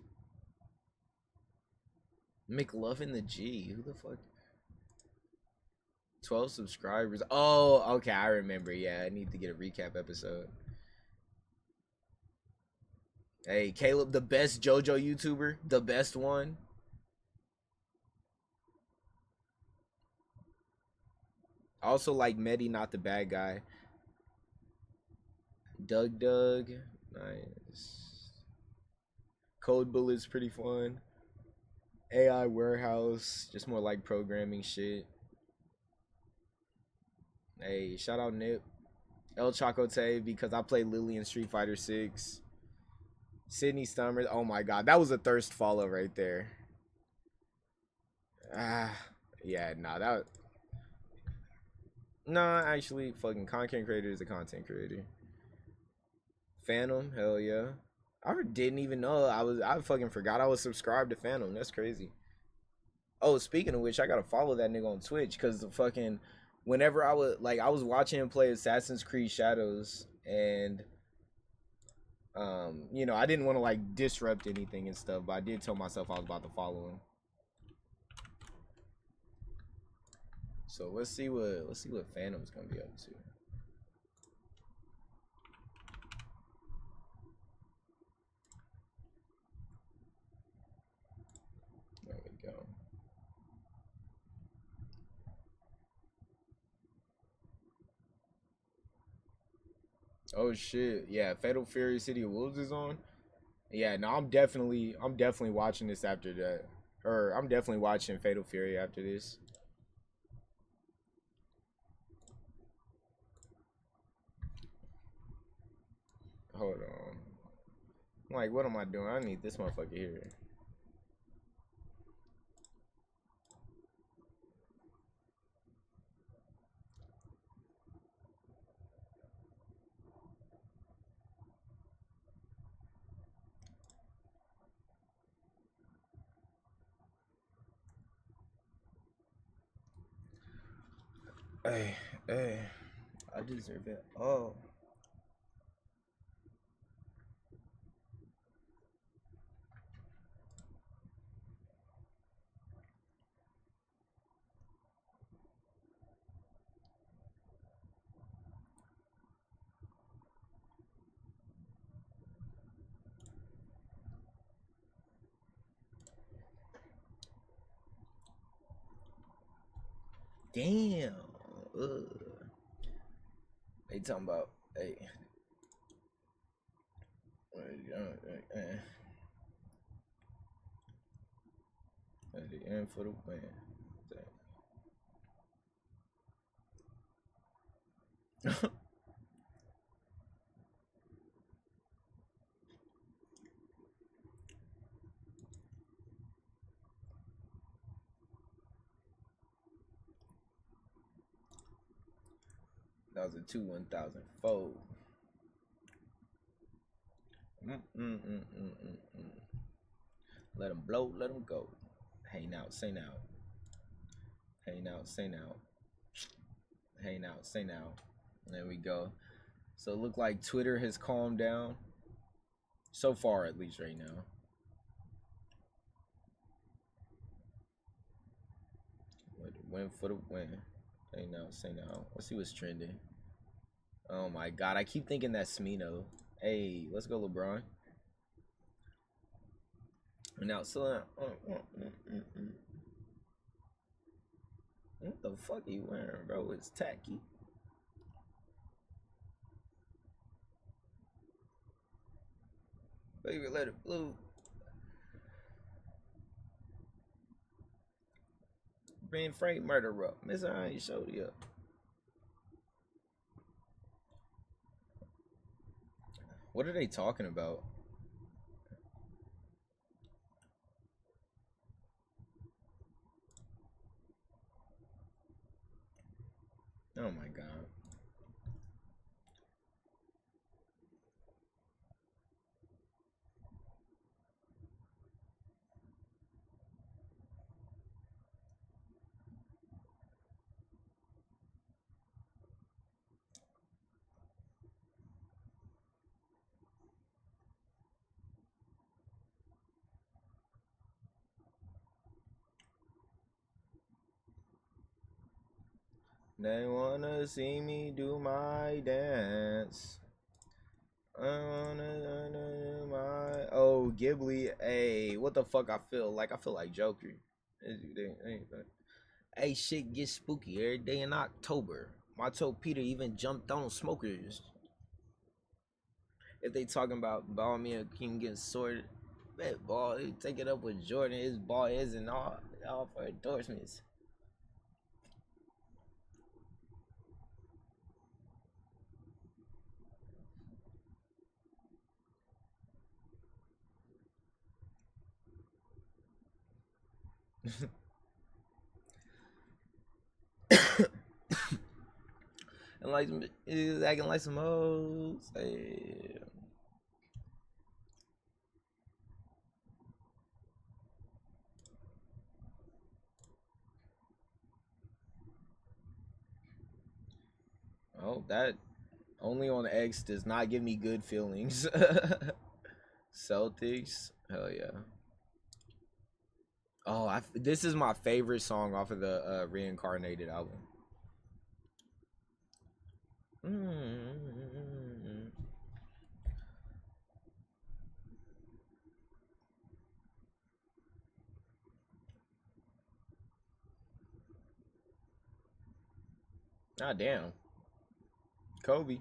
McLovin the G, who the fuck? 12 subscribers. Oh, okay, I remember. Yeah, I need to get a recap episode. Hey, Caleb, the best JoJo YouTuber, the best one. Also like Medi, not the bad guy. Doug, nice. Code Bullet's pretty fun. AI Warehouse, just more like programming shit. Hey, shout out Nip. El Chacote, because I played Lily in Street Fighter 6. Sydney Stummers, oh my god, that was a thirst follow right there. Ah, yeah, nah, that. Nah, actually, fucking content creator is a content creator. Phantom, hell yeah. I didn't even know I fucking forgot I was subscribed to Phantom. That's crazy. Oh, speaking of which, I gotta follow that nigga on Twitch because the fucking whenever I was watching him play Assassin's Creed Shadows and you know, I didn't want to like disrupt anything and stuff, but I did tell myself I was about to follow him. So let's see what Phantom's gonna be up to. There we go. Oh shit. Yeah, Fatal Fury City of Wolves is on. Yeah, no, I'm definitely watching this after that. Or I'm definitely watching Fatal Fury after this. Hold on. I'm like, what am I doing? I need this motherfucker here. Hey, hey, I deserve it. Oh. Damn. Ugh. They talking about, hey. At the end for the win. 1002, 1004. Let them blow, let them go. Hey now, say now. Hey now, say now. Hey now, say now. There we go. So it look like Twitter has calmed down. So far, at least right now. Win for the win. Hey now, say now. Let's see what's trending. Oh my god, I keep thinking that's Smino. Hey, let's go LeBron. Now, so what the fuck are you wearing, bro? It's tacky. Baby, let it blue. Bring Frank murder up. Miss, I ain't showed you up. What are they talking about? Oh my god. They wanna see me do my dance. I wanna do my Ghibli. Hey, what the fuck I feel like? I feel like Joker. Hey, shit gets spooky every day in October. My toe Peter even jumped on smokers. If they talking about ball me a king getting sorted, that ball, he take it up with Jordan. His ball isn't all for endorsements. And like he's acting like some hoes. Hey. Oh, that only on X does not give me good feelings. Celtics, hell yeah. Oh, this is my favorite song off of the Reincarnated album. God damn. Kobe.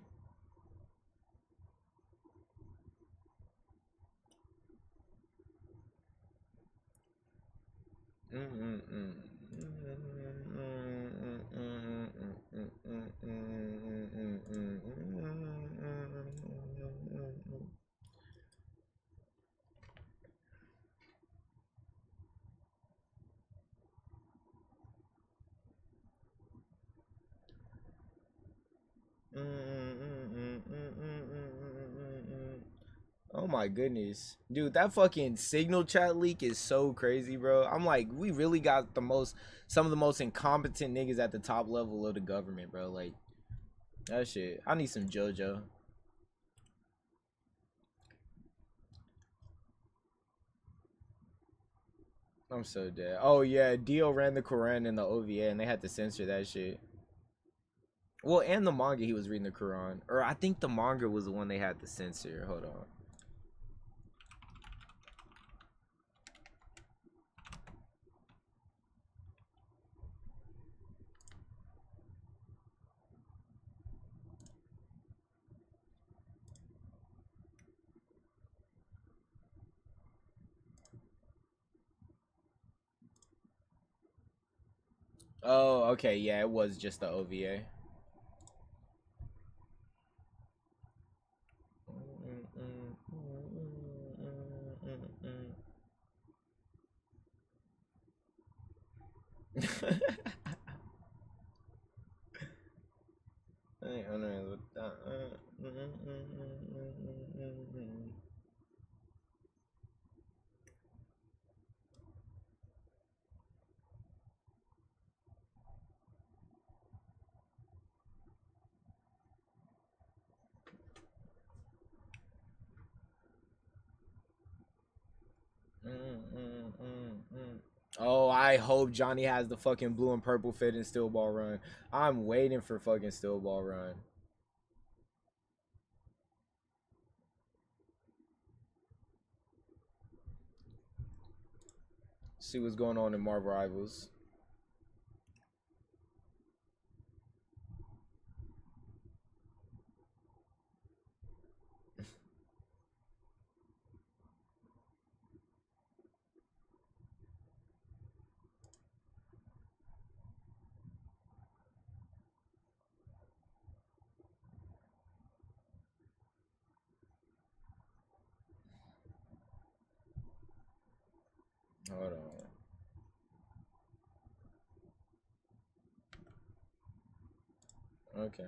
Oh my goodness. Dude, that fucking signal chat leak is so crazy, bro. I'm like, we really got some of the most incompetent niggas at the top level of the government, bro. Like, that shit. I need some JoJo. I'm so dead. Oh yeah, Dio ran the Quran in the OVA and they had to censor that shit. Well, and the manga he was reading the Quran. Or I think the manga was the one they had to censor. Hold on. Oh, okay, yeah, it was just the OVA. Oh, I hope Johnny has the fucking blue and purple fit in Steel Ball Run. I'm waiting for fucking Steel Ball Run. See what's going on in Marvel Rivals. Hold on. Okay.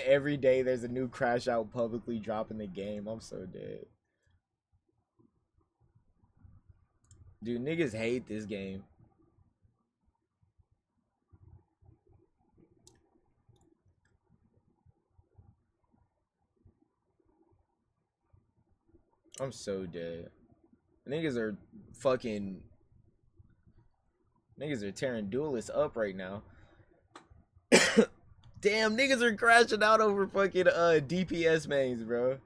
Every day there's a new crash out publicly dropping the game. I'm so dead. Dude, niggas hate this game. I'm so dead. Niggas are fucking... Niggas are tearing duelists up right now. Damn, niggas are crashing out over fucking DPS mains, bro.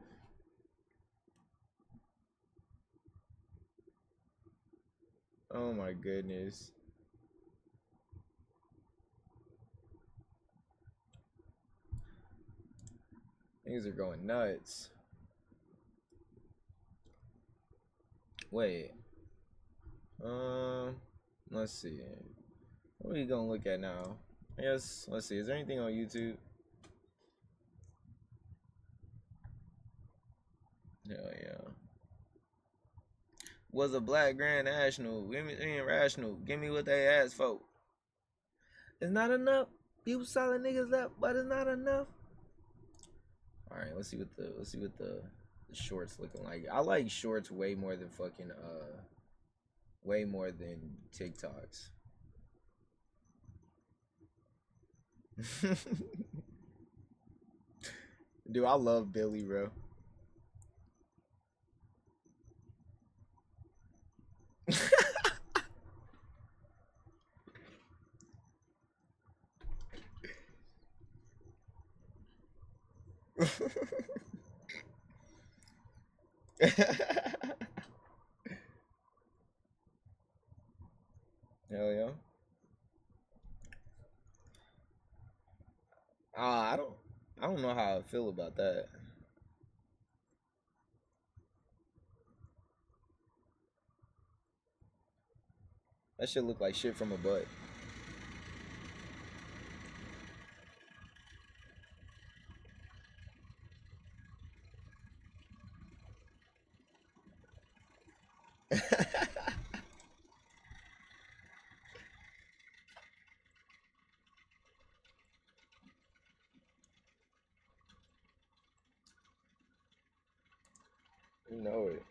Oh my goodness. Niggas are going nuts. Wait. Let's see. What are we gonna look at now? I guess, let's see. Is there anything on YouTube? Hell yeah. Was a black Grand National. Give me irrational. Give me what they asked for. It's not enough. You solid niggas left, but it's not enough. Alright, let's see what the shorts looking like. I like shorts way more than fucking way more than TikToks. Dude, I love Billy, bro. Hell yeah. I don't know how I feel about that. That shit look like shit from a butt. You know it.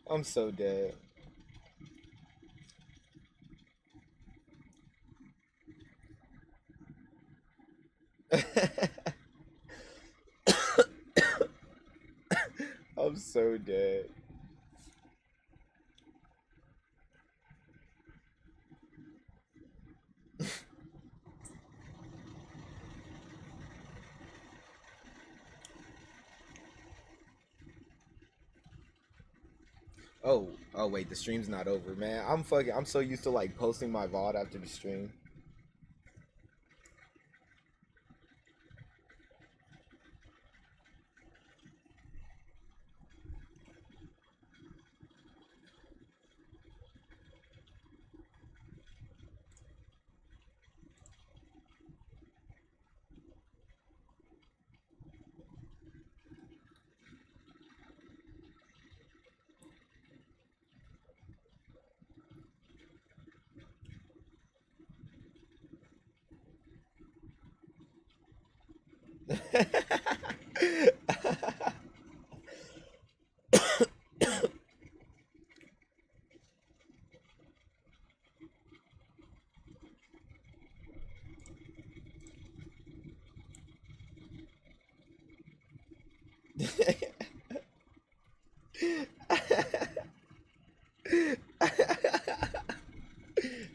I'm so dead. I'm so dead. Oh wait, the stream's not over, man. I'm so used to like posting my VOD after the stream.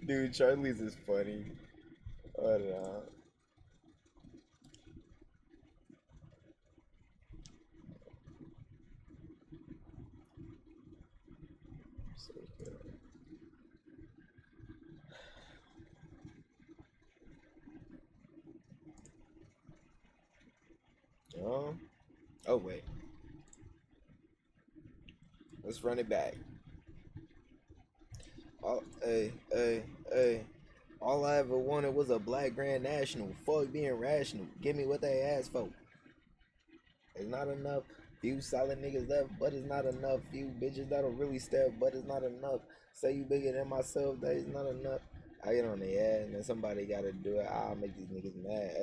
Dude, Charlie's is funny. But so good. Oh wait, let's run it back. Hey. All I ever wanted was a black Grand National. Fuck being rational. Give me what they asked for. It's not enough. Few solid niggas left, but it's not enough. Few bitches that'll really step, but it's not enough. Say you bigger than myself, that is not enough. I get on the ass, and then somebody gotta do it. I'll make these niggas mad.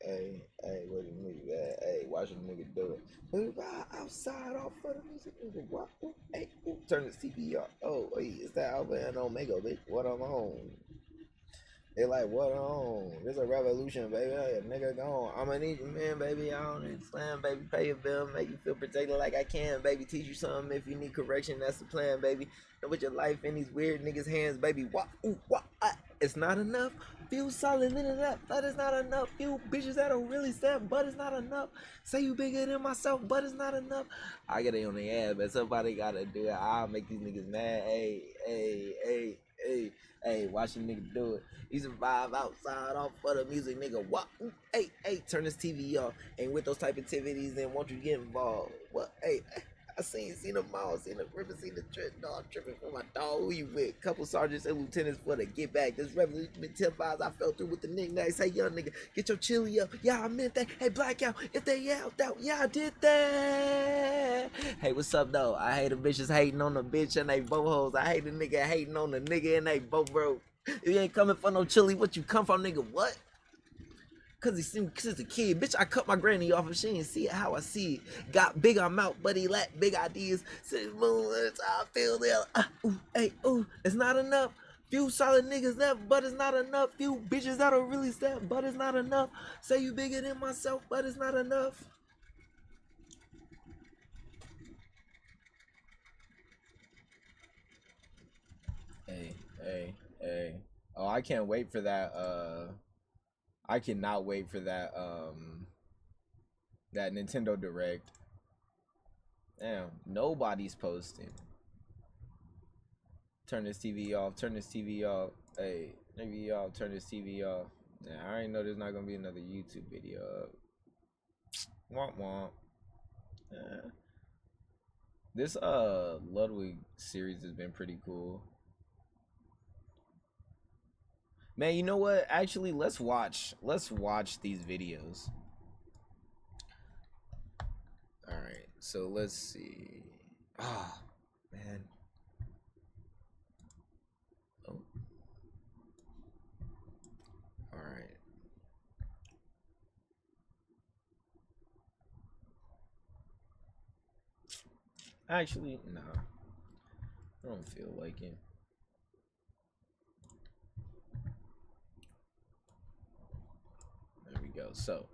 Hey, where the niggas at? Hey, watch a nigga do it. We ride outside off for the music, nigga. What? Ooh, hey, ooh, turn the CPR. Oh, wait, it's that Alpha and Omega, bitch. What I'm on? They like, what on? There's a revolution, baby. Hey, a nigga gone. I'ma need you, man, baby. I don't need slam, baby. Pay your bill, make you feel protected like I can, baby. Teach you something if you need correction. That's the plan, baby. And with your life in these weird niggas' hands, baby. What? Ooh, what? It's not enough. Feel solid in that, but it's not enough. Few bitches that'll really step, but it's not enough. Say you bigger than myself, but it's not enough. I get it on the ass, but somebody gotta do it. I'll make these niggas mad. Hey, watch a nigga do it. He survive outside off for the music, nigga. What? Hey, turn this TV off. Ain't with those type of activities, then won't you get involved? What? Hey, I seen them all, seen the river, seen the dog tripping for my dog. Who you with? Couple sergeants and lieutenants for the get back. This revolution been 10 files I fell through with the knickknacks. Hey, young nigga, get your chili up. Yeah, I meant that. Hey, blackout, if they out, yeah, I did that. Hey, what's up, though? I hate the bitches hating on the bitch and they both hoes. I hate the nigga hating on the nigga and they both broke. If you ain't coming for no chili, what you come from, nigga? What? Cause he seen since a kid. Bitch, I cut my granny off and she didn't see it how I see it. Got big on mouth, but he lacked big ideas. Since moon, that's how I feel there. It's not enough. Few solid niggas left, but it's not enough. Few bitches that'll really step, but it's not enough. Say you bigger than myself, but it's not enough. Hey. Oh, I can't wait for that. I cannot wait for that Nintendo Direct. Damn, nobody's posting. Turn this TV off. Turn this TV off. Hey, TV off. Turn this TV off. Yeah, I already know there's not gonna be another YouTube video up. Womp womp. Eh. This Ludwig series has been pretty cool. Man, you know what? Actually, let's watch these videos. All right. So let's see. Ah, man. Oh. All right. Actually, nah. I don't feel like it. There we go. So,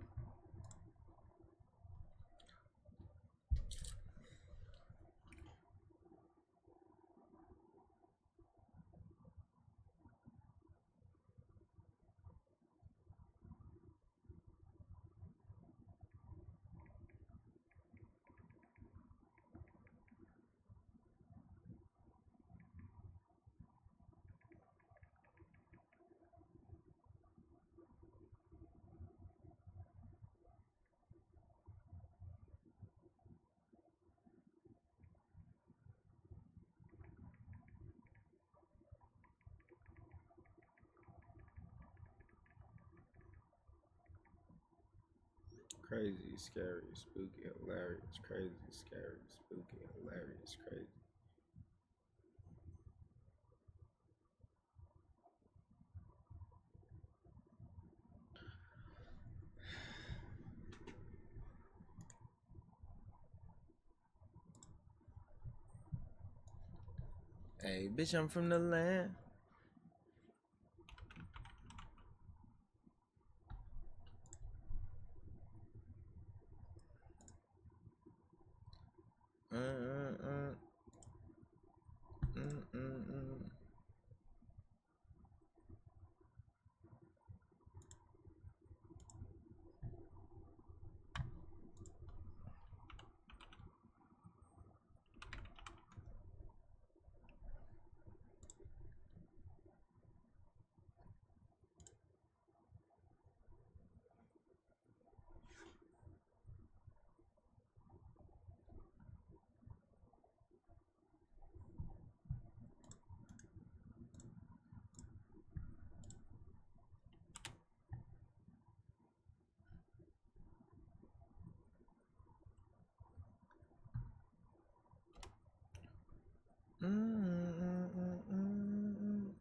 crazy, scary, spooky, hilarious, crazy, scary, spooky, hilarious, crazy. Hey, bitch, I'm from the land. Uh, uh, uh. Mm, mm, mm. Mm, mm, mm, mm, mm.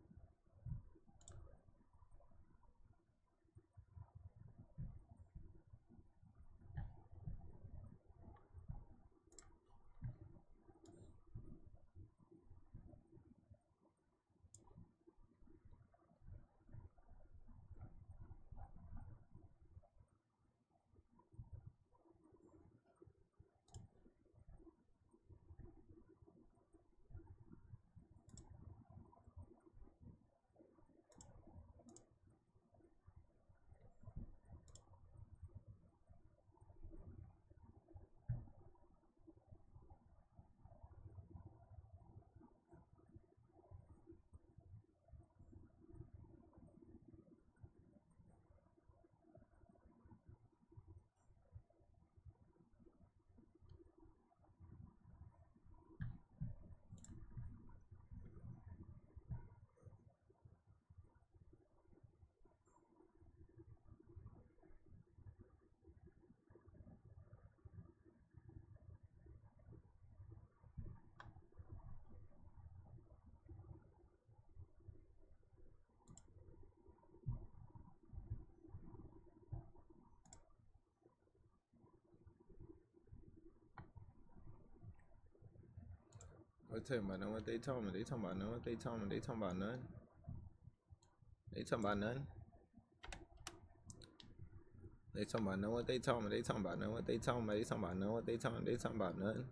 What talking about? Know what they told me? They talking about know what they told me? They talking about none. They talking about none. They talking about know what they told me? They talking about know what they told me? They talking about know what they told me? They talking about nothing.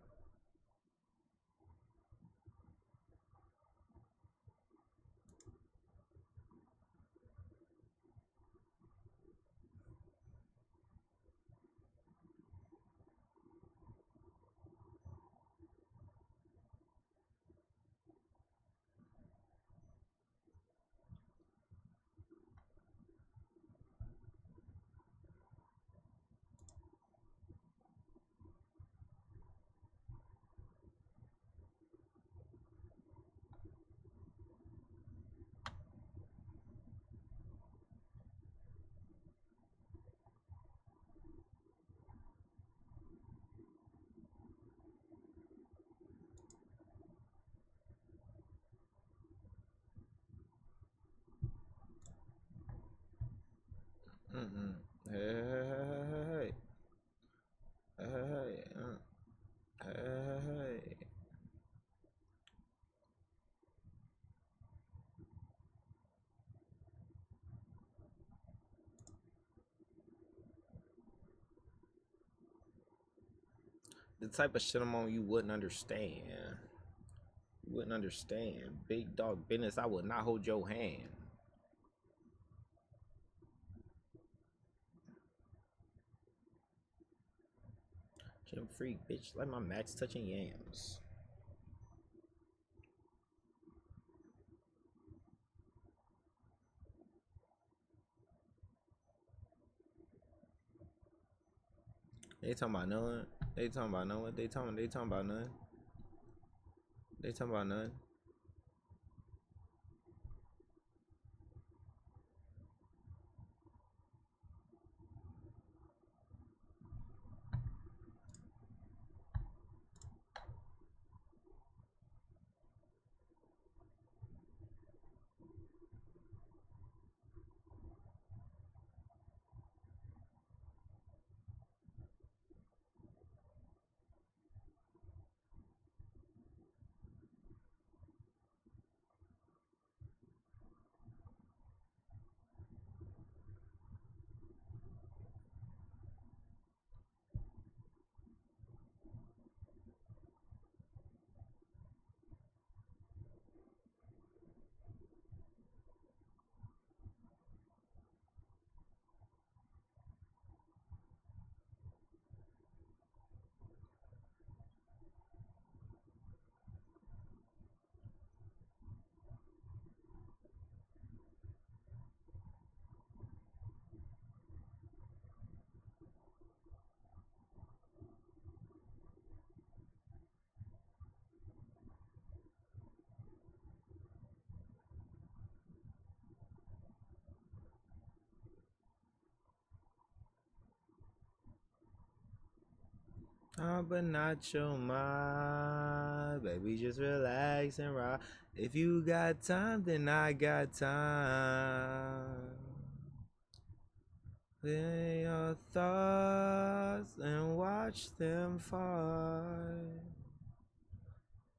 The type of shit I'm on, you wouldn't understand. You wouldn't understand. Big dog business. I would not hold your hand. Gym freak, bitch. Like my max touching yams. They talking about none. They talking about none. They talking about none. They talking about none. But not your mind, baby. Just relax and rock. If you got time, then I got time. Lay your thoughts and watch them fall,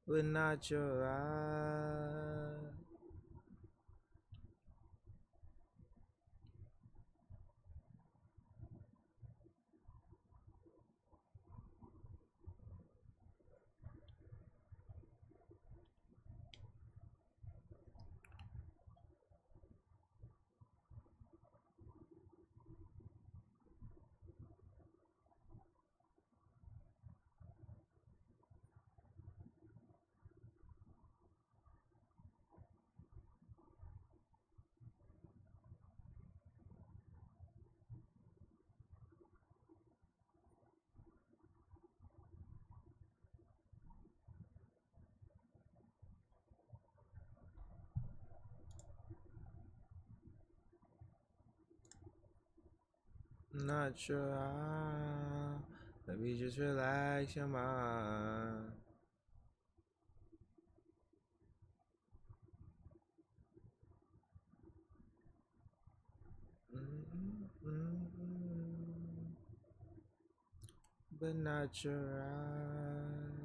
but not your eyes. Not your eye. Baby, just relax your mind. But not your eyes.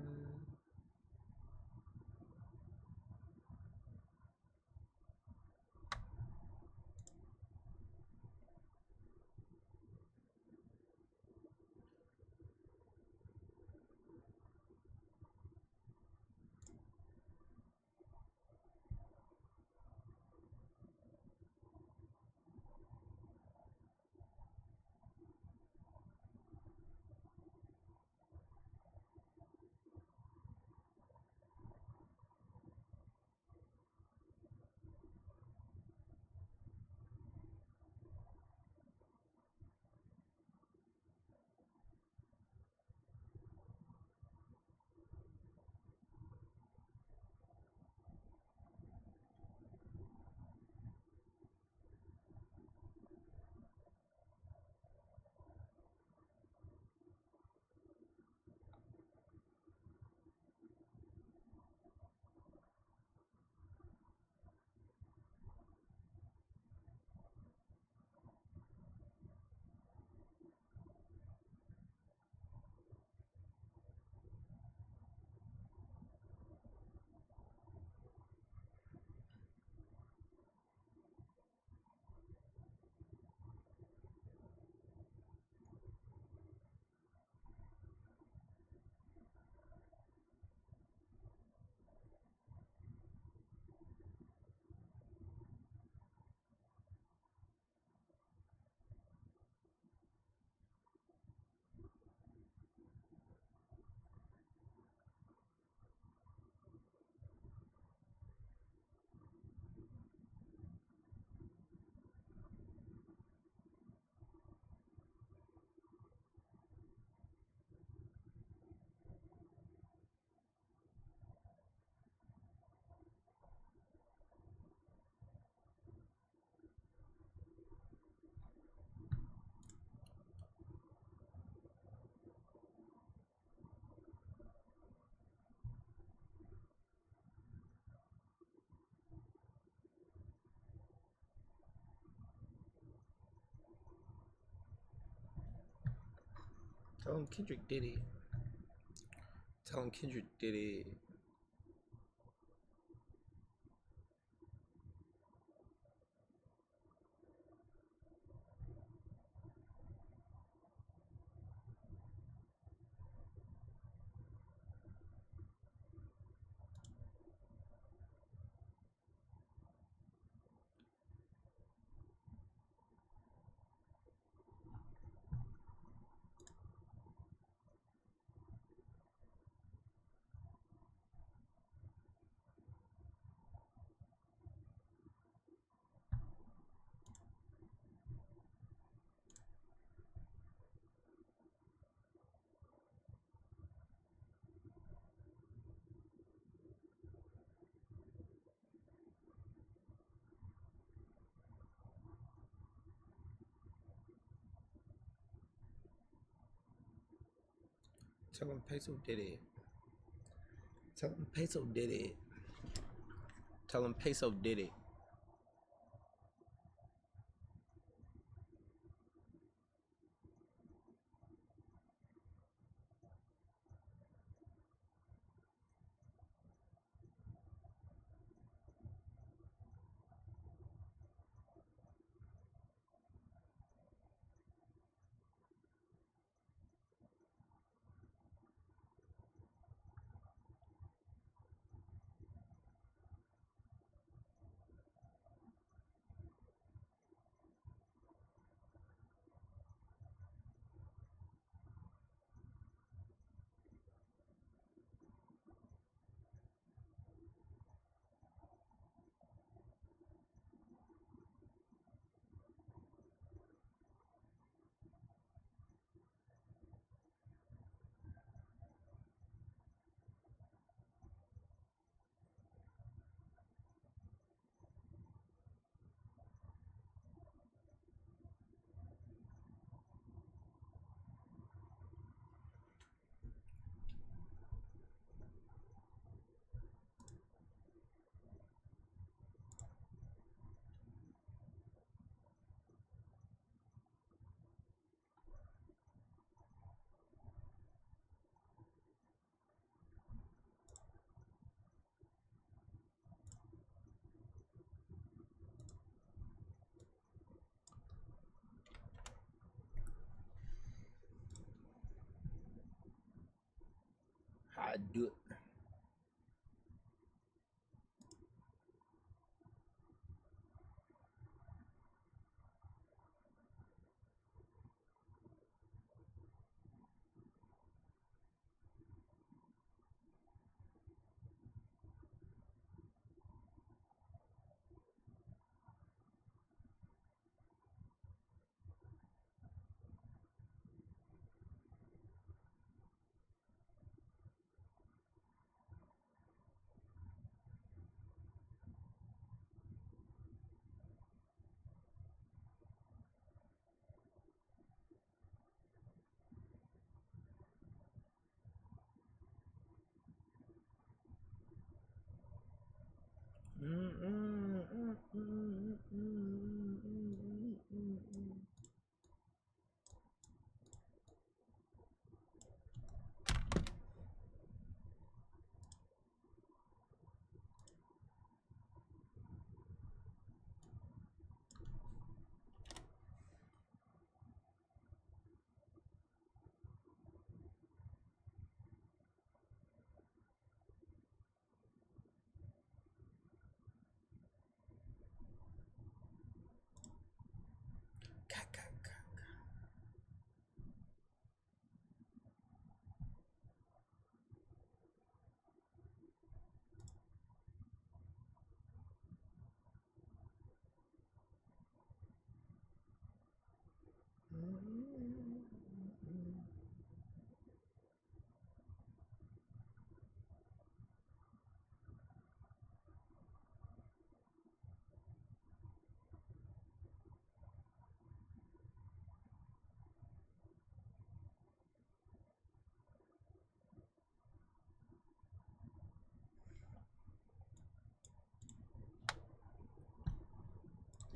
Tell him Kendrick did it. Tell him Kendrick did it. Tell him Peso did it. Tell him Peso did it. Tell him Peso did it. I do it.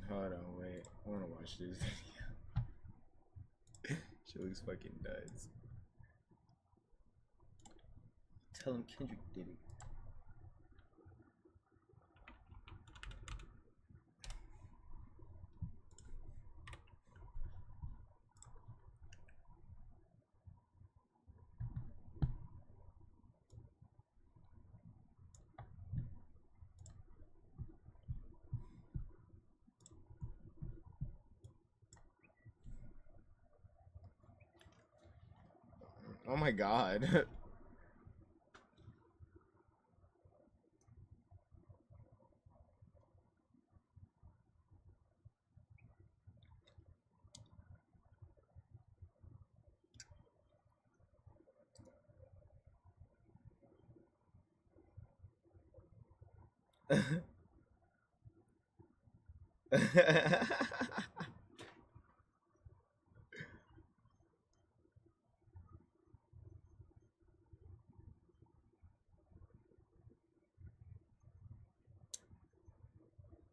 Hold on, wait. I wanna watch this video. She looks fucking nuts. Tell him Kendrick did it. Oh my god.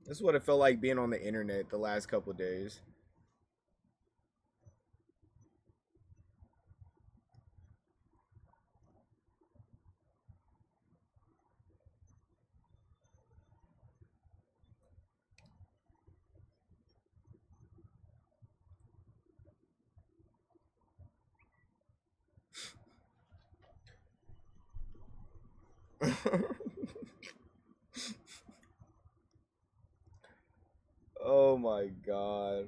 That's what it felt like being on the internet the last couple days. Oh my god.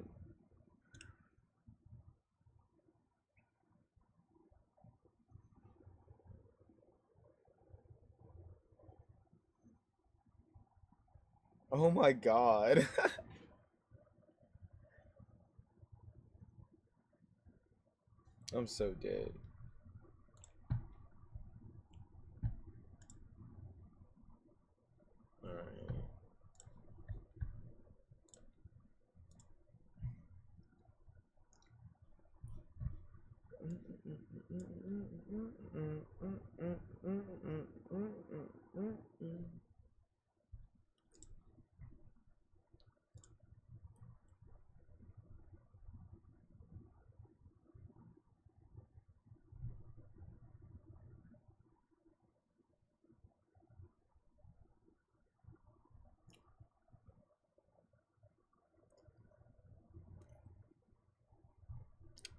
Oh my god. I'm so dead.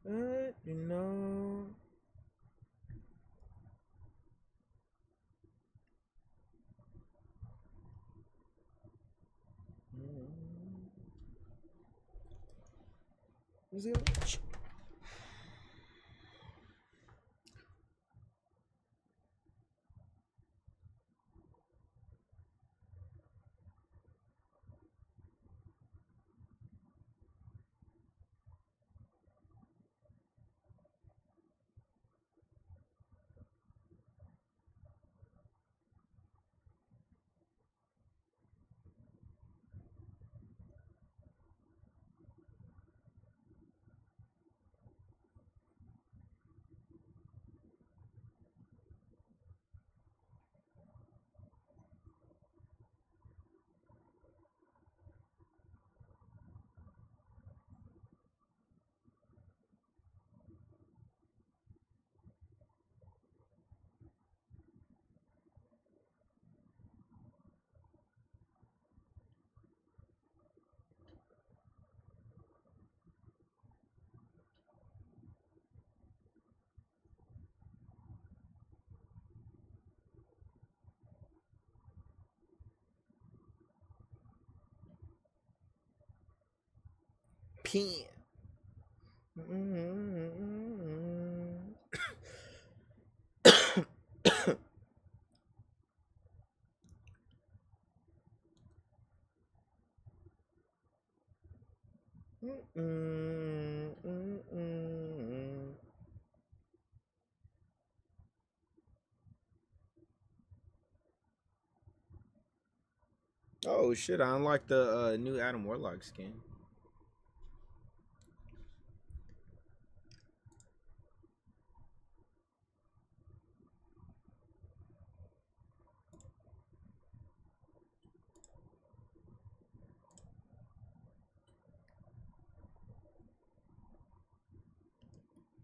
Alright. You know. Is it? Pen. Oh shit! I unlocked the new Adam Warlock skin.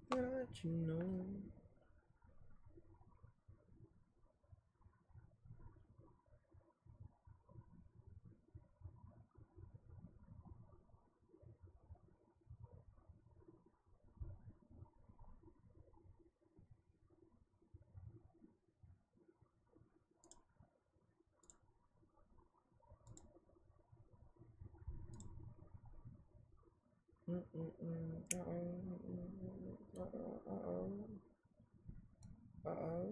What you know? Uh-oh.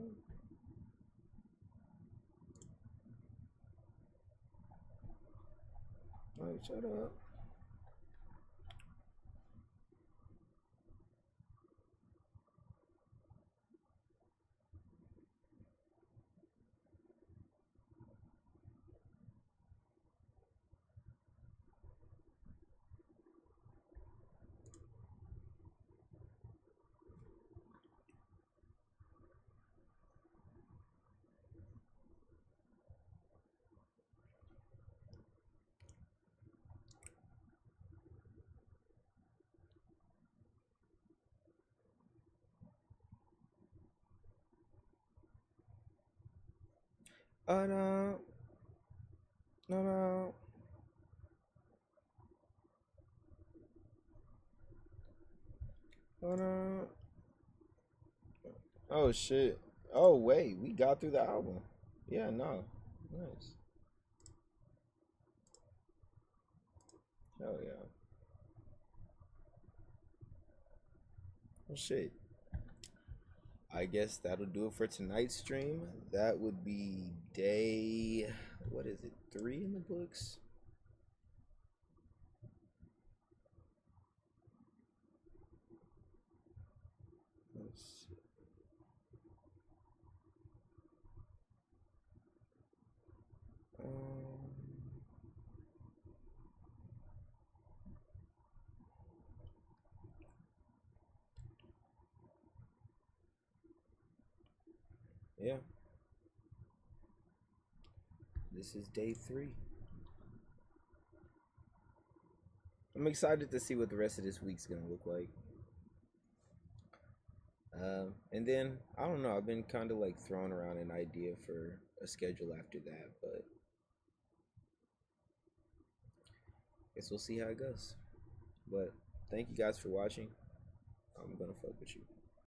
Like, shut up. Oh no. No, no. Oh no. Oh shit. Oh wait, we got through the album. Yeah, no. Nice. Hell yeah. Well shit. I guess that'll do it for tonight's stream. That would be day, what is it, 3 in the books? Let's see. Um, yeah, this is day 3. I'm excited to see what the rest of this week's gonna look like. And then I don't know. I've been kind of like throwing around an idea for a schedule after that, but guess we'll see how it goes. But thank you guys for watching. I'm gonna fuck with you.